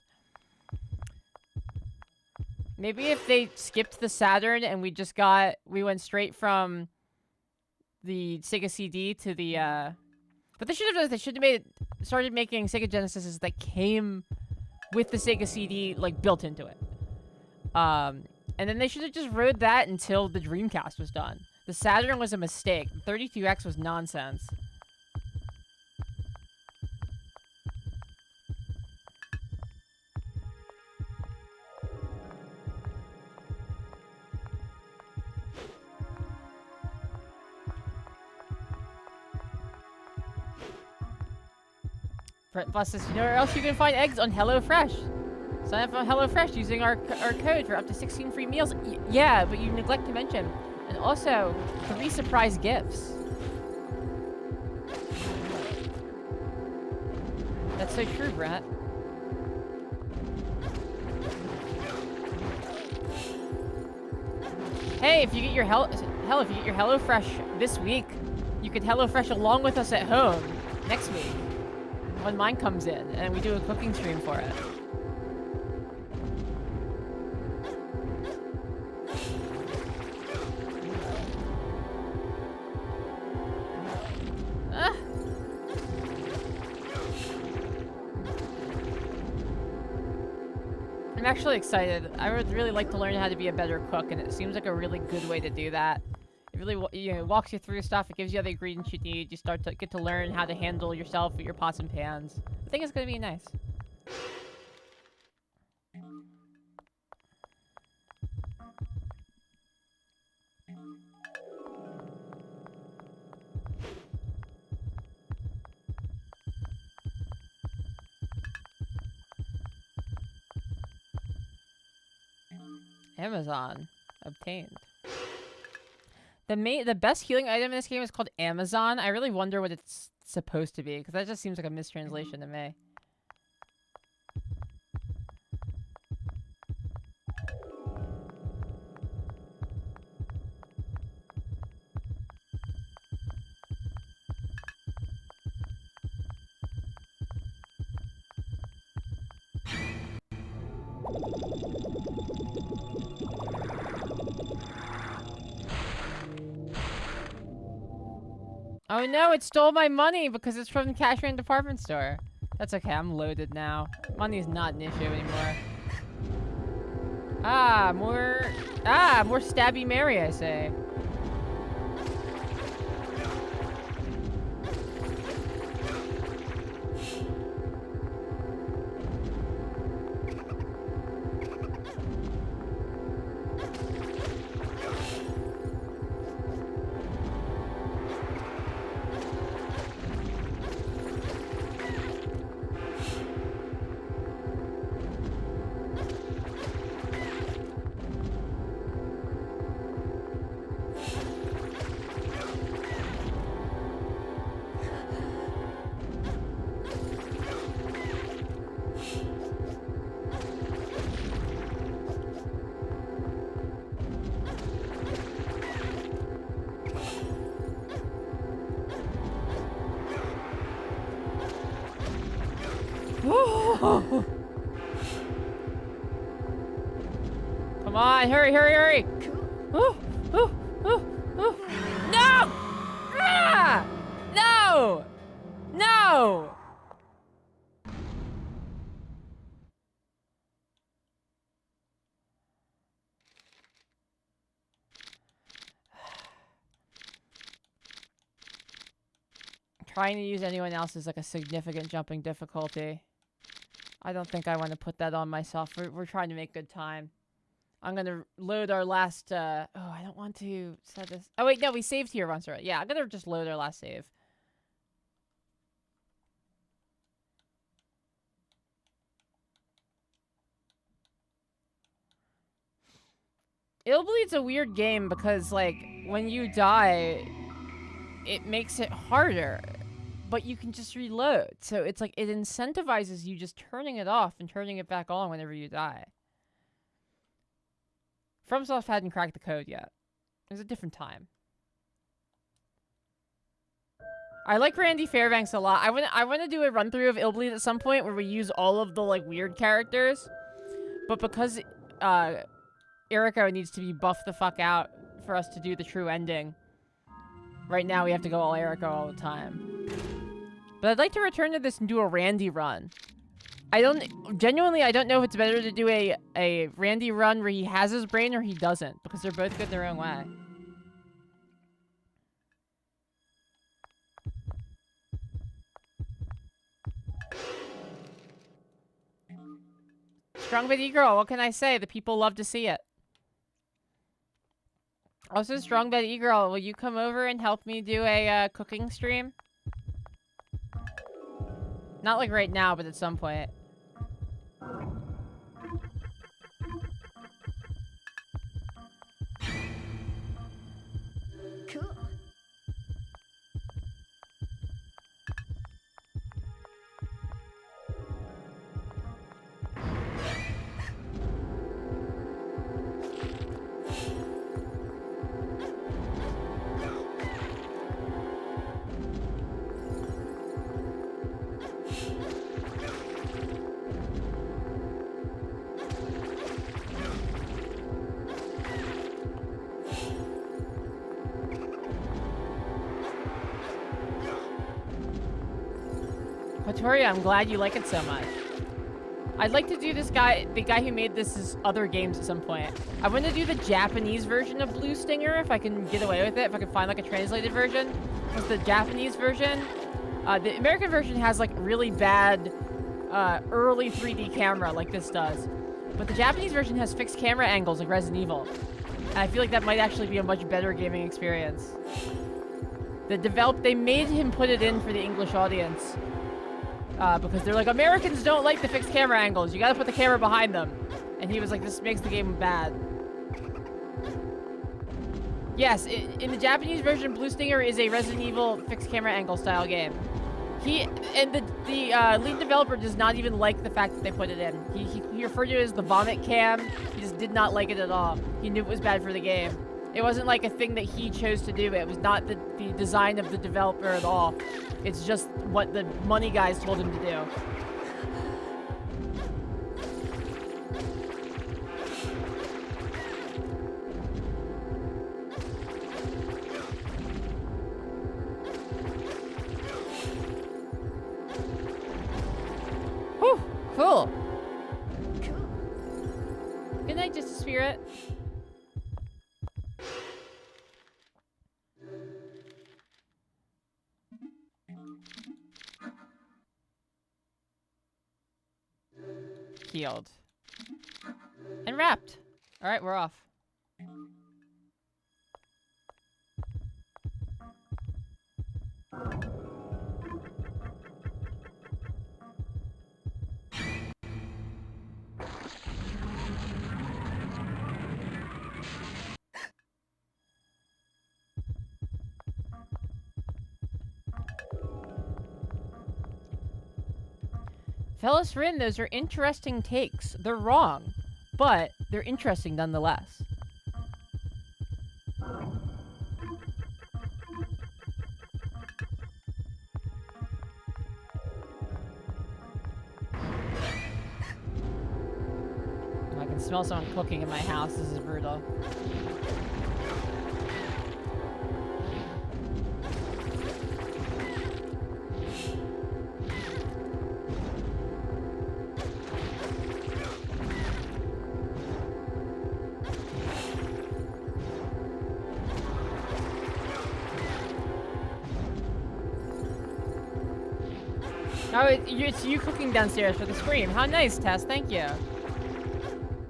Speaker 1: Maybe if they skipped the Saturn and we went straight from the Sega CD to the, but they should have done, they should have started making Sega Genesises that came with the Sega CD, like, built into it. And then they should have just rode that until the Dreamcast was done. The Saturn was a mistake. The 32X was nonsense. Brett Bus says, you know where else you can find eggs? On HelloFresh. Sign up on HelloFresh using our code for up to 16 free meals. Yeah, but you neglect to mention. And also, 3 surprise gifts. That's so true, Brett. Hey, if you get your if you get your HelloFresh this week, you could HelloFresh along with us at home next week when mine comes in, and we do a cooking stream for it. I'm actually excited. I would really like to learn how to be a better cook, and it seems like a really good way to do that. It really, walks you through stuff. It gives you all the ingredients you need. You start to get to learn how to handle yourself with your pots and pans. I think it's gonna be nice. Amazon obtained. The best healing item in this game is called Amazon. I really wonder what it's supposed to be, because that just seems like a mistranslation to me. Oh no, it stole my money because it's from the cashier and department store. That's okay, I'm loaded now. Money is not an issue anymore. More Stabby Mary, I say. Come on, hurry, hurry, hurry! Ooh, ooh, ooh, ooh. No! Ah! No! No! Trying to use anyone else is like a significant jumping difficulty. I don't think I want to put that on myself. We're trying to make good time. I'm gonna load our last, oh, I don't want to set this. Oh wait, no, we saved here once, right? Yeah, I'm gonna just load our last save. Illbleed's a weird game because, like, when you die, it makes it harder. But you can just reload. So it's like, it incentivizes you just turning it off and turning it back on whenever you die. FromSoft hadn't cracked the code yet. It was a different time. I like Randy Fairbanks a lot. I want to do a run through of Illbleed at some point where we use all of the like weird characters. But because Erico needs to be buffed the fuck out for us to do the true ending. Right now we have to go all Erico all the time. But I'd like to return to this and do a Randy run. I don't know if it's better to do a Randy run where he has his brain or he doesn't, because they're both good their own way. Strong Betty Girl, what can I say? The people love to see it. Also, Strong Betty Girl, will you come over and help me do a cooking stream? Not like right now, but at some point.
Speaker 3: Cool.
Speaker 1: Victoria, I'm glad you like it so much. I'd like to do this guy, the guy who made this other games at some point. I want to do the Japanese version of Blue Stinger if I can get away with it, if I can find like a translated version. Because the Japanese version, the American version has like really bad early 3D camera like this does. But the Japanese version has fixed camera angles like Resident Evil. And I feel like that might actually be a much better gaming experience. They made him put it in for the English audience. Because they're like, Americans don't like the fixed camera angles. You gotta put the camera behind them. And he was like, this makes the game bad. Yes, in the Japanese version, Blue Stinger is a Resident Evil fixed camera angle style game. The lead developer does not even like the fact that they put it in. He referred to it as the vomit cam. He just did not like it at all. He knew it was bad for the game. It wasn't like a thing that he chose to do. It was not the design of the developer at all. It's just what the money guys told him to do. Whew, cool. Good night, Just a Spirit. Healed. And wrapped. Alright, we're off. Fellas Rin, those are interesting takes. They're wrong, but they're interesting nonetheless. smell someone cooking in my house. This is brutal. Oh, it's you cooking downstairs for the stream. How nice, Tess. Thank you.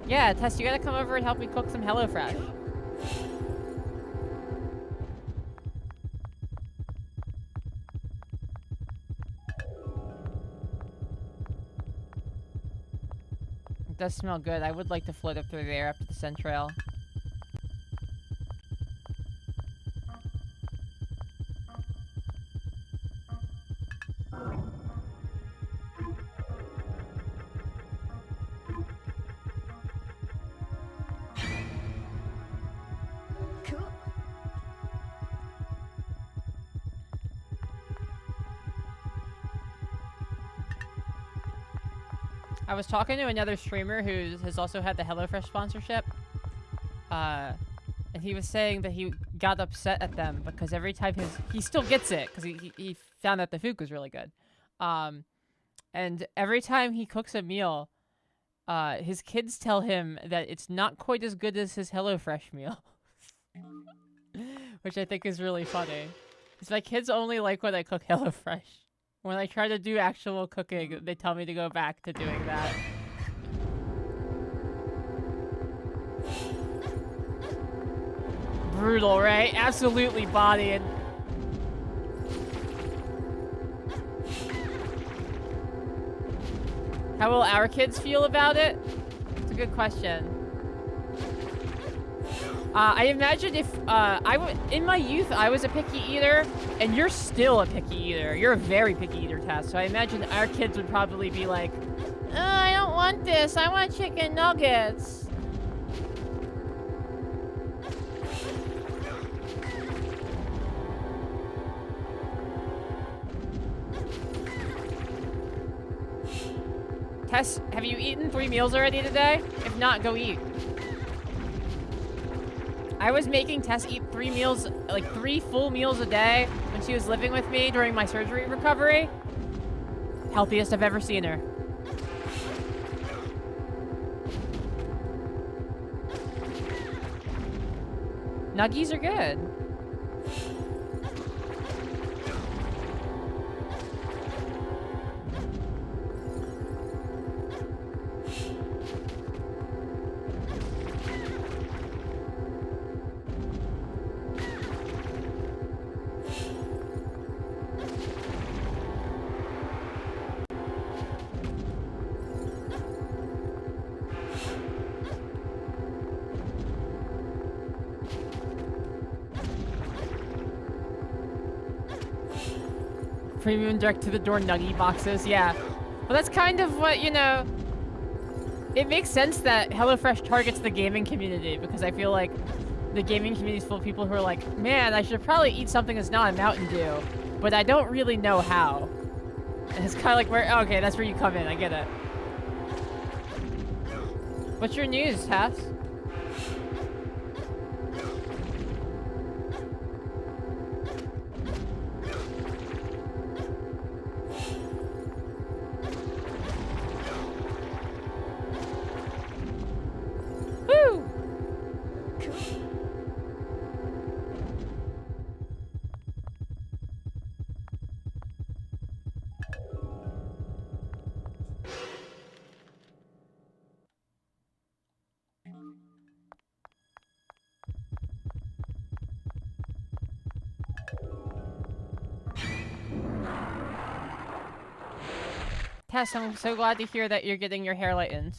Speaker 1: Yeah, Tess, you gotta come over and help me cook some HelloFresh. It does smell good. I would like to float up through there after the scent trail. I was talking to another streamer who has also had the HelloFresh sponsorship, and he was saying that he got upset at them because every time he still gets it because he found that the food was really good, and every time he cooks a meal, his kids tell him that it's not quite as good as his HelloFresh meal, which I think is really funny. Because my kids only like when I cook HelloFresh. When I try to do actual cooking, they tell me to go back to doing that. Brutal, right? Absolutely bodied. How will our kids feel about it? It's a good question. I imagine if in my youth I was a picky eater, and you're still a picky eater. You're a very picky eater, Tess. So I imagine our kids would probably be like, I don't want this. I want chicken nuggets. Tess, have you eaten 3 meals already today? If not, go eat. I was making Tess eat 3 meals, like 3 full meals a day when she was living with me during my surgery recovery. Healthiest I've ever seen her. Nuggies are good. Premium direct-to-the-door nuggie boxes, yeah. Well, that's kind of what, you know... It makes sense that HelloFresh targets the gaming community, because I feel like the gaming community is full of people who are like, man, I should probably eat something that's not a Mountain Dew, but I don't really know how. And it's kind of like, where, okay, that's where you come in, I get it. What's your news, Tess? Tess, I'm so glad to hear that you're getting your hair lightened.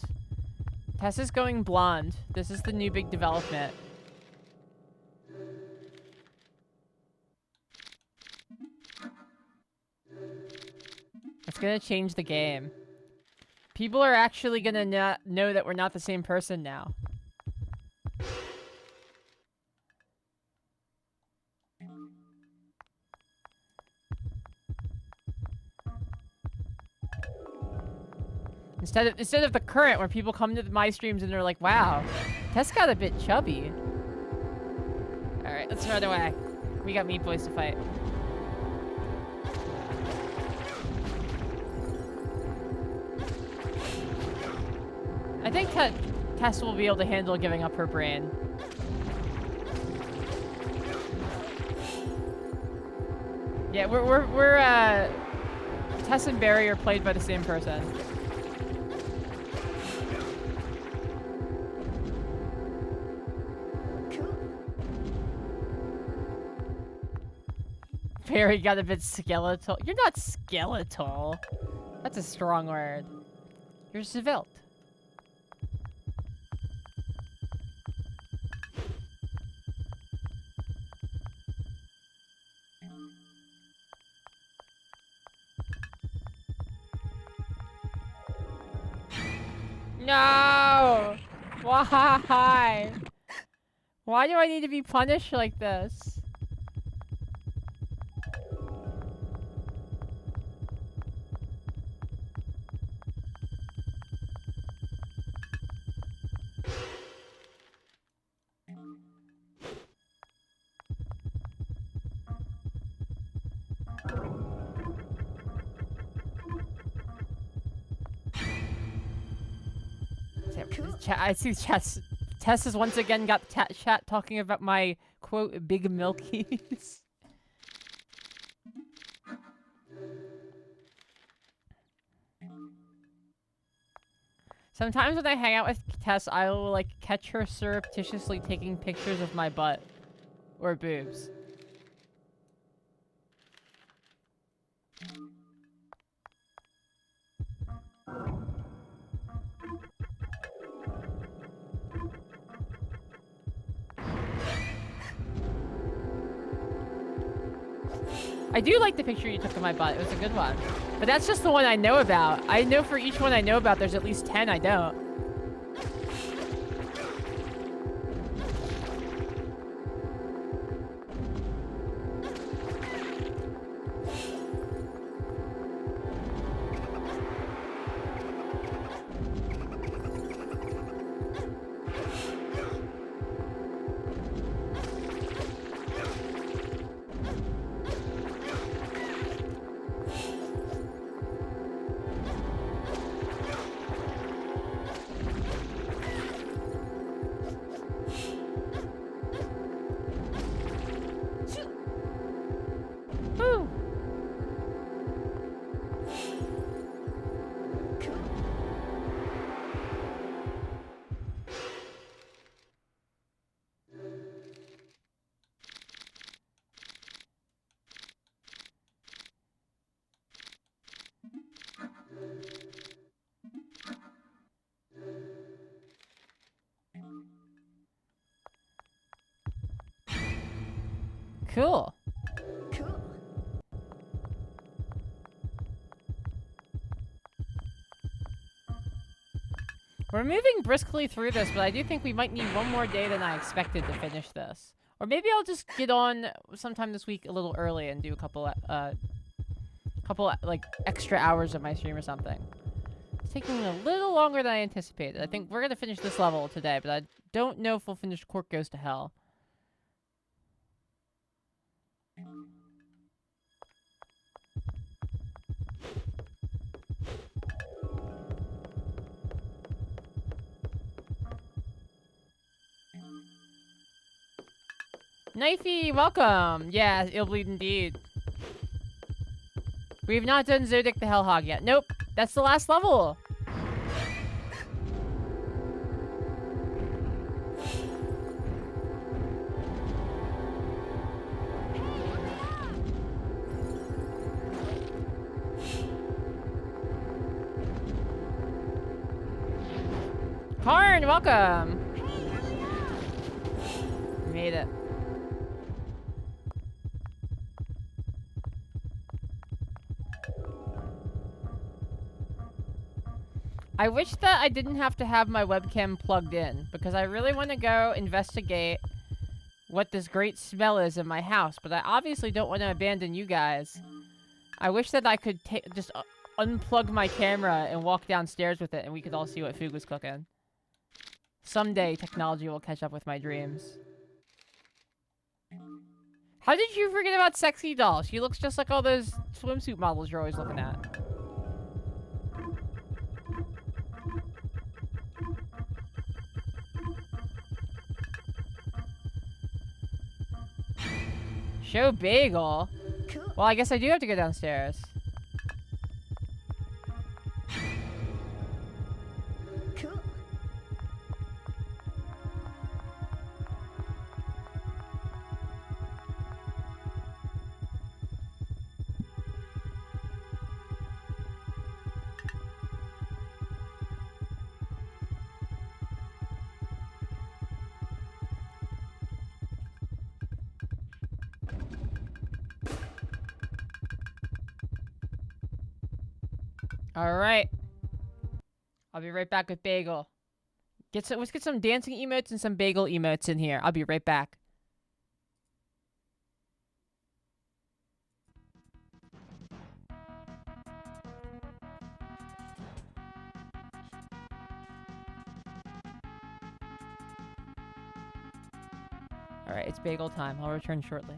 Speaker 1: Tess is going blonde. This is the new big development. It's gonna change the game. People are actually gonna know that we're not the same person now. Instead of the current where people come to my streams and they're like, wow, Tess got a bit chubby. Alright, let's run away. We got Meat Boys to fight. I think Tess will be able to handle giving up her brain. Yeah, we're Tess and Barry are played by the same person. Barry got a bit skeletal. You're not skeletal. That's a strong word. You're svelte. No! Why? Why do I need to be punished like this? I see Tess has once again got chat talking about my, quote, big milkies. Sometimes when I hang out with Tess, I will, like, catch her surreptitiously taking pictures of my butt. Or boobs. I do like the picture you took of my butt. It was a good one. But that's just the one I know about. I know for each one I know about, there's at least 10 I don't. Cool.
Speaker 8: Cool.
Speaker 1: We're moving briskly through this, but I do think we might need one more day than I expected to finish this. Or maybe I'll just get on sometime this week a little early and do a couple like extra hours of my stream or something. It's taking a little longer than I anticipated. I think we're gonna finish this level today, but I don't know if we'll finish Cork Goes to Hell. Knifey, welcome! Yeah, Illbleed indeed. We've not done Zodic the Hellhog yet. Nope, that's the last level! Karn, welcome! Made it. I wish that I didn't have to have my webcam plugged in, because I really want to go investigate what this great smell is in my house, but I obviously don't want to abandon you guys. I wish that I could just unplug my camera and walk downstairs with it, and we could all see what food was cooking. Someday, technology will catch up with my dreams. How did you forget about Sexy Doll? She looks just like all those swimsuit models you're always looking at. Show Bagel? Well, I guess I do have to go downstairs. Alright. I'll be right back with Bagel. Let's get some dancing emotes and some bagel emotes in here. I'll be right back. Alright, it's bagel time. I'll return shortly.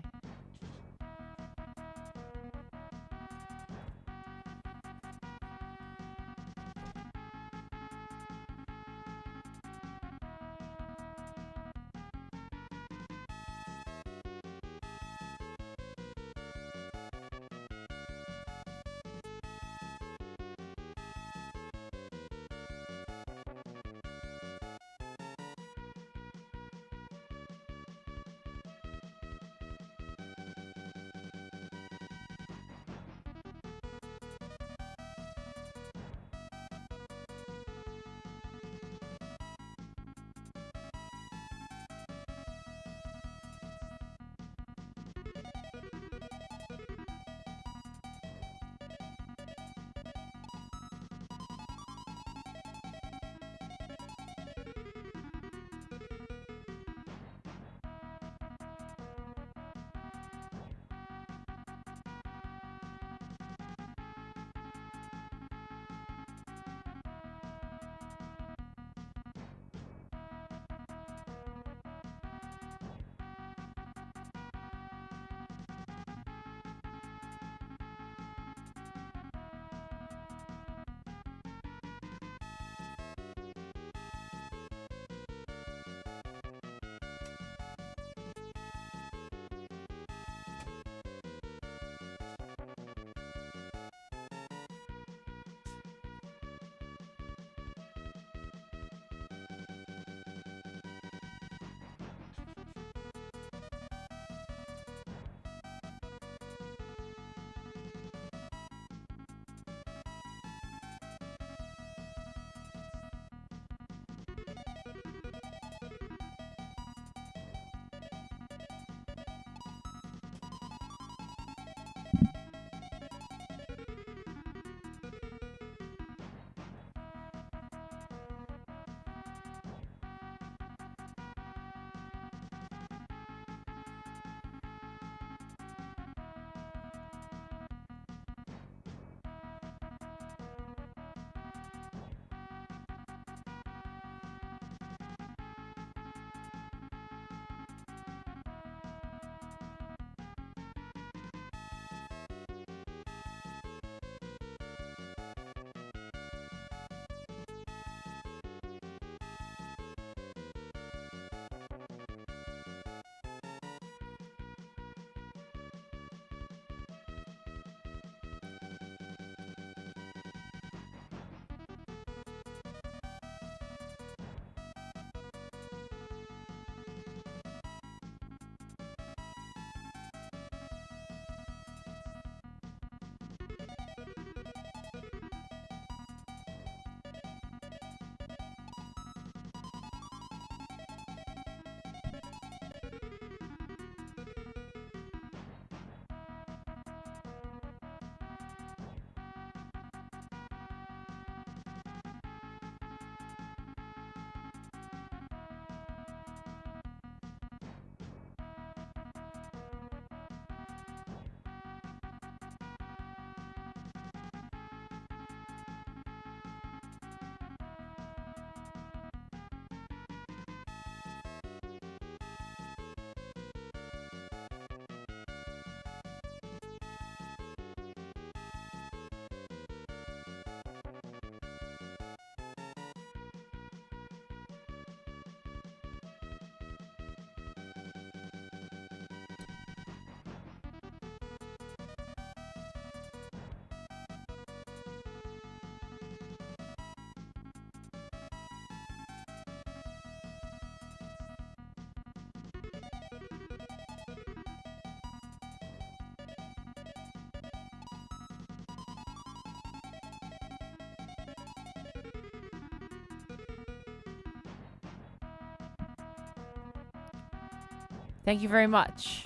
Speaker 1: Thank you very much.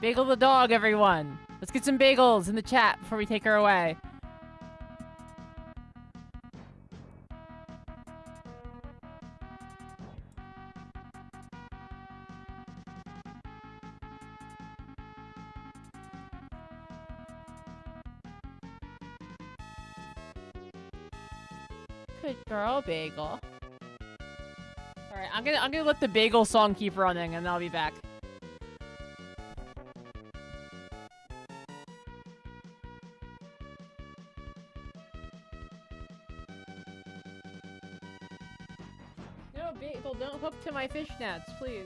Speaker 1: Bagel the dog, everyone. Let's get some bagels in the chat before we take her away. Good girl, Bagel. Alright, I'm gonna let the Bagel song keep running and I'll be back. No, Bagel, don't hook to my fishnets, please.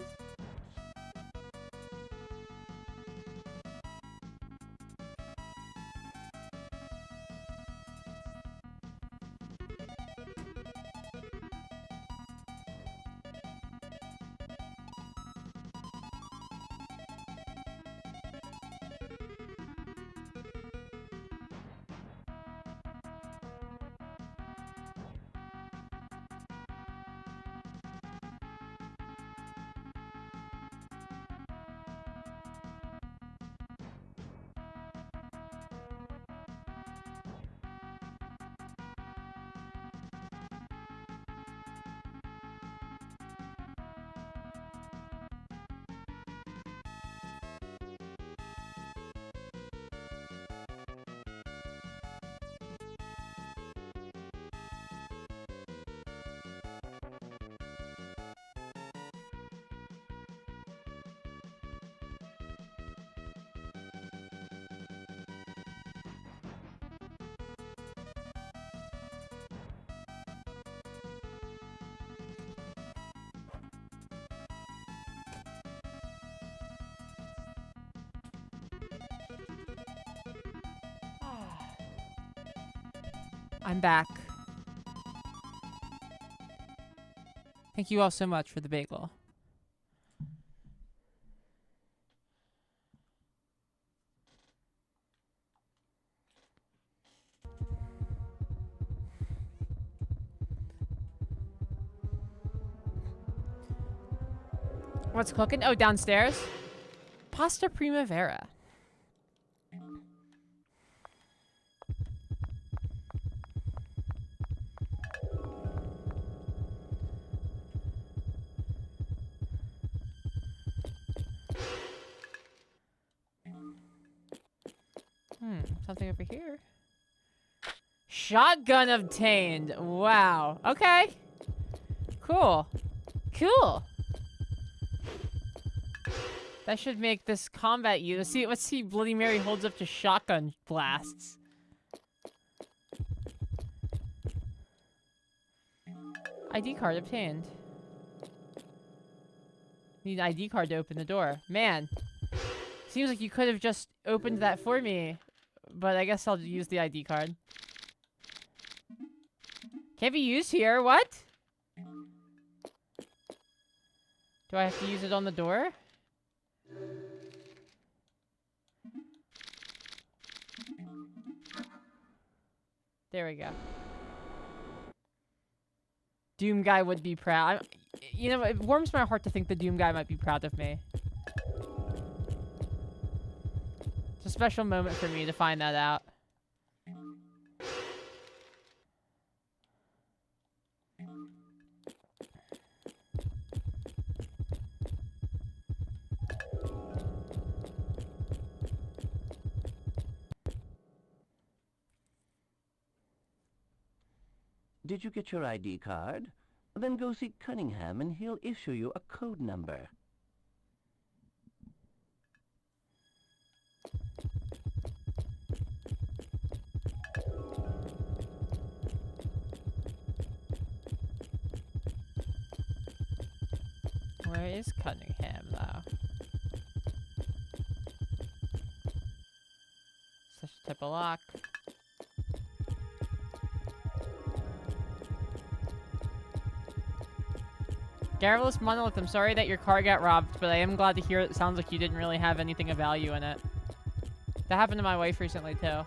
Speaker 1: I'm back. Thank you all so much for the bagel. What's cooking? Oh, downstairs? Pasta primavera. Something over here. Shotgun obtained. Wow. Okay. Cool. Cool. That should make this combat you. Let's see Bloody Mary holds up to shotgun blasts. ID card obtained. Need an ID card to open the door. Man. Seems like you could have just opened that for me. But I guess I'll use the ID card. Can't be used here. What? Do I have to use it on the door? There we go. Doom Guy would be proud. You know, it warms my heart to think the Doom Guy might be proud of me. It's a special moment for me to find that out.
Speaker 6: Did you get your ID card? Then go see Cunningham and he'll issue you a code number.
Speaker 1: Where is Cunningham, though? Such a type of lock. Garrulous Monolith, I'm sorry that your car got robbed, but I am glad to hear it sounds like you didn't really have anything of value in it. That happened to my wife recently, too.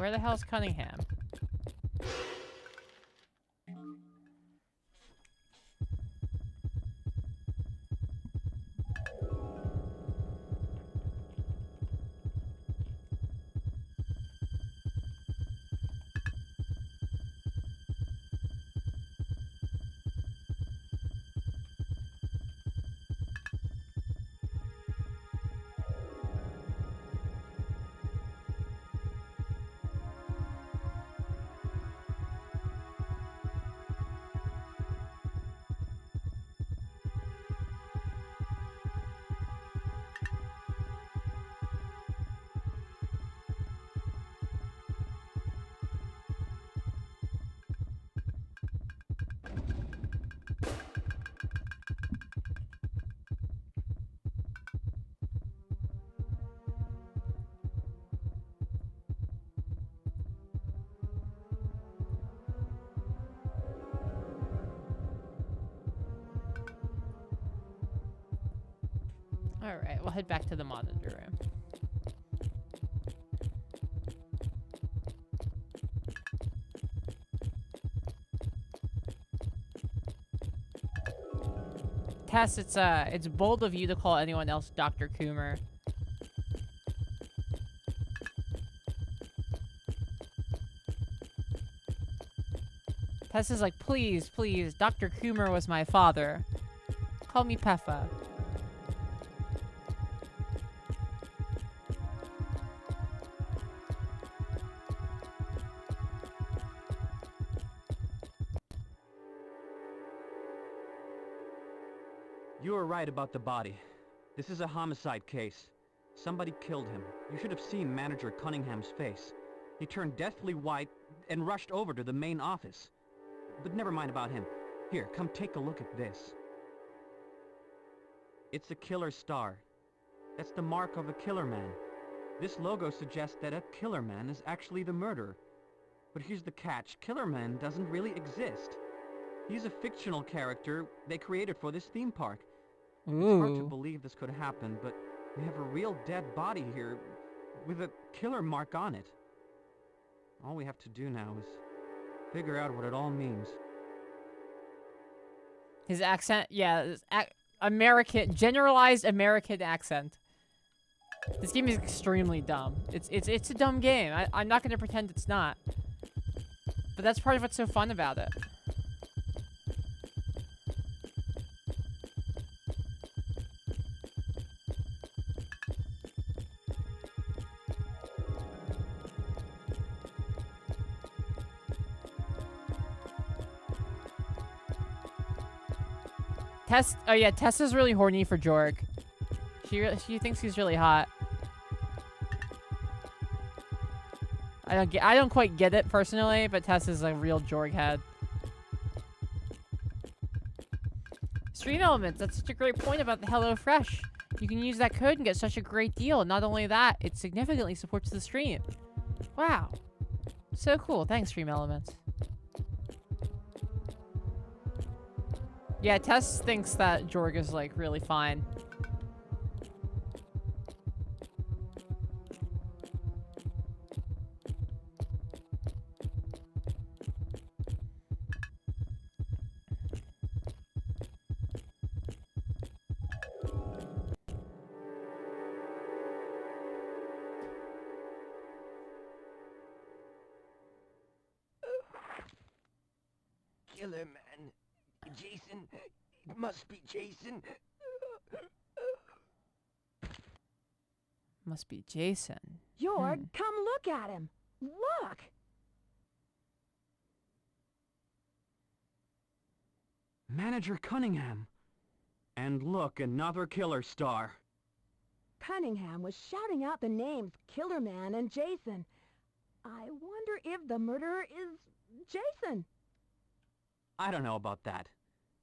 Speaker 1: where the hell's Cunningham? Alright, we'll head back to the monitor room. Tess, it's bold of you to call anyone else Dr. Coomer. Tess is like, please, please, Dr. Coomer was my father. Call me Peffa.
Speaker 6: You were right about the body. This is a homicide case. Somebody killed him. You should have seen Manager Cunningham's face. He turned deathly white and rushed over to the main office. But never mind about him. Here, come take a look at this. It's a killer star. That's the mark of a killer man. This logo suggests that a killer man is actually the murderer. But here's the catch. Killer Man doesn't really exist. He's a fictional character they created for this theme park. It's hard to believe this could happen, but we have a real dead body here with a killer mark on it. All we have to do now is figure out what it all means.
Speaker 1: His accent, yeah, his American, generalized American accent. This game is extremely dumb. It's a dumb game. I'm not going to pretend it's not. But that's part of what's so fun about it. Tess, oh yeah, Tessa's really horny for Jorg. She thinks he's really hot. I don't quite get it personally, but Tess is a real Jorg head. Stream elements, that's such a great point about the HelloFresh. You can use that code and get such a great deal. Not only that, it significantly supports the stream. Wow. So cool. Thanks, Stream Elements. Yeah, Tess thinks that Jorg is, like, really fine.
Speaker 6: Killer Man. Jason. It must be Jason.
Speaker 1: Must be Jason.
Speaker 8: Jorg, come look at him. Look!
Speaker 6: Manager Cunningham. And look, another killer star.
Speaker 8: Cunningham was shouting out the names Killer Man and Jason. I wonder if the murderer is Jason.
Speaker 6: I don't know about that.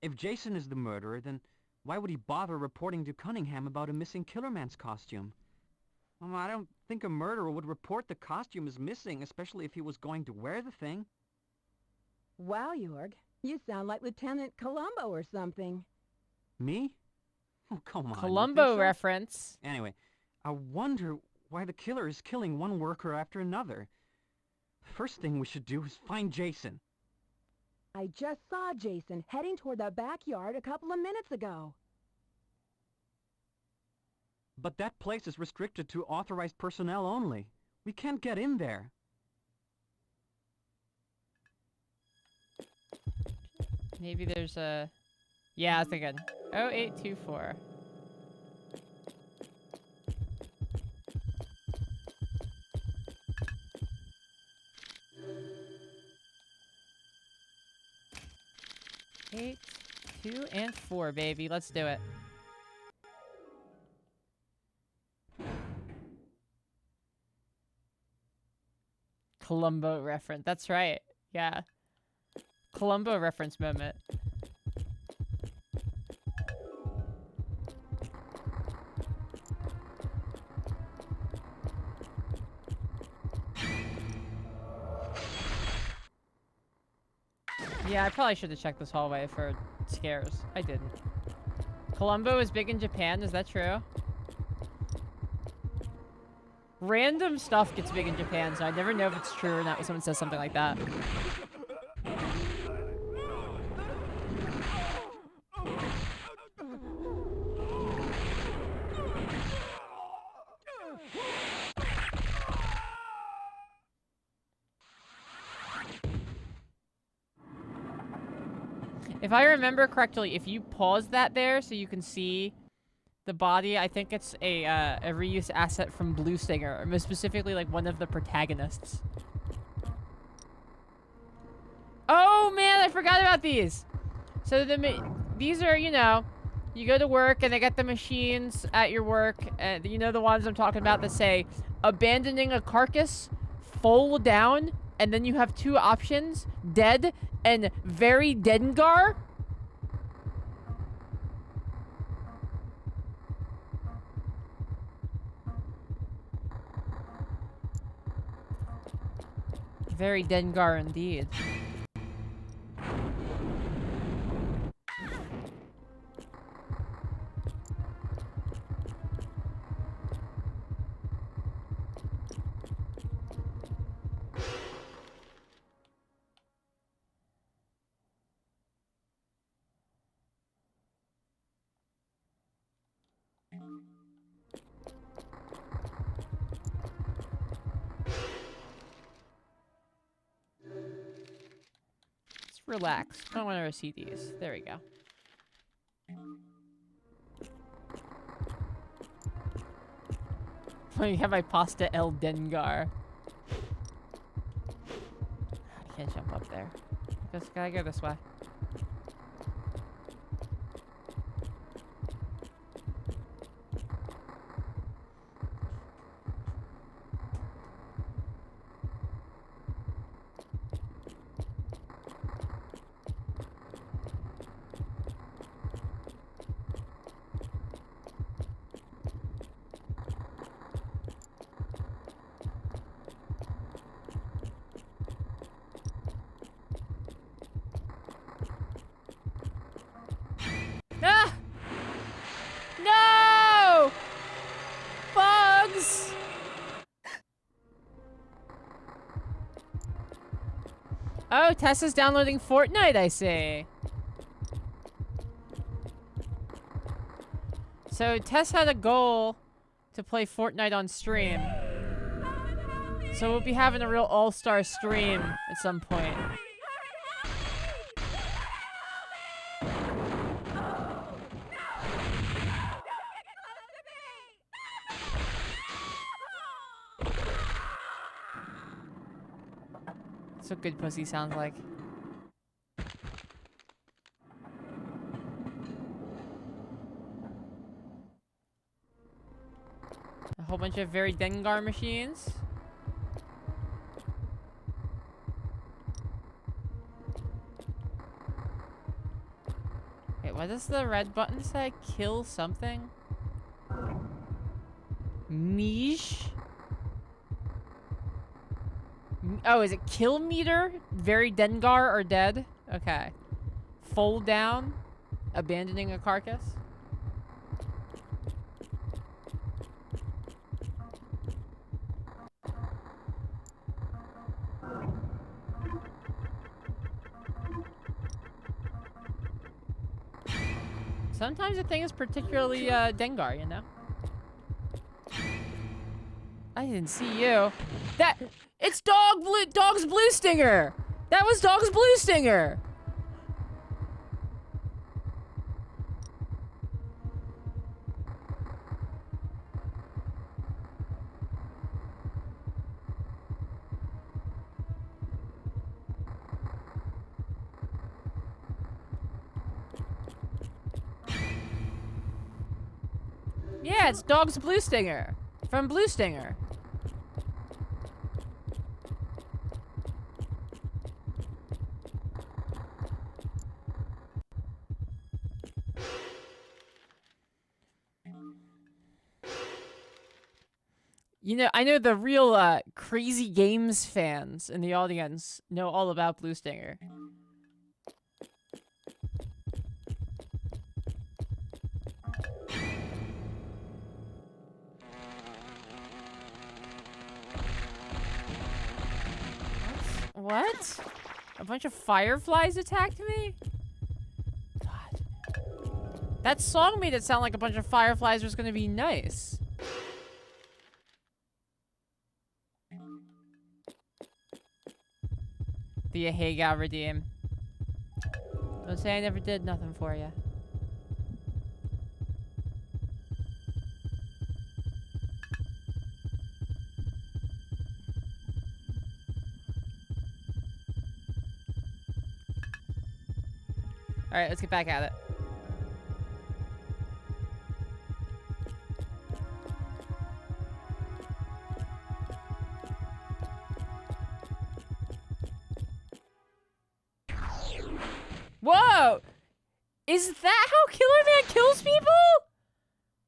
Speaker 6: If Jason is the murderer, then why would he bother reporting to Cunningham about a missing Killer Man's costume? Well, I don't think a murderer would report the costume is missing, especially if he was going to wear the thing.
Speaker 8: Wow, Jorg, you sound like Lieutenant Columbo or something.
Speaker 6: Me? Oh, come on.
Speaker 1: Columbo reference.
Speaker 6: Anyway, I wonder why the killer is killing one worker after another. First thing we should do is find Jason.
Speaker 8: I just saw Jason heading toward the backyard a couple of minutes ago.
Speaker 6: But that place is restricted to authorized personnel only. We can't get in there.
Speaker 1: Maybe there's a... Yeah, I was thinking. 0824. Eight, 2, and 4, baby. Let's do it. Columbo reference. That's right. Yeah. Columbo reference moment. Yeah, I probably should have checked this hallway for scares. I didn't. Columbo is big in Japan, is that true? Random stuff gets big in Japan, so I never know if it's true or not when someone says something like that. If I remember correctly, if you pause that there so you can see the body, I think it's a reuse asset from Blue Stinger, or most specifically like one of the protagonists. Oh man, I forgot about these. So these are, you know, you go to work and they get the machines at your work, and you know the ones I'm talking about that say abandoning a carcass, fold down, and then you have two options, dead and very Dengar. Very Dengar indeed. Relax. I don't want to see these. There we go. I have my pasta El Dengar. I can't jump up there. Just gotta go this way. Oh, Tessa's downloading Fortnite, I see. So Tess had a goal to play Fortnite on stream. So we'll be having a real all-star stream at some point. That's what good pussy sounds like. A whole bunch of very Dengar machines. Wait, what does the red button say? Kill something? Niche? Oh, is it kill meter? Very Dengar or dead? Okay. Fold down. Abandoning a carcass. Sometimes a thing is particularly Dengar, you know? I didn't see you. It's Dog's Blue Stinger! That was Dog's Blue Stinger! Yeah, it's Dog's Blue Stinger. From Blue Stinger. You know, I know the real Crazy Games fans in the audience know all about Blue Stinger. What? A bunch of fireflies attacked me? God. That song made it sound like a bunch of fireflies was gonna be nice. The Ahega redeem. Don't say I never did nothing for you. Alright, let's get back at it. Whoa! Is that how Killer Man kills people?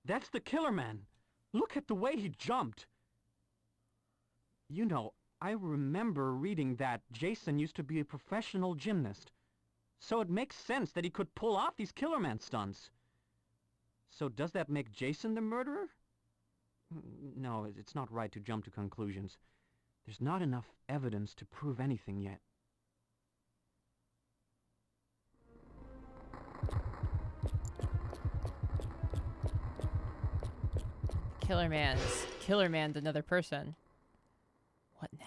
Speaker 9: That's the Killer Man. Look at the way he jumped. You know, I remember reading that Jason used to be a professional gymnast. So it makes sense that he could pull off these Killer Man stunts. So does that make Jason the murderer? No, it's not right to jump to conclusions. There's not enough evidence to prove anything yet.
Speaker 1: Killer Man's another person. What now?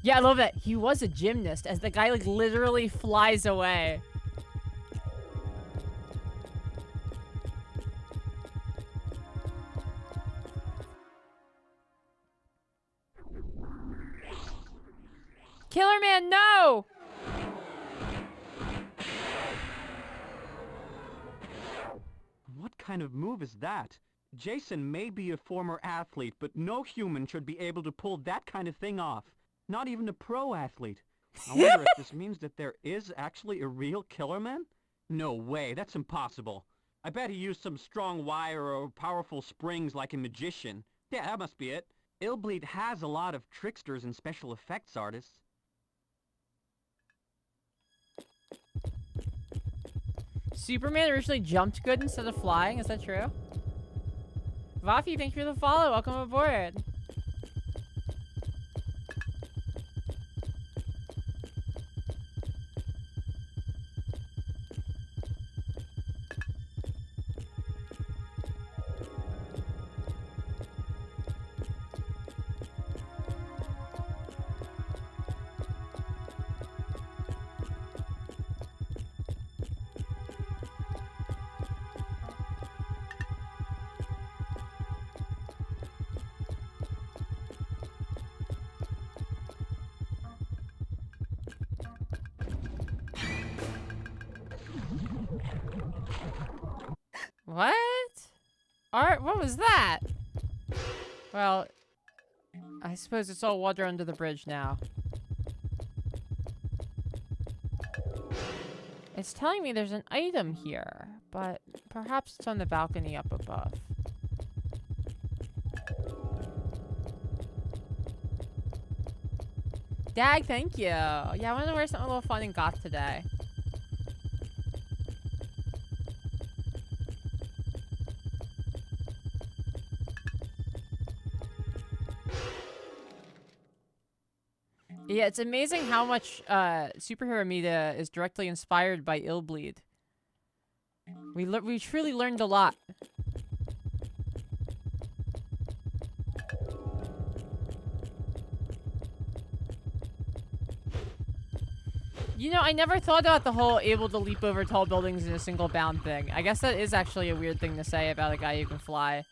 Speaker 1: Yeah, I love that. He was a gymnast as the guy like literally flies away. Killer Man, no!
Speaker 9: What kind of move is that? Jason may be a former athlete, but no human should be able to pull that kind of thing off. Not even a pro athlete. I wonder if this means that there is actually a real Killer Man? No way, that's impossible. I bet he used some strong wire or powerful springs like a magician. Yeah, that must be it. Illbleed has a lot of tricksters and special effects artists.
Speaker 1: Superman originally jumped good instead of flying, is that true? Vafi, thank you for the follow. Welcome aboard. What? Art, what was that? Well, I suppose it's all water under the bridge now. It's telling me there's an item here, but perhaps it's on the balcony up above. Dag, thank you. Yeah, I want to wear something a little fun and goth today. Yeah, it's amazing how much superhero media is directly inspired by Illbleed. We truly learned a lot. You know, I never thought about the whole able to leap over tall buildings in a single bound thing. I guess that is actually a weird thing to say about a guy who can fly.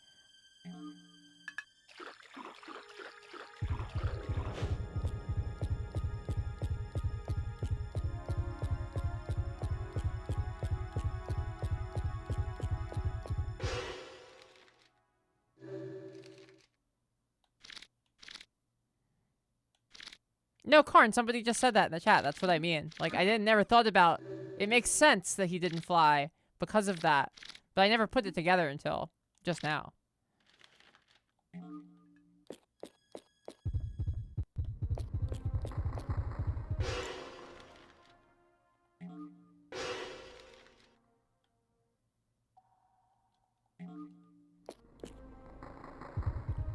Speaker 1: No, Karn, somebody just said that in the chat. That's what I mean. Like, I never thought about... It makes sense that he didn't fly because of that. But I never put it together until just now.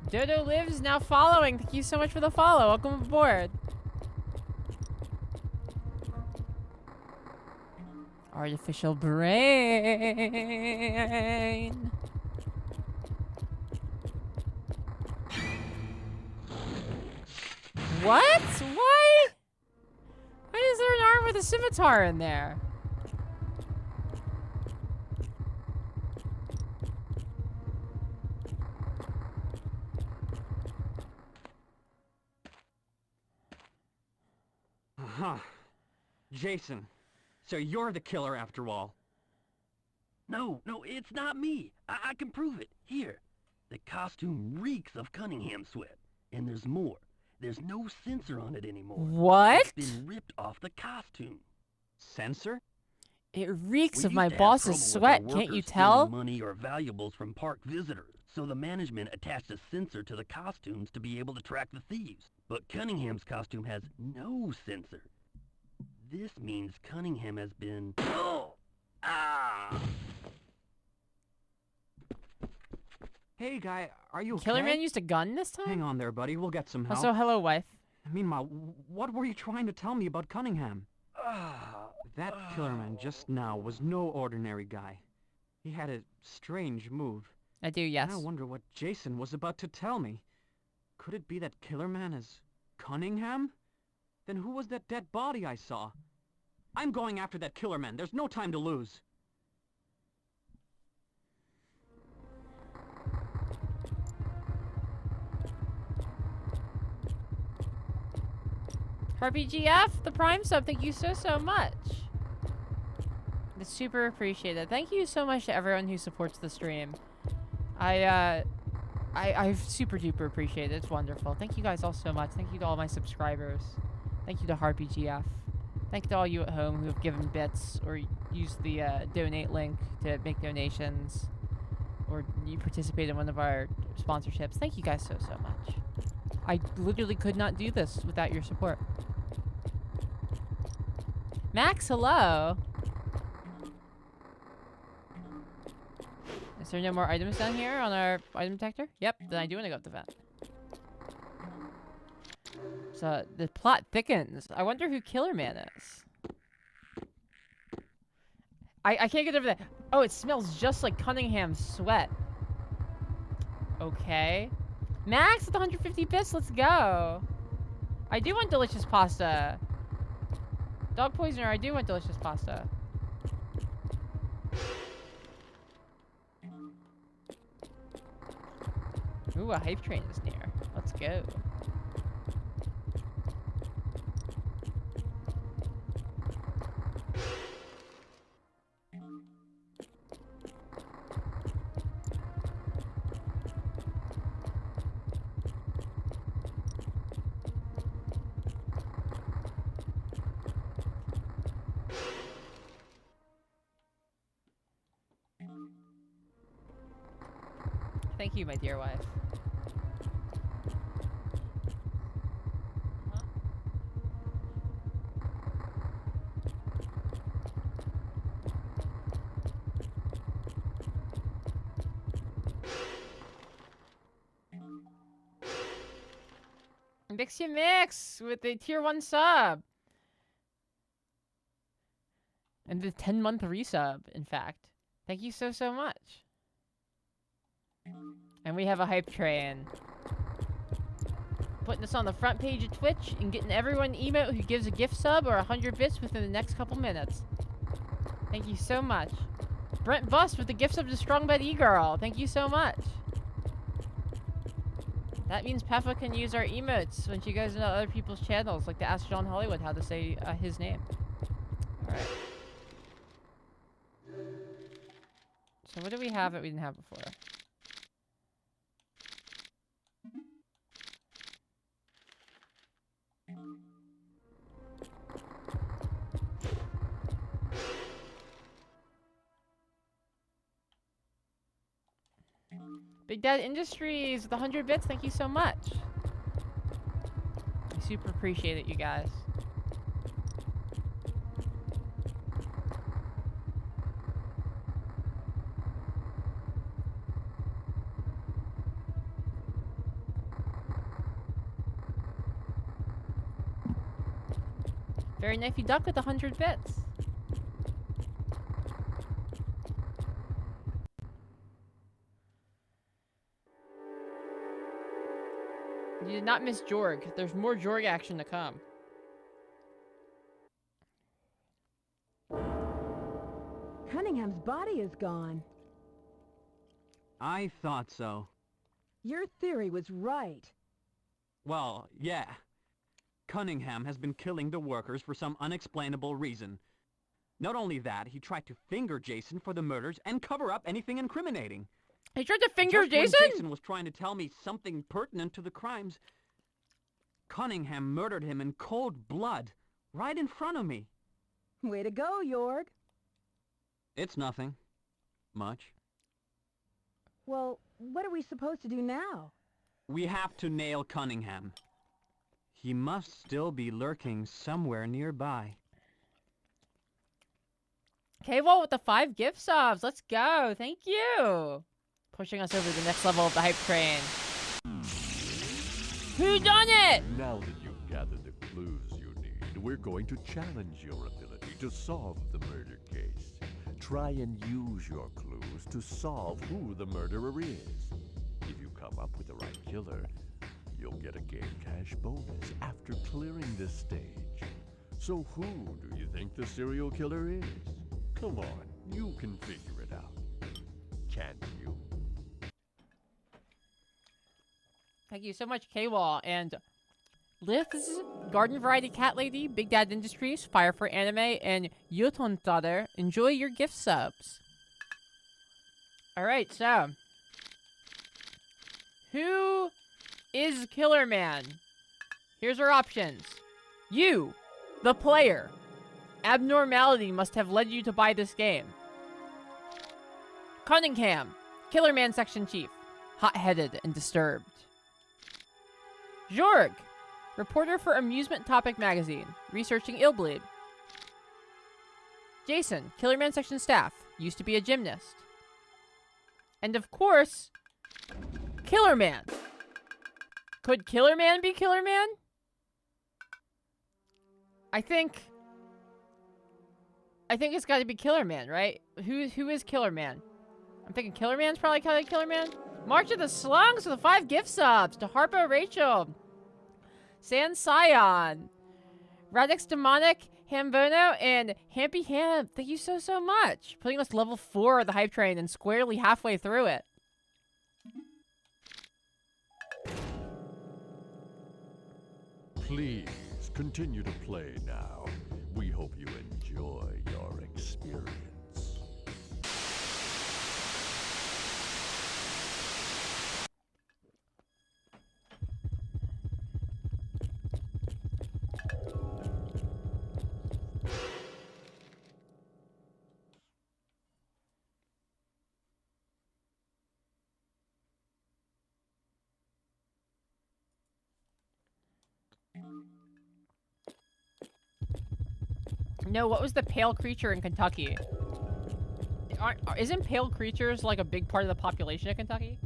Speaker 1: Dodo Lives now following. Thank you so much for the follow. Welcome aboard. Artificial brain. What? Why? Why is there an arm with a scimitar in there?
Speaker 9: Huh. Jason. So you're the killer after all.
Speaker 4: No, it's not me. I can prove it. Here. The costume reeks of Cunningham sweat. And there's more. There's no sensor on it anymore.
Speaker 1: What?
Speaker 4: It's been ripped off the costume.
Speaker 9: Sensor?
Speaker 1: It reeks of my boss's sweat, can't you tell?
Speaker 4: Money or valuables from park visitors. So the management attached a sensor to the costumes to be able to track the thieves. But Cunningham's costume has no sensor. This means Cunningham has been... Oh! Ah!
Speaker 9: Hey, guy, are you okay?
Speaker 1: Killer Man used a gun this time?
Speaker 9: Hang on there, buddy. We'll get some help.
Speaker 1: Also, hello, wife.
Speaker 9: Meanwhile, what were you trying to tell me about Cunningham? That Killer Man just now was no ordinary guy. He had a strange move.
Speaker 1: I do, yes.
Speaker 9: And I wonder what Jason was about to tell me. Could it be that Killer Man is Cunningham? Then who was that dead body I saw? I'm going after that Killer Man. There's no time to lose.
Speaker 1: RPGF, the Prime sub, thank you so much. It's super appreciated. Thank you so much to everyone who supports the stream. I super duper appreciate it. It's wonderful. Thank you guys all so much. Thank you to all my subscribers. Thank you to HarpyGF. Thank you to all you at home who have given bits or used the donate link to make donations, or you participate in one of our sponsorships. Thank you guys so much. I literally could not do this without your support. Max, hello. Is there no more items down here on our item detector? Yep, then I do want to go up the vent. So the plot thickens. I wonder who Killer Man is. I can't get over that. Oh, it smells just like Cunningham's sweat. Okay. Max with 150 bits, let's go. I do want delicious pasta. Dog Poisoner, I do want delicious pasta. Ooh, a hype train is near. Let's go. Thank you, my dear wife. Mixia Mix with the tier 1 sub. And the 10-month resub, in fact. Thank you so, so much. And we have a hype train. Putting us on the front page of Twitch and getting everyone emote who gives a gift sub or 100 bits within the next couple minutes. Thank you so much. Brent Bust with the gift sub to Strong Bed E-Girl. Thank you so much. That means Peffa can use our emotes when she goes into other people's channels, like to ask John Hollywood how to say his name. Alright. So what do we have that we didn't have before? Big Dad Industries with 100 bits, thank you so much. I super appreciate it, you guys. Very Knifey Duck with 100 bits. You did not miss Jorg. There's more Jorg action to come.
Speaker 8: Cunningham's body is gone.
Speaker 9: I thought so.
Speaker 8: Your theory was right.
Speaker 9: Well, yeah. Cunningham has been killing the workers for some unexplainable reason. Not only that, he tried to finger Jason for the murders and cover up anything incriminating.
Speaker 1: He tried to finger
Speaker 9: Just when
Speaker 1: Jason?
Speaker 9: Jason was trying to tell me something pertinent to the crimes, Cunningham murdered him in cold blood, right in front of me.
Speaker 8: Way to go, Jorg.
Speaker 9: It's nothing. Much.
Speaker 8: Well, what are we supposed to do now?
Speaker 9: We have to nail Cunningham. He must still be lurking somewhere nearby.
Speaker 1: K-Wall with the 5 gift subs. Let's go. Thank you. Pushing us over the next level of the hype train. Who done it?
Speaker 2: Now that you've gathered the clues you need, we're going to challenge your ability to solve the murder case. Try and use your clues to solve who the murderer is. If you come up with the right killer, you'll get a game cash bonus after clearing this stage. So who do you think the serial killer is? Come on, you can figure it out. Can't you?
Speaker 1: Thank you so much, K-Wall. And Liz, Garden Variety Cat Lady, Big Dad Industries, Fire for Anime, and Yotontother, enjoy your gift subs. Alright, so. Who is Killer Man? Here's our options. You, the player. Abnormality must have led you to buy this game. Cunningham, Killer Man Section Chief. Hot-headed and disturbed. Jorg, reporter for Amusement Topic Magazine, researching Illbleed. Jason, Killer Man Section staff, used to be a gymnast. And of course, Killer Man. Could Killer Man be Killer Man? I think it's got to be Killer Man, right? Who is Killer Man? I'm thinking Killer Man's probably Killer Man. March of the Slungs with the 5 gift subs to Harpo Rachel, San Sion, Radix Demonic, Hambono, and Hampy Ham. Thank you so, so much. Putting us level 4 of the hype train and squarely halfway through it.
Speaker 2: Please continue to play now. We hope you enjoy your experience.
Speaker 1: No, what was the pale creature in Kentucky? Isn't pale creatures like a big part of the population of Kentucky?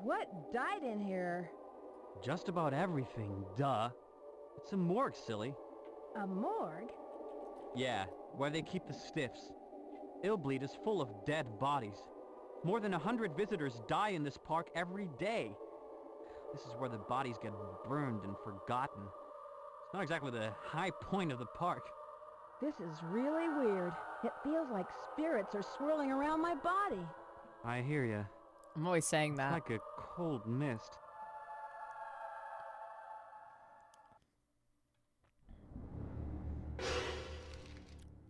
Speaker 8: What died in here?
Speaker 9: Just about everything, duh. It's a morgue, silly.
Speaker 8: A morgue?
Speaker 9: Yeah, where they keep the stiffs. Illbleed is full of dead bodies. More than 100 visitors die in this park every day. This is where the bodies get burned and forgotten. It's not exactly the high point of the park.
Speaker 8: This is really weird. It feels like spirits are swirling around my body.
Speaker 9: I hear ya.
Speaker 1: I'm always saying
Speaker 9: It's
Speaker 1: that.
Speaker 9: like a cold mist.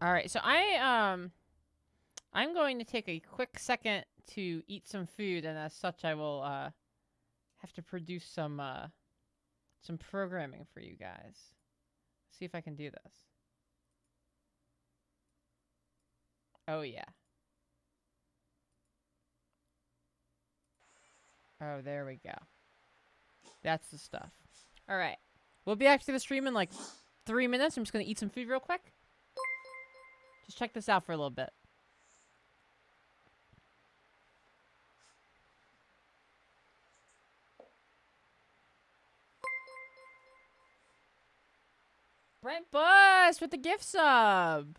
Speaker 1: All right, so I'm going to take a quick second to eat some food, and as such, I will have to produce some programming for you guys. See if I can do this. Oh yeah. Oh, there we go. That's the stuff. All right, we'll be back to the stream in like 3 minutes. I'm just gonna eat some food real quick. Just check this out for a little bit. Brent Bus with the gift sub.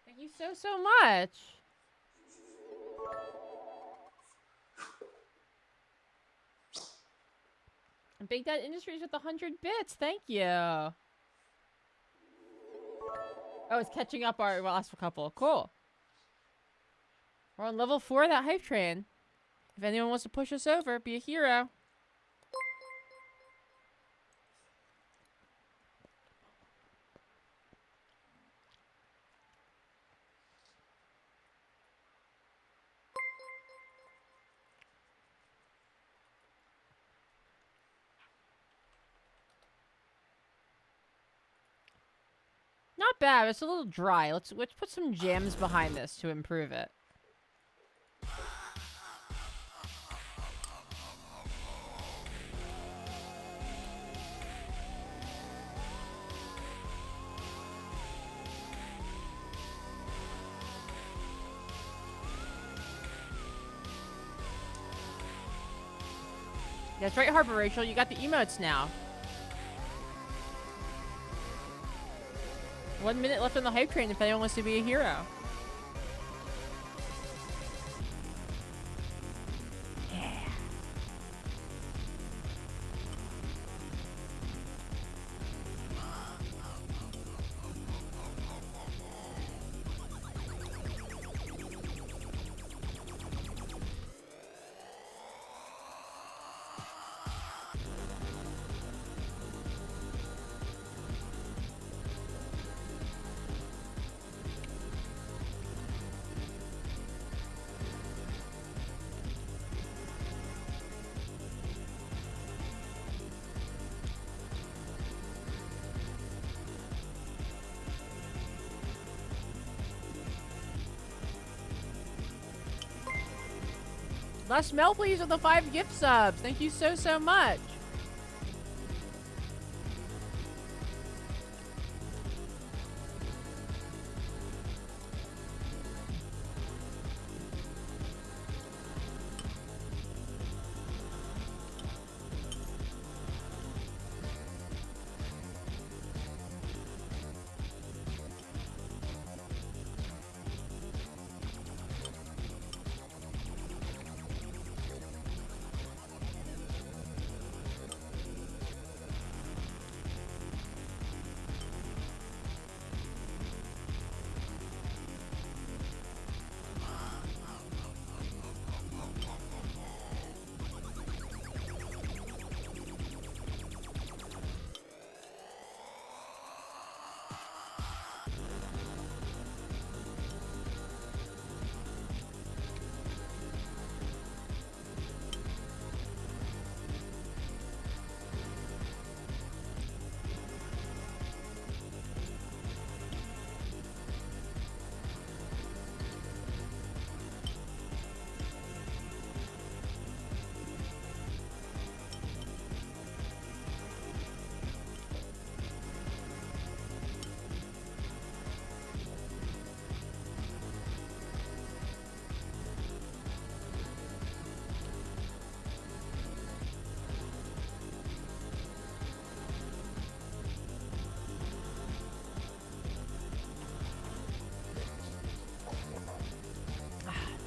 Speaker 1: Thank you so much. And Big Dad Industries with 100 bits. Thank you. Oh, it's catching up our last couple. Cool. We're on level 4 of that hype train. If anyone wants to push us over, be a hero. Not bad. It's a little dry. Let's put some jams behind this to improve it. That's right, Harper Rachel. You got the emotes now. 1 minute left on the hype train if anyone wants to be a hero. Yeah. Les Mel, please, with the 5 gift subs. Thank you so much.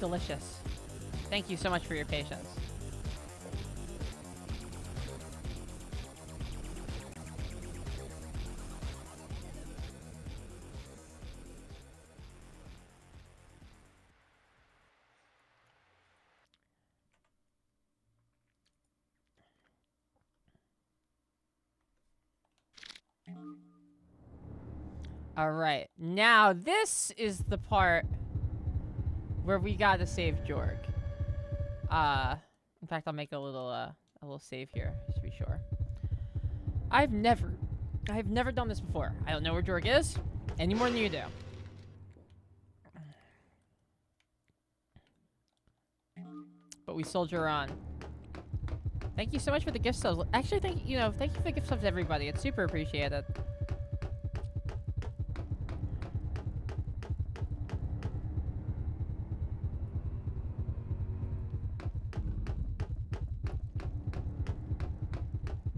Speaker 1: delicious. Thank you so much for your patience. All right, now this is the part where we gotta save Jorg. In fact, I'll make a little save here just to be sure. I've never done this before. I don't know where Jorg is any more than you do. But we soldier on. Thank you so much for the gift subs. Actually, thank you for the gift subs, everybody. It's super appreciated.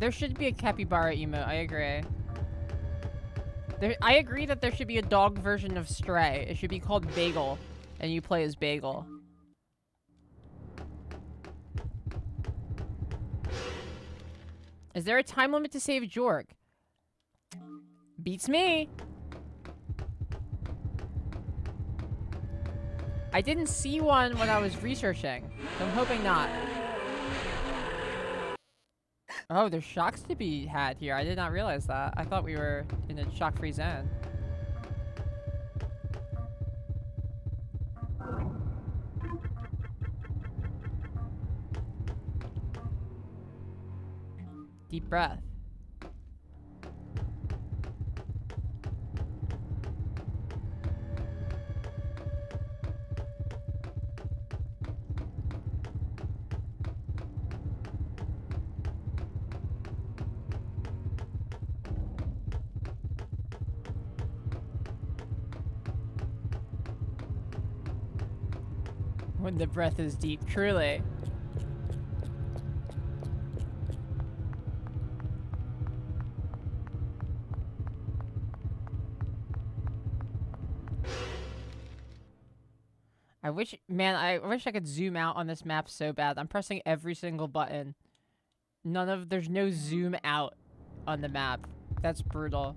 Speaker 1: There should be a capybara emote. I agree. I agree that there should be a dog version of Stray. It should be called Bagel, and you play as Bagel. Is there a time limit to save Jorg? Beats me. I didn't see one when I was researching, so I'm hoping not. Oh, there's shocks to be had here. I did not realize that. I thought we were in a shock-free zone. Deep breath. When the breath is deep, truly. I wish I could zoom out on this map so bad. I'm pressing every single button. There's no zoom out on the map. That's brutal.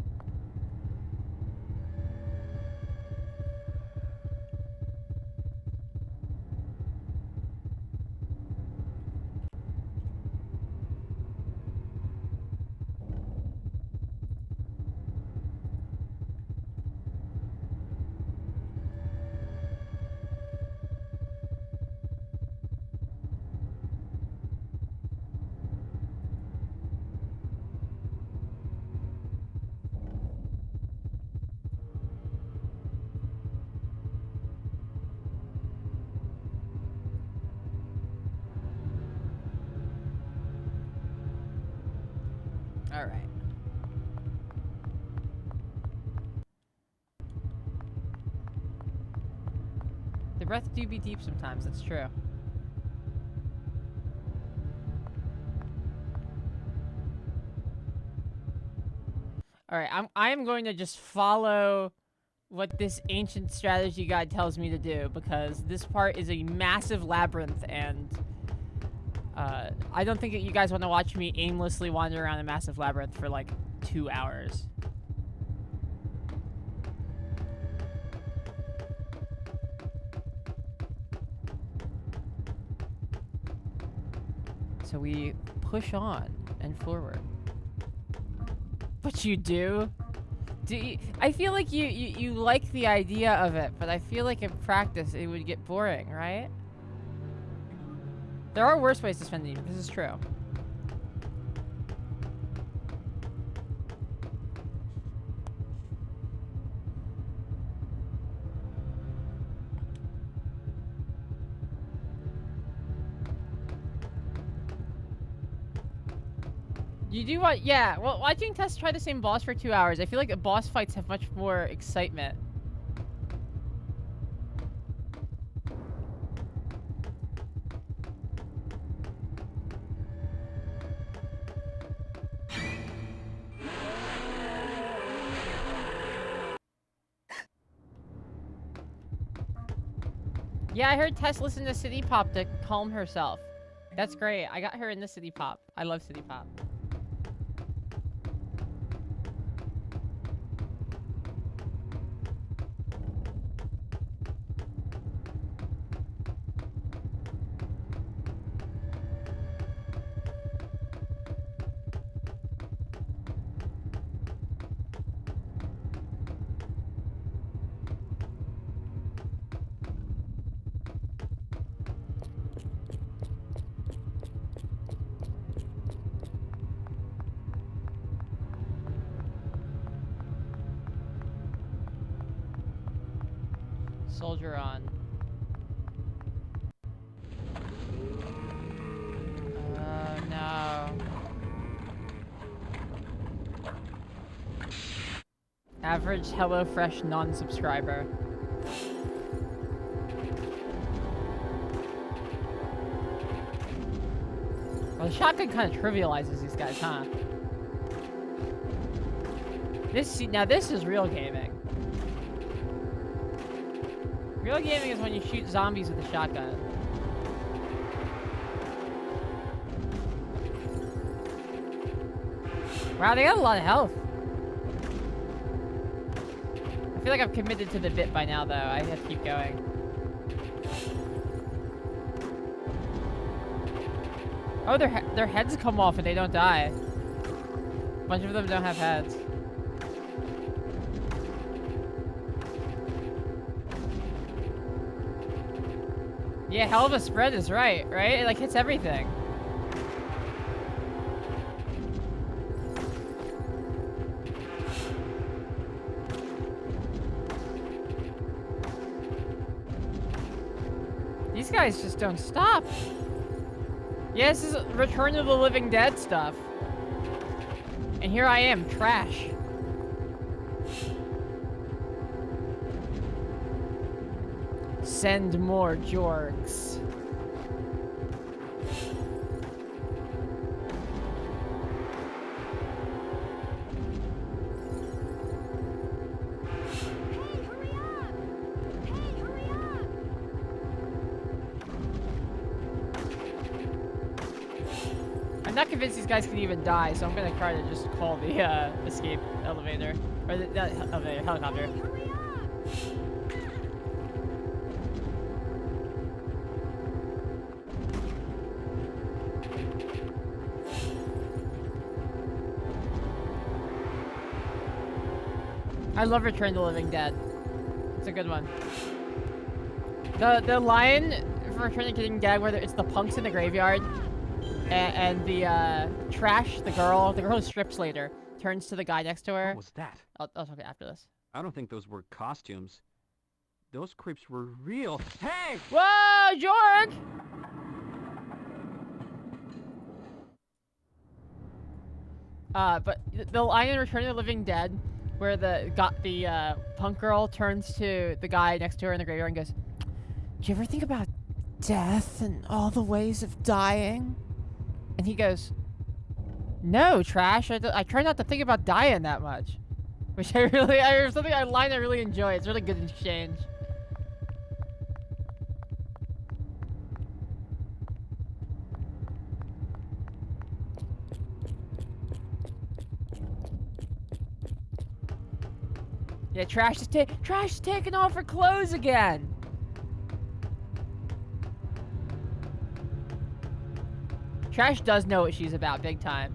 Speaker 1: All right. The breath do be deep sometimes, that's true. All right, I am going to just follow what this ancient strategy guide tells me to do, because this part is a massive labyrinth, and I don't think that you guys want to watch me aimlessly wander around a massive labyrinth for like 2 hours. So we push on and forward. But you do? I feel like you like the idea of it, but I feel like in practice it would get boring, right? There are worse ways to spend the evening. This is true. You do what? Yeah. Well, watching Tess try the same boss for 2 hours, I feel like boss fights have much more excitement. Yeah, I heard Tess listen to City Pop to calm herself. That's great. I got her in the City Pop. I love City Pop. Soldier on. Oh no. Average HelloFresh non-subscriber. Well, the shotgun kind of trivializes these guys, huh? Now this is real gaming. Real gaming is when you shoot zombies with a shotgun. Wow, they got a lot of health. I feel like I've committed to the bit by now, though. I have to keep going. Oh, their heads come off and they don't die. A bunch of them don't have heads. Yeah, hell of a spread is right? It like hits everything. These guys just don't stop. Yeah, this is Return of the Living Dead stuff. And here I am, trash. Send more jorgs. I'm not convinced these guys can even die, so I'm gonna try to just call the escape elevator. Or the elevator, helicopter. I love Return of the Living Dead. It's a good one. The line for Return of the Living Dead where it's the punks in the graveyard and the trash, the girl who strips later, turns to the guy next to her.
Speaker 9: What was that?
Speaker 1: I'll talk after this.
Speaker 9: I don't think those were costumes. Those creeps were real. Hey!
Speaker 1: Whoa, Jorg! But the line in Return of the Living Dead where the punk girl turns to the guy next to her in the graveyard and goes, "Do you ever think about death and all the ways of dying?" And he goes, "No, trash. I try not to think about dying that much." Which a line I really enjoy. It's a really good exchange. Yeah, Trash is taking off her clothes again. Trash does know what she's about, big time.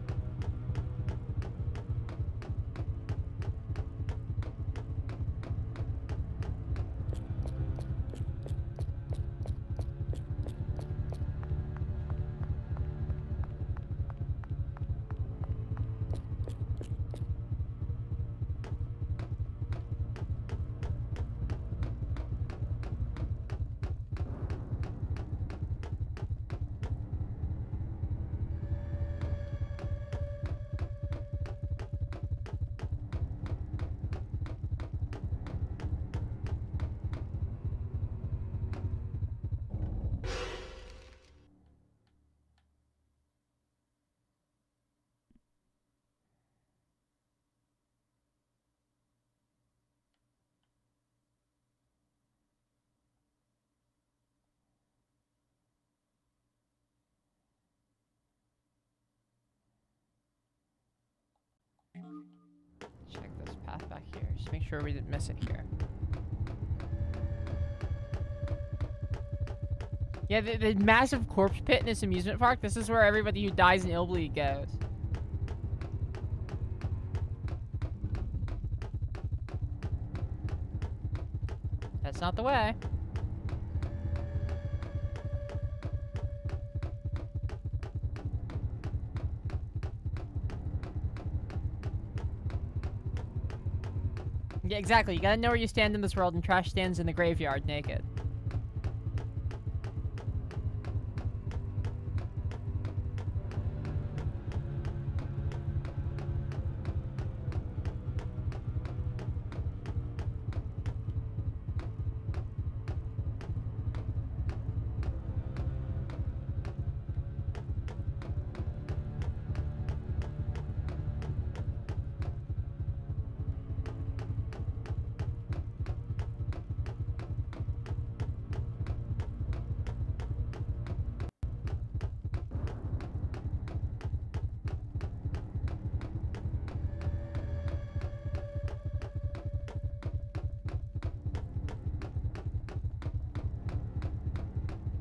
Speaker 1: here. Just make sure we didn't miss it here. Yeah, the massive corpse pit in this amusement park, this is where everybody who dies in Illbleed goes. That's not the way. Yeah, exactly. You gotta know where you stand in this world, and trash stands in the graveyard naked.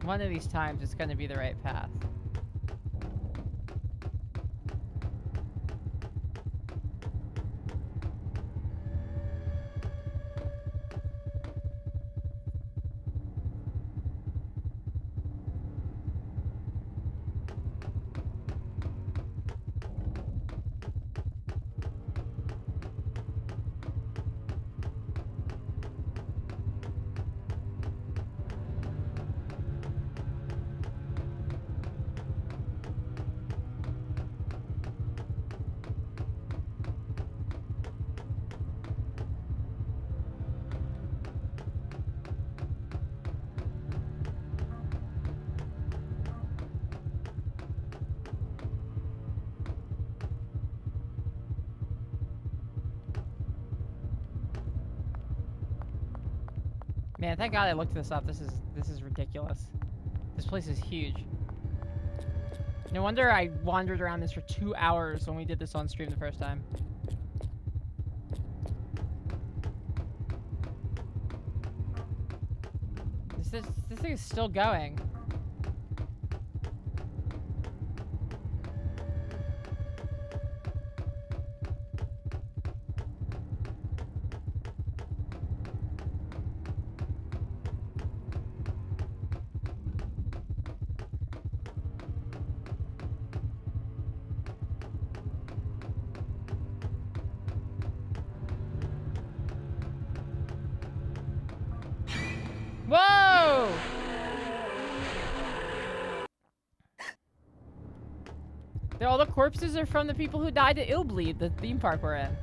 Speaker 1: One of these times, it's gonna be the right path. Man, thank God I looked this up. This is ridiculous. This place is huge. No wonder I wandered around this for 2 hours when we did this on stream the first time. This thing is still going. Whoa! All the corpses are from the people who died at Illbleed, the theme park we're in.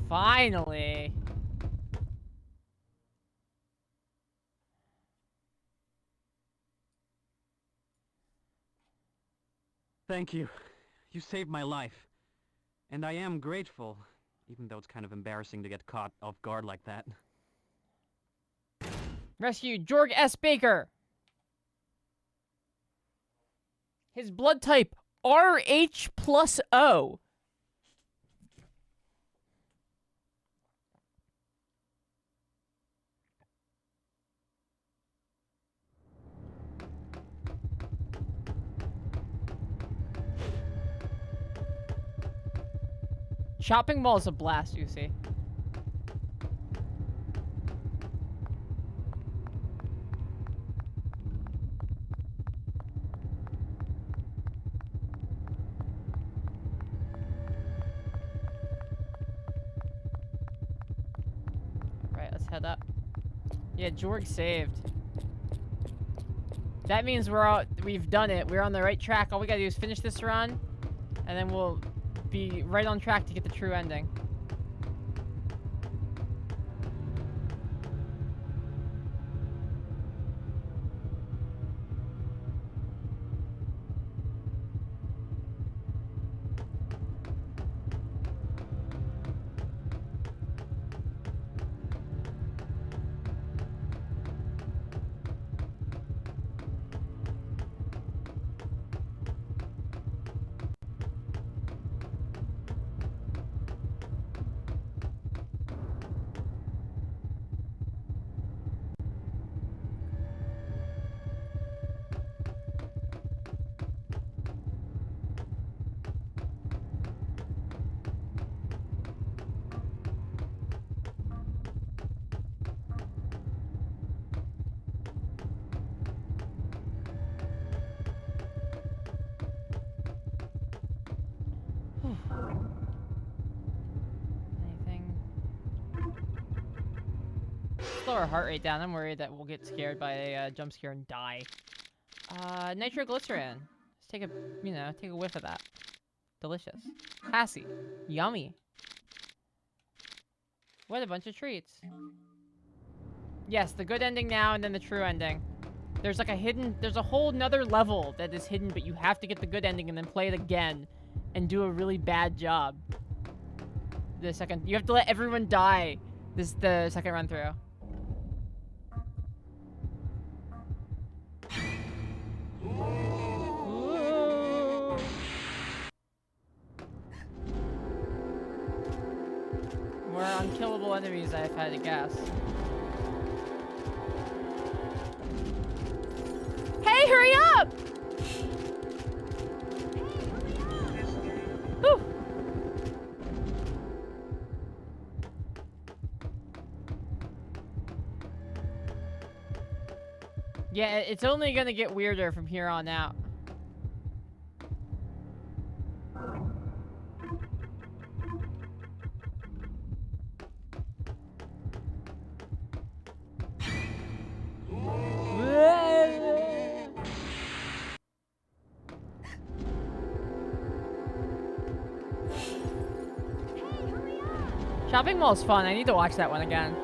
Speaker 1: Finally.
Speaker 9: Thank you. You saved my life. And I am grateful, even though it's kind of embarrassing to get caught off guard like that.
Speaker 1: Rescue Jorg S. Baker. His blood type, RH+O. Shopping mall is a blast, you see. Alright, let's head up. Yeah, Jorg saved. That means we've done it. We're on the right track. All we gotta do is finish this run, and then we'll be right on track to get the true ending. Slow our heart rate down. I'm worried that we'll get scared by a jump scare and die. Nitroglycerin. Let's take a, you know, take a whiff of that. Delicious. Passy. Yummy. What a bunch of treats. Yes, the good ending now and then the true ending. There's like a hidden, there's a whole nother level that is hidden, but you have to get the good ending and then play it again and do a really bad job. The second, you have to let everyone die the second run through. More unkillable enemies, I've had to guess. Hey, hurry up! Whew. Yeah, it's only gonna get weirder from here on out. Shopping Mall's fun. I need to watch that one again.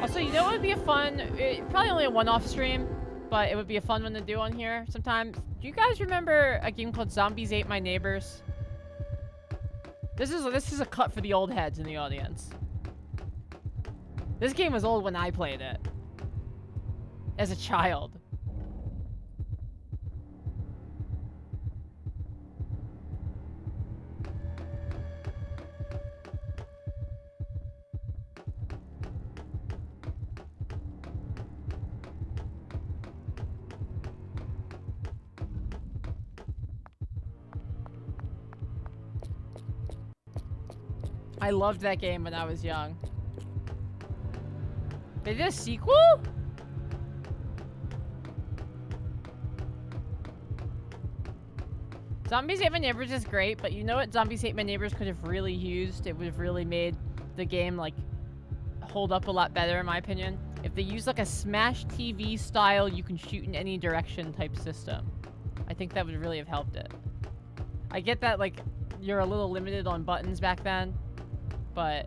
Speaker 1: Also, you know what would be a fun... probably only a one-off stream, but it would be a fun one to do on here sometimes. Do you guys remember a game called Zombies Ate My Neighbors? This is a cut for the old heads in the audience. This game was old when I played it. As a child. I loved that game when I was young. They did a sequel? Zombies Ate My Neighbors is great, but you know what Zombies Ate My Neighbors could have really used? It would have really made the game, like, hold up a lot better, in my opinion. If they used, like, a Smash TV style, you can shoot in any direction type system. I think that would really have helped it. I get that, like, you're a little limited on buttons back then, but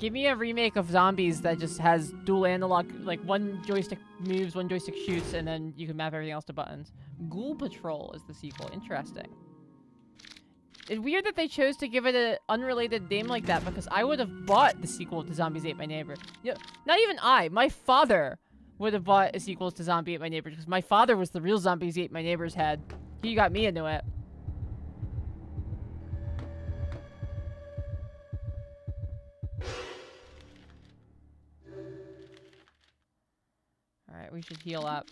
Speaker 1: give me a remake of Zombies that just has dual analog, like one joystick moves, one joystick shoots, and then you can map everything else to buttons. Ghoul Patrol is the sequel. Interesting. It's weird that they chose to give it an unrelated name like that, because I would have bought the sequel to Zombies Ate My Neighbor. You know, not even I. My father would have bought a sequel to Zombie Ate My Neighbor, because my father was the real Zombies Ate My Neighbor's head. He got me into it. Alright, we should heal up.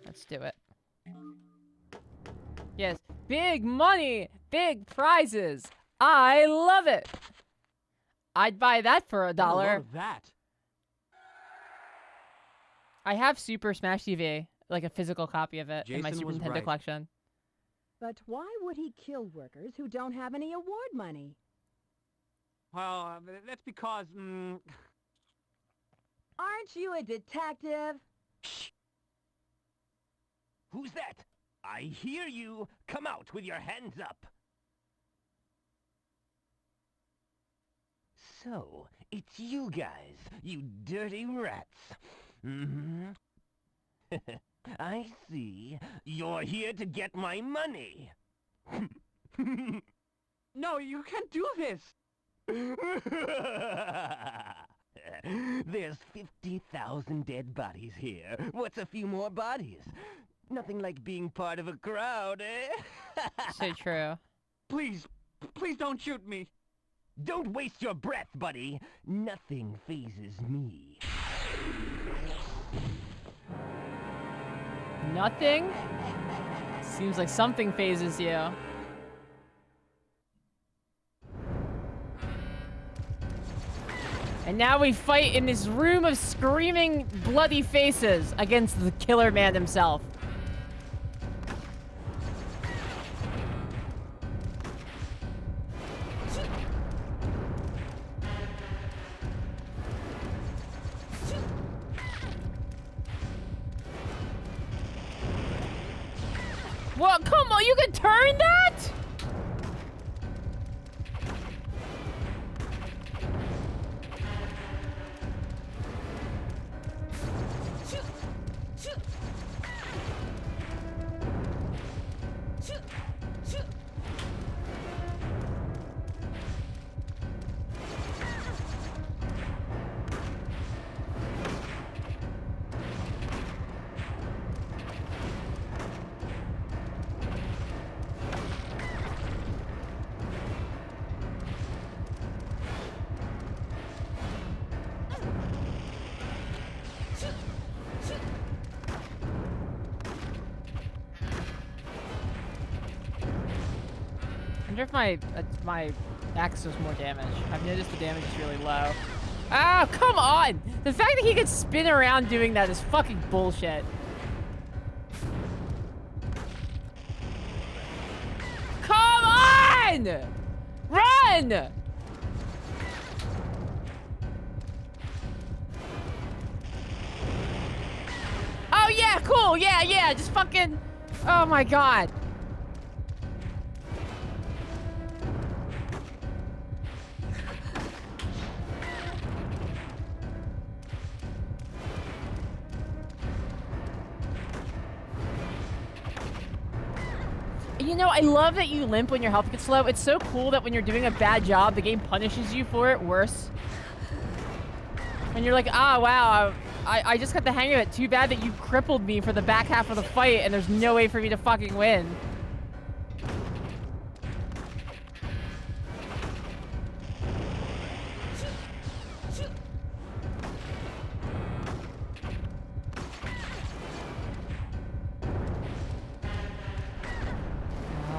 Speaker 1: Let's do it. Yes, big money! Big prizes! I love it! I'd buy that for $1.
Speaker 9: I love that.
Speaker 1: I have Super Smash TV, like a physical copy of it in my
Speaker 9: Jason
Speaker 1: Super
Speaker 9: was
Speaker 1: Nintendo
Speaker 9: right.
Speaker 1: collection.
Speaker 8: But why would he kill workers who don't have any award money?
Speaker 9: Well, that's because,
Speaker 8: Aren't you a detective?
Speaker 10: Shh! Who's that? I hear you. Come out with your hands up. So, it's you guys, you dirty rats. Mm-hmm. I see. You're here to get my money.
Speaker 9: no, you can't do this.
Speaker 10: There's 50,000 dead bodies here. What's a few more bodies? Nothing like being part of a crowd, eh?
Speaker 1: So true.
Speaker 9: Please don't shoot me.
Speaker 10: Don't waste your breath, buddy. Nothing phases me.
Speaker 1: Nothing? Seems like something phases you. And now we fight in this room of screaming, bloody faces against the killer man himself. What? Come on, you can turn that? I wonder if my axe does more damage. I've noticed the damage is really low. Oh, come on! The fact that he can spin around doing that is fucking bullshit. Come on! Run! Oh yeah, cool, yeah, just fucking... Oh my god. You know, I love that you limp when your health gets low. It's so cool that when you're doing a bad job, the game punishes you for it worse. And you're like, ah, wow, I just got the hang of it. Too bad that you crippled me for the back half of the fight and there's no way for me to fucking win.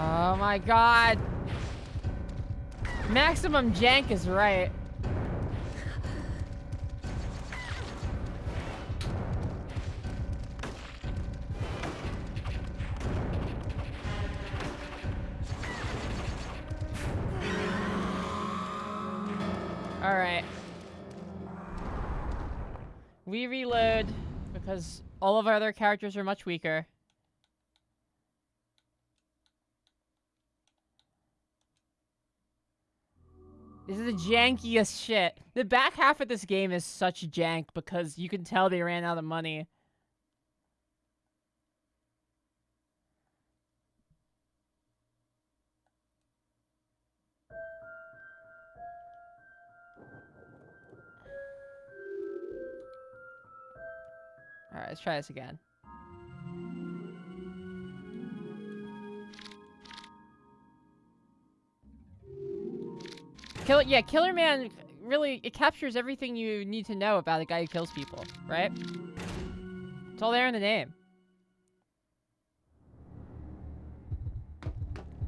Speaker 1: Oh my god. Maximum jank is right. Alright. We reload because all of our other characters are much weaker. This is the jankiest shit. The back half of this game is such jank because you can tell they ran out of money. Alright, let's try this again. Killer Man, really, it captures everything you need to know about a guy who kills people, right? It's all there in the name.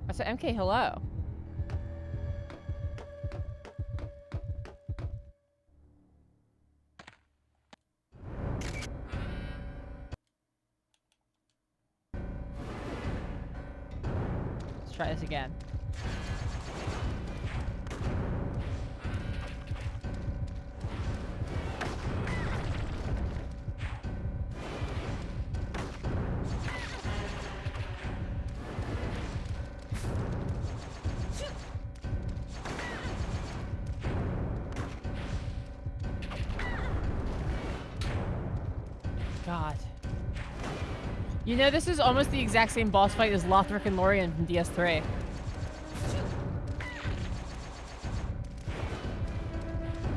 Speaker 1: I said, MK, hello. Let's try this again. God. You know, this is almost the exact same boss fight as Lothric and Lorien from DS3.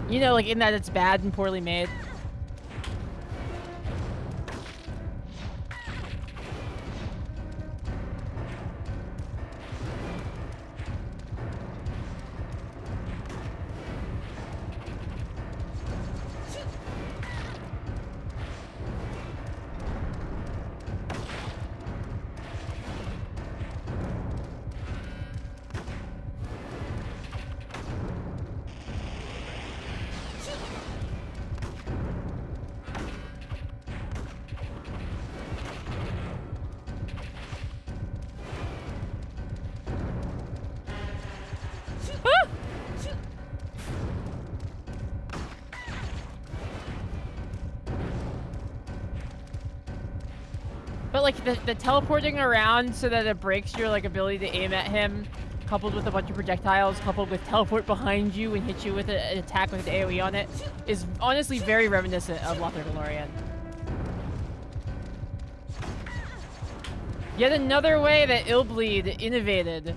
Speaker 1: You know, like, in that it's bad and poorly made. But like the teleporting around so that it breaks your like ability to aim at him, coupled with a bunch of projectiles, coupled with teleport behind you and hit you with an attack with an AoE on it, is honestly very reminiscent of Lothar Galorian. Yet another way that Illbleed innovated.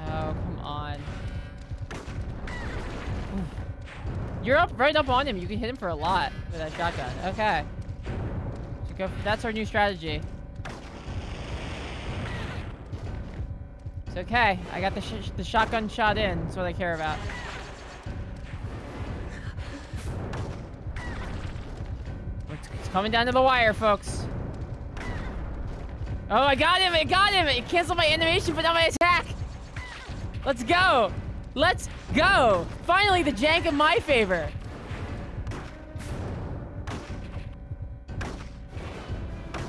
Speaker 1: Oh, come on. You're right up on him. You can hit him for a lot with that shotgun. Okay. That's our new strategy. It's okay. I got the shotgun shot in. That's what I care about. It's coming down to the wire, folks. Oh, I got him! I got him! It canceled my animation, but not my attack! Let's go! Let's go! Finally, the jank in my favor.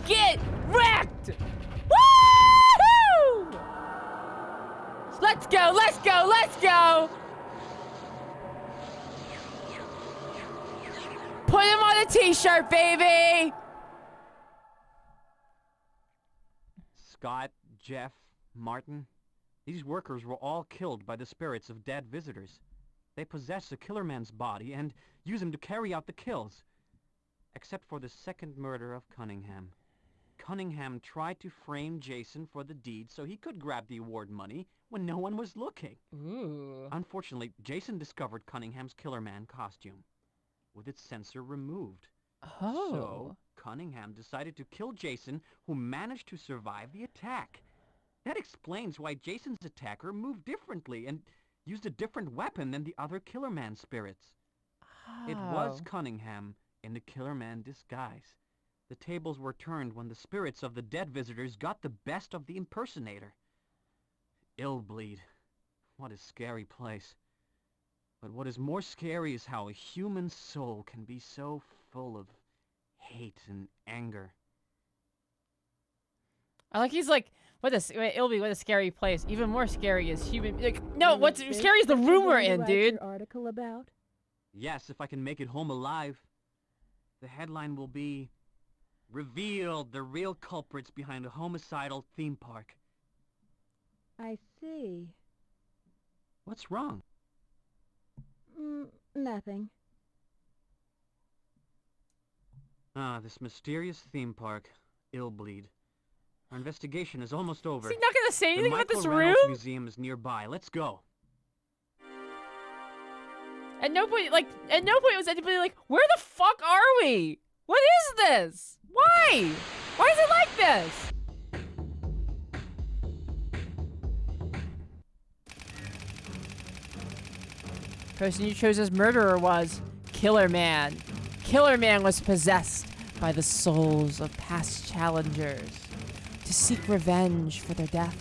Speaker 1: Get wrecked! Woo-hoo! Let's go, let's go, let's go! Put him on a t-shirt, baby!
Speaker 9: Scott, Jeff, Martin. These workers were all killed by the spirits of dead visitors. They possess the killer man's body and use him to carry out the kills. Except for the second murder of Cunningham. Cunningham tried to frame Jason for the deed so he could grab the award money when no one was looking.
Speaker 1: Ooh.
Speaker 9: Unfortunately, Jason discovered Cunningham's Killer Man costume, with its sensor removed.
Speaker 1: Oh.
Speaker 9: So, Cunningham decided to kill Jason, who managed to survive the attack. That explains why Jason's attacker moved differently and used a different weapon than the other Killer Man spirits.
Speaker 1: Oh.
Speaker 9: It was Cunningham in the Killer Man disguise. The tables were turned when the spirits of the dead visitors got the best of the impersonator. Illbleed. What a scary place. But what is more scary is how a human soul can be so full of hate and anger.
Speaker 1: I like he's like, Illbleed, what a scary place. Even more scary is human. Like, no, what's scary is the room we're in, dude.
Speaker 8: Your article about?
Speaker 9: Yes, if I can make it home alive. The headline will be, "Revealed the real culprits behind a homicidal theme park."
Speaker 8: I see.
Speaker 9: What's wrong?
Speaker 8: Nothing.
Speaker 9: Ah, this mysterious theme park, Illbleed. Our investigation is almost over.
Speaker 1: Is he not gonna say anything about this room?
Speaker 9: The Michael Reynolds Museum is nearby. Let's go.
Speaker 1: At no point was anybody like, where the fuck are we? What is this? Why? Why is it like this? Person you chose as murderer was Killer Man. Killer Man was possessed by the souls of past challengers to seek revenge for their death.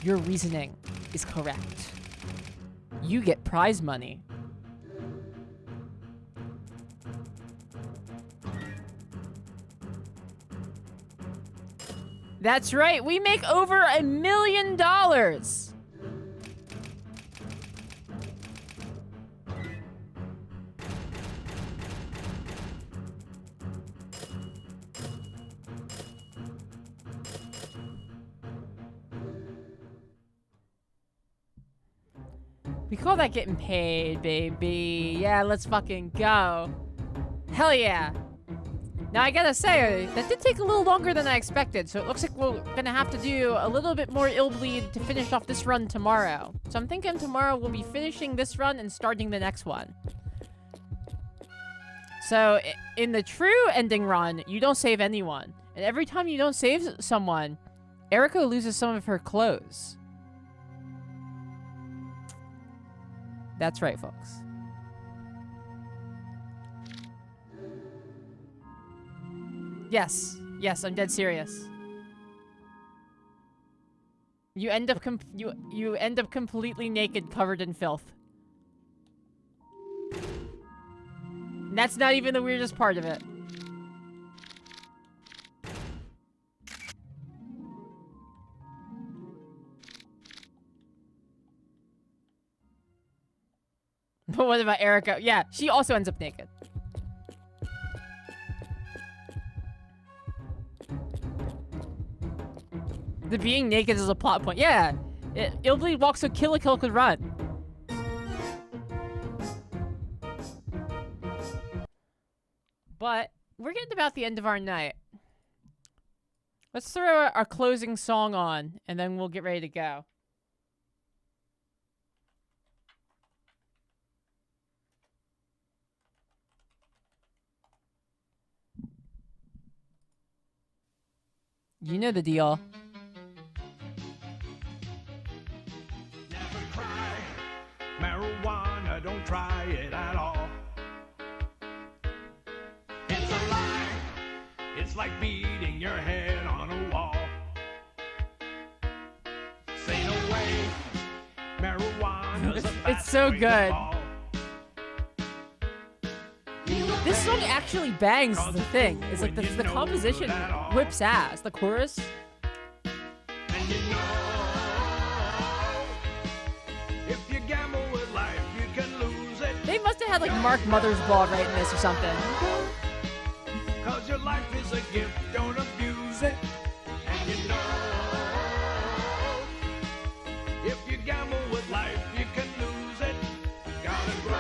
Speaker 1: Your reasoning is correct. You get prize money. That's right, we make over $1 million. We call that getting paid, baby. Yeah, let's fucking go. Hell yeah. Now, I gotta say, that did take a little longer than I expected, so it looks like we're gonna have to do a little bit more Illbleed to finish off this run tomorrow. So I'm thinking tomorrow we'll be finishing this run and starting the next one. So, in the true ending run, you don't save anyone. And every time you don't save someone, Erica loses some of her clothes. That's right, folks. Yes. Yes, I'm dead serious. You end up you end up completely naked, covered in filth. And that's not even the weirdest part of it. But what about Erica? Yeah, she also ends up naked. The being naked is a plot point. Yeah. Illbleed walks so Kill could run. But we're getting about the end of our night. Let's throw our closing song on, and then we'll get ready to go. You know the deal.
Speaker 4: Never try marijuana, don't try it at all. It's a lie. It's like beating your head on a wall. Say no way. Marijuana's a
Speaker 1: It's so
Speaker 4: fast way to
Speaker 1: good.
Speaker 4: fall.
Speaker 1: This song actually bangs the thing. It's like the composition whips ass. The chorus.
Speaker 4: And you know, if you gamble with life, you can lose it.
Speaker 1: They must have had like Mark Mothersbaugh writing this or something.
Speaker 4: Cause your life is a gift, don't abuse it. And you know, if you gamble with life, you can lose it. Gotta grow.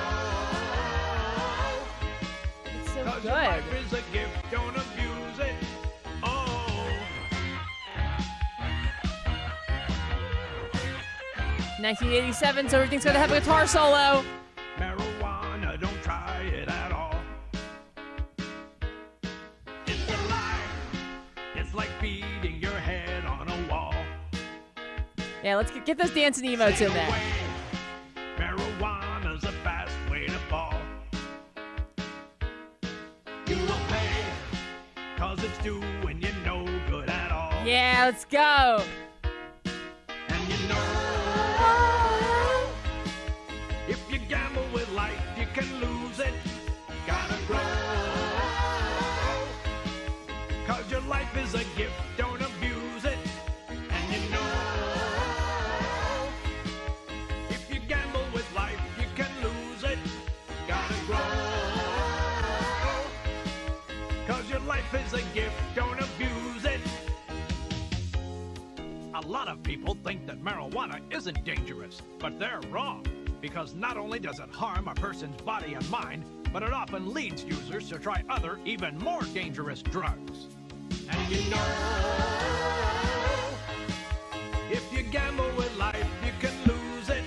Speaker 1: It's so
Speaker 4: Cause
Speaker 1: good.
Speaker 4: your life is a gift, don't abuse it. Oh.
Speaker 1: 1987, so everything's gonna have a guitar solo.
Speaker 4: Marijuana, don't try it at all. It's a lie. It's like beating your head on a wall.
Speaker 1: Yeah, let's get those dancing emotes in there.
Speaker 4: Marijuana's a fast way to fall. You will pay, cause it's doing you no good at all.
Speaker 1: Yeah, let's go.
Speaker 4: And you know, if you gamble with life, you can lose it. Gotta grow, cause your life is a gift, don't abuse it. And you know, if you gamble with life, you can lose it. Gotta grow, cause your life is a gift, don't abuse it. A lot of people think that marijuana isn't dangerous, but they're wrong. Because not only does it harm a person's body and mind, but it often leads users to try other, even more dangerous drugs. And you know, if you gamble with life, you can lose it.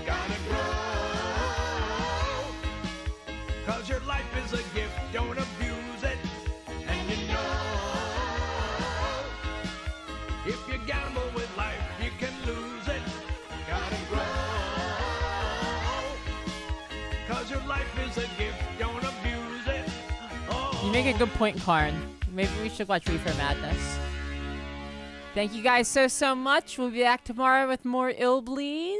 Speaker 4: Gotta grow, cause your life is a gift, don't abuse it. And you know, if you gamble with life, you can lose it. Gotta grow, cause your life is a gift, don't abuse it. Oh.
Speaker 1: You make a good point, Karn. Maybe we should watch Reefer Madness. Thank you guys so much. We'll be back tomorrow with more Illbleed.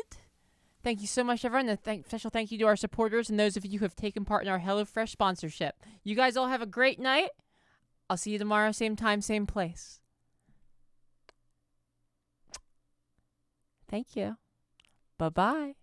Speaker 1: Thank you so much, everyone. A special thank you to our supporters and those of you who have taken part in our HelloFresh sponsorship. You guys all have a great night. I'll see you tomorrow, same time, same place. Thank you. Bye-bye.